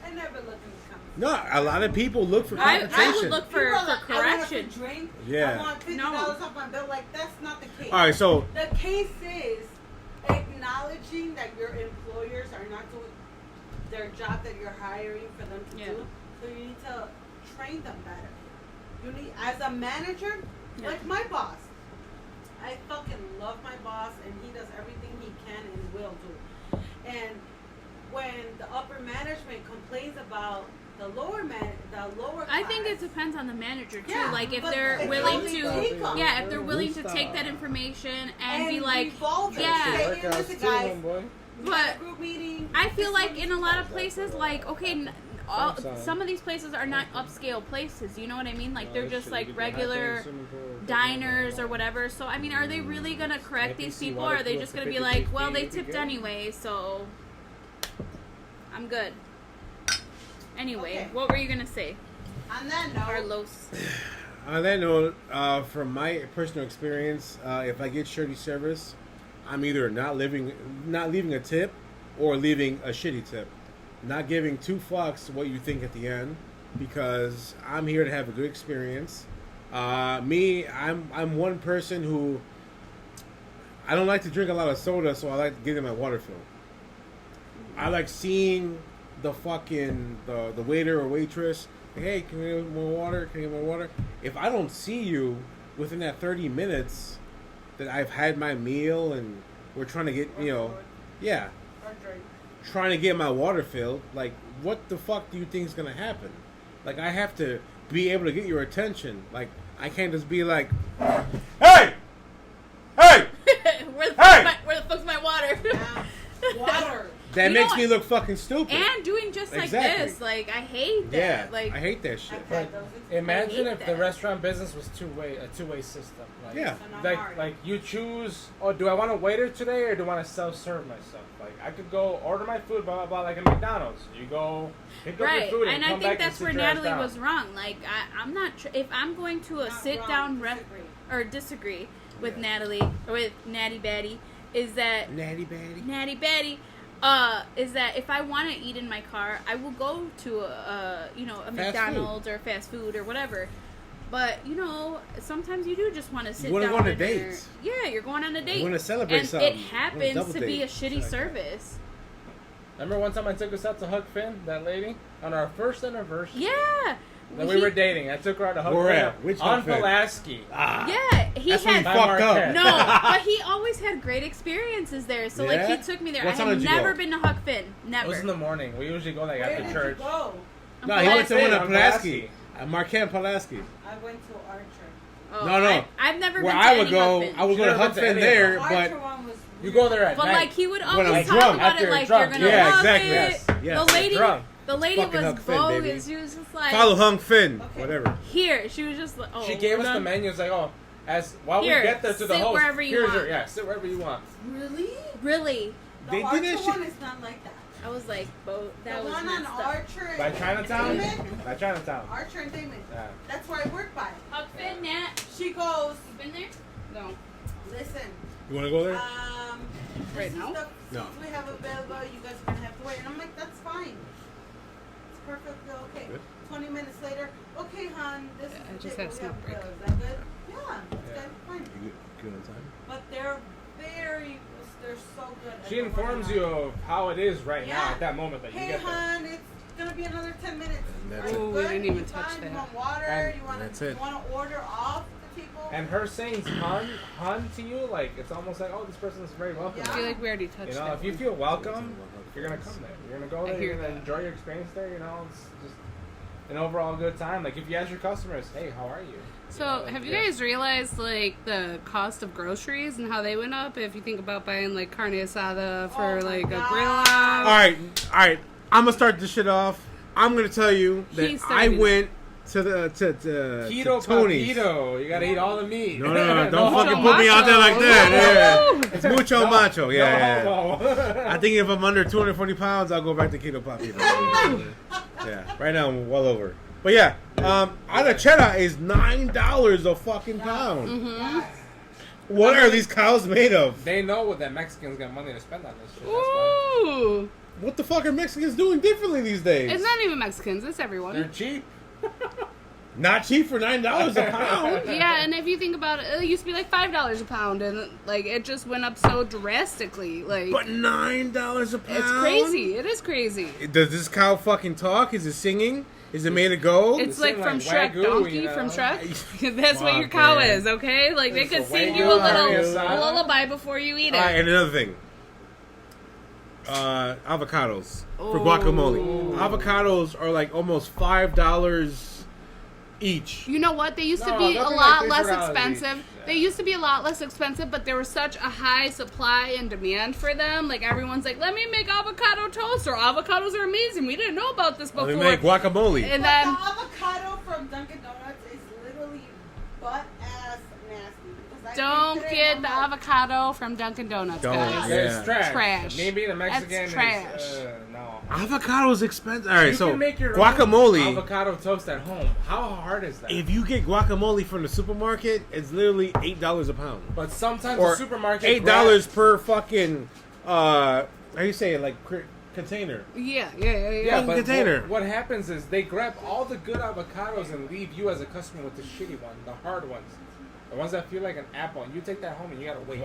I never look in the comments. No, a lot of people look for I compensation. would look for People are like, correction. I want a free drink. Yeah. I want $50 No. off my bill. Like, that's not the case. All right, so The case is acknowledging that your employers are not doing their job that you're hiring for them to Yeah. do. So you need to train them better. You need, as a manager, Yeah. like my boss. I fucking love my boss, and he does everything he can and will do. And when the upper management complains about the lower I think it class, depends on the manager too. Yeah, like if but they're it's willing only to, take 'em. yeah, if they're willing to take that information and be like, revolve it. yeah. Say, "Hey, listen, guys, we had a But group meeting. I feel This like one in a lot of places, like okay, Sometimes. some of these places are not upscale places. You know what I mean? Like they're just like regular diners or whatever. So I mean, are they really gonna correct these people, or are they just gonna be like, well, they tipped anyway, so I'm good. Anyway, Okay. what were you gonna say, On that note, Carlos? on that note, from my personal experience, if I get shitty service, I'm either not leaving a tip or leaving a shitty tip. Not giving two fucks what you think at the end, because I'm here to have a good experience. I'm one person who I don't like to drink a lot of soda, so I like getting my water filled. I like seeing the fucking the waiter or waitress. Hey, can we get more water? Can we get more water? If I don't see you within that 30 minutes that I've had my meal and we're trying to get, yeah, or drink. trying to get my water filled, like, what the fuck do you think is gonna happen? Like, I have to be able to get your attention. Like, I can't just be like, hey, where Hey! the fuck's my water? Yeah. Water. that You know makes what? me look fucking stupid. And doing just like Exactly. this, like I hate that. Yeah, Like I hate that shit. I've had those Imagine I if hate the that. restaurant business was a two-way system. Like, Yeah. So not Like, hard. like you choose, oh, do I want a waiter today or do I want to self-serve myself? Like, I could go order my food, blah, blah, blah, like at McDonald's. You go pick up right, your food and and I come think back that's and where sit your ass Natalie down. was wrong. Like I'm not if I'm going to a Not sit wrong, down disagree. or disagree with Yeah. Natalie or with Natty Batty is that Natty Batty. Natty Batty. Is that if I want to eat in my car, I will go to a Fast McDonald's or fast food or whatever. But you know, sometimes you do just want to sit You wanna down. go on a at dinner. date. Yeah, you're going on a date. wanna celebrate and something. it You wanna happens double to be date. a shitty Shit like that. service. Remember one time I took us out to Huck Finn, that lady, on our first anniversary. Yeah. That we were dating. I took her out to Huck Where Finn. at? Which on Huck Finn? Pulaski. Yeah, he That's when had you By fucked up. Marquette. no, but he always had great experiences there. So like Yeah? he took me there. What I time had did you never go? been to Huck Finn. It Never. was in the morning. We usually go like Where after did church. you go? No, he went to one at on Pulaski. Marquette and Pulaski. I went to Archer. Oh, No. I've never Where been to I would any go, Huck Finn. I would go to Should've Huck been to Finn any of there, The but Archer one was You go there at But night. like he would When always I'm talk drunk. about After it like drunk. you're gonna Yeah, love exactly. it. Yes, yes. The lady, Drunk. the lady Fucking was Huck Finn, baby. bogus. She was just like, follow Hung Finn, Okay. whatever. here. She was just like, oh, She gave us done. the menu. It's like, oh, while Here, we get there to the sit host, wherever you here's want. your sit wherever you want. really? Really? The They do Archer that shit- one is not like that. I was like, that The was one on messed up. Archer By and Chinatown? Damon, By Chinatown. Archer and Damon. Yeah. That's where I work by. Huck Finn, Nat. She goes, You been there? No. listen, You want to go there? this Right is now? the No. seats we have available. You guys are gonna have to wait. And I'm like, that's fine. It's perfectly okay. Good. 20 minutes later, okay, hon, this Yeah, I is just the had table smoke we have. break. Is that good? Yeah, it's Yeah. good, fine. You good on time? But they're so good. at She informs you of how it is right now Yeah. at that moment that you Hey, get there. hon, it's gonna be another 10 minutes. And that's Are it. you Ooh, we good? didn't even You touch fine? that. You want water? And You want that's to? it. You want to order off the table? And her saying hun to you, like, it's almost like, oh, this person is very welcoming. Yeah. I feel like we already touched You know, that. if you feel welcome, you're gonna come there. You're gonna go I there. hear You're gonna that. enjoy your experience there. You know, it's just an overall good time. Like if you ask your customers, hey, how are you? So, know, have you yeah. guys realized like the cost of groceries and how they went up? If you think about buying like carne asada for Oh my like a God. grill All out. right. I'm gonna start this shit off. I'm gonna tell you that He's I starting. went to the Keto to Tony's. papito. You gotta eat all the meat. No, don't Mucho fucking put me out there like that. Woo! Yeah. It's mucho macho. Yeah, No homo. I think if I'm under 240 pounds, I'll go back to keto papito. Yeah, right now I'm well over. But yeah, out of cheddar is $9 a fucking pound. Mm-hmm. What are these cows made of? They know that Mexicans got money to spend on this shit. That's why. Ooh. What the fuck are Mexicans doing differently these days? It's not even Mexicans, it's everyone. They're cheap. Not cheap for $9 a pound. Yeah, and if you think about it, it used to be like $5 a pound, and like it just went up so drastically. Like But $9 a pound. it's crazy. It is crazy. Does this cow fucking talk? Is it singing? Is it made of gold? It's They like sing from like Shrek, Wagyu, Donkey you know? from Shrek. That's what Fuck, your cow man. is, okay? Like they It's could a sing Wagyu you a little carne asada. lullaby before you eat it. All right, and another thing. Avocados for Oh. guacamole. Avocados are like almost $5 each. You know what? They used to No, be they'll a be lot like less $3 expensive. each. They used to be a lot less expensive, but there was such a high supply and demand for them. Like everyone's like, "Let me make avocado toast," or "Avocados are amazing. We didn't know about this Oh, before." they make guacamole. And But then the avocado from Dunkin' Donuts is literally butt ass nasty. Because I don't today get I'm the like, avocado from Dunkin' Donuts, Don't. guys. Yeah. It's trash. Trash. Maybe the Mexican That's is trash. no. Avocado's expensive. All right, You so can make your guacamole. own avocado toast at home. How hard is that? If you get guacamole from the supermarket, it's literally $8 a pound, But sometimes or the supermarket $8 per fucking how do you say it, like container. Yeah. Yeah, but container. what happens is they grab all the good avocados and leave you as a customer with the shitty one, the hard ones. The ones that feel like an apple, and you take that home and you gotta wait.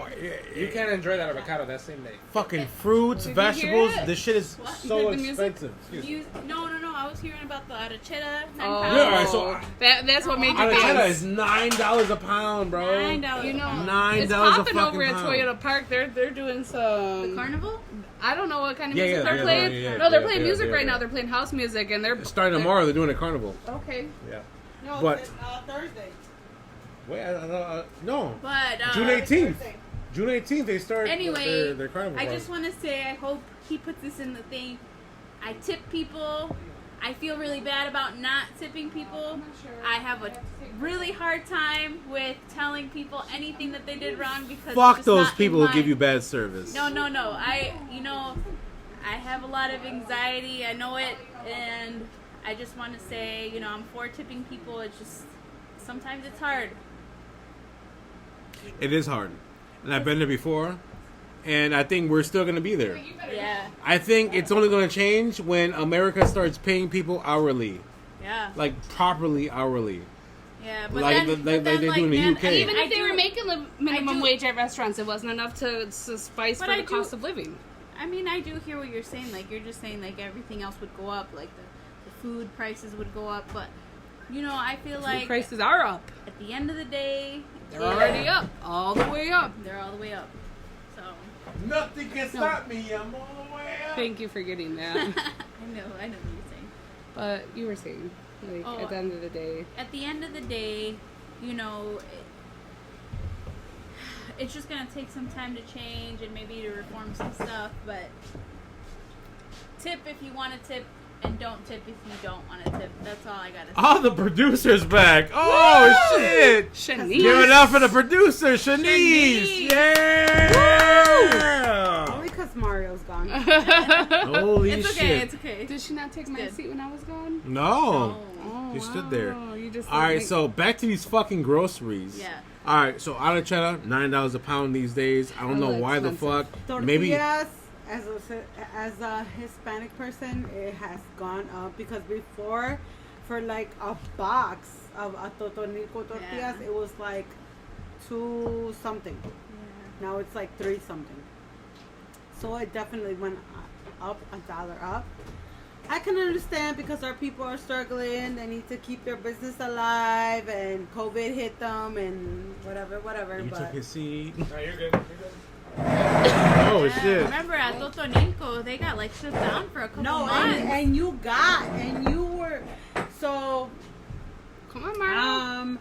You can't enjoy that avocado that same day. Fucking fruits, Did you hear vegetables. it? This shit is What? so You heard the music? expensive. Excuse me. You, no. I was hearing about the arrachera. Oh, Yeah, all right, so that's what made you Arachera dance. is $9 a pound, bro. $9. You know, $9 it's a popping fucking over at pound. Toyota Park. They're doing The some. carnival? I don't know what kind of Yeah, music yeah, they're yeah, playing. yeah, No, they're yeah, playing yeah, music yeah, right yeah. now. They're playing house music, and they're Starting tomorrow, they're doing a carnival. Okay. Yeah. No, But- it's Thursday. Wait, no. But June 18th. Thursday. June 18th, they start anyway, their carnival. I just want to say I hope he puts this in the thing. I tip people. I feel really bad about not tipping people. I have a really hard time with telling people anything that they did wrong because it's Fuck just those not in people who my- give you bad service. No. I have a lot of anxiety. I know it, and I just want to say, I'm for tipping people. It's just sometimes it's hard. It is hard. And I've been there before. And I think we're still going to be there. Yeah, I think it's only going to change when America starts paying people hourly. yeah. Like, properly hourly. Yeah, but Like then, they do in the man, UK. Even I if they do- were making minimum do- wage at restaurants, it wasn't enough to suffice But for I the do- cost of living. I mean, I do hear what you're saying. Like, you're just saying, like, everything else would go up. Like, the food prices would go up. But, you know, I feel Food like prices are up. at the end of the day, They're already up, all the way up. they're all the way up. So, Nothing can stop me. I'm all the way up. Thank you for getting that. I know what you're saying. But you were saying, like, Oh, at the end of the day. At the end of the day, you know, it's just going to take some time to change and maybe to reform some stuff. But tip if you want to tip, and don't tip if you don't want to tip. That's all I got to say. Oh, the producer's back. Oh, Woo! shit. Shanice. Give it up for the producer, Shanice. Shanice. Yeah. Only because Mario's gone. Holy It's okay, shit. it's okay. Did she not take my good. seat when I was gone? No. Oh, You stood there. You just All right, like- so back to these fucking groceries. Yeah. All right, so out of cheddar, $9 a pound these days. I don't know Hella why the expensive. fuck. Maybe Tortillas, as a Hispanic person, it has gone up because before, for like a box of a Totonilco tortillas, Yeah. it was like 2 something. Yeah. Now it's like 3 something. So it definitely went up $1 up. I can understand because our people are struggling. They need to keep their business alive, and COVID hit them, and whatever. you but took his seat. No, you're good. You're good. Oh, Yeah, shit. remember at Totonilco, they got like shut down for a couple no, months. and you were so. Come on, Mara.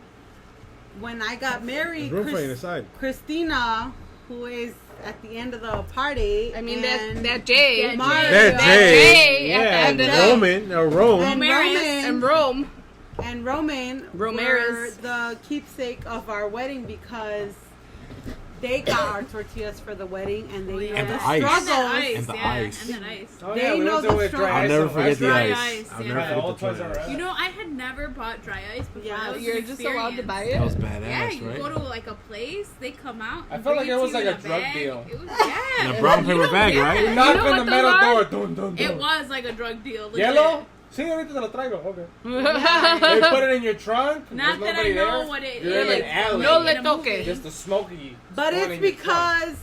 When I got married, There's room for you inside. Christina, who is at the end of the party, I mean, and that Jay. That Mario, That Jay. at the Yeah, end and of Rome. and And Rome. and Roman were Romaris. the keepsake of our wedding because they got our tortillas for the wedding, and they know And the the ice. And struggles. that ice, And the yeah, ice. and that ice. Oh, They yeah, we know went the there with struggle. dry I'll ice never on forget the West ice. Side. ice, I'll yeah. never Yeah, forget old the Toys dry R ice. Us. You know, I had never bought dry ice before. Yeah, That was You're an just allowed to buy experience. it? That was badass, Yeah, you right? go to like a place, they come out. I and felt bring like it was to you like in a drug bag. deal. It was, yeah. In a brown paper bag, yeah. right? Knock know on what the those metal are? door. Dun, dun, dun. It was like a drug deal. legit. Yellow? Sí, ahorita te lo traigo. Okay. Yeah. They put it in your trunk. Not There's that I nobody know there. what it You're in is. an alley. No in le a toque. movie. Just the smoky. But smoke it's in your trunk. because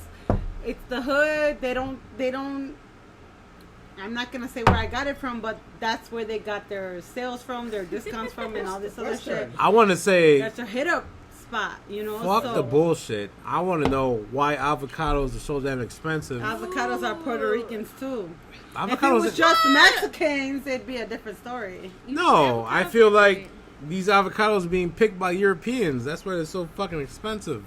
it's the hood. They don't. I'm not gonna say where I got it from, but that's where they got their sales from, their discounts from, and all this other shit. Western. I want to say, That's a hit up spot, you know. fuck so the bullshit. I want to know why avocados are so damn expensive. Avocados are Puerto Ricans too. If it Avocados was just Mexicans, it'd be a different story. No, I feel like these avocados are being picked by Europeans. That's why they're so fucking expensive.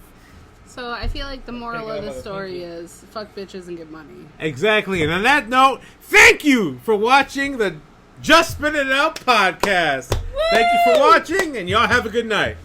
So I feel like the moral Pick of up the a story pinky. is fuck bitches and get money. Exactly. And on that note, thank you for watching the Just Spit It Out podcast. Thank you for watching, and y'all have a good night.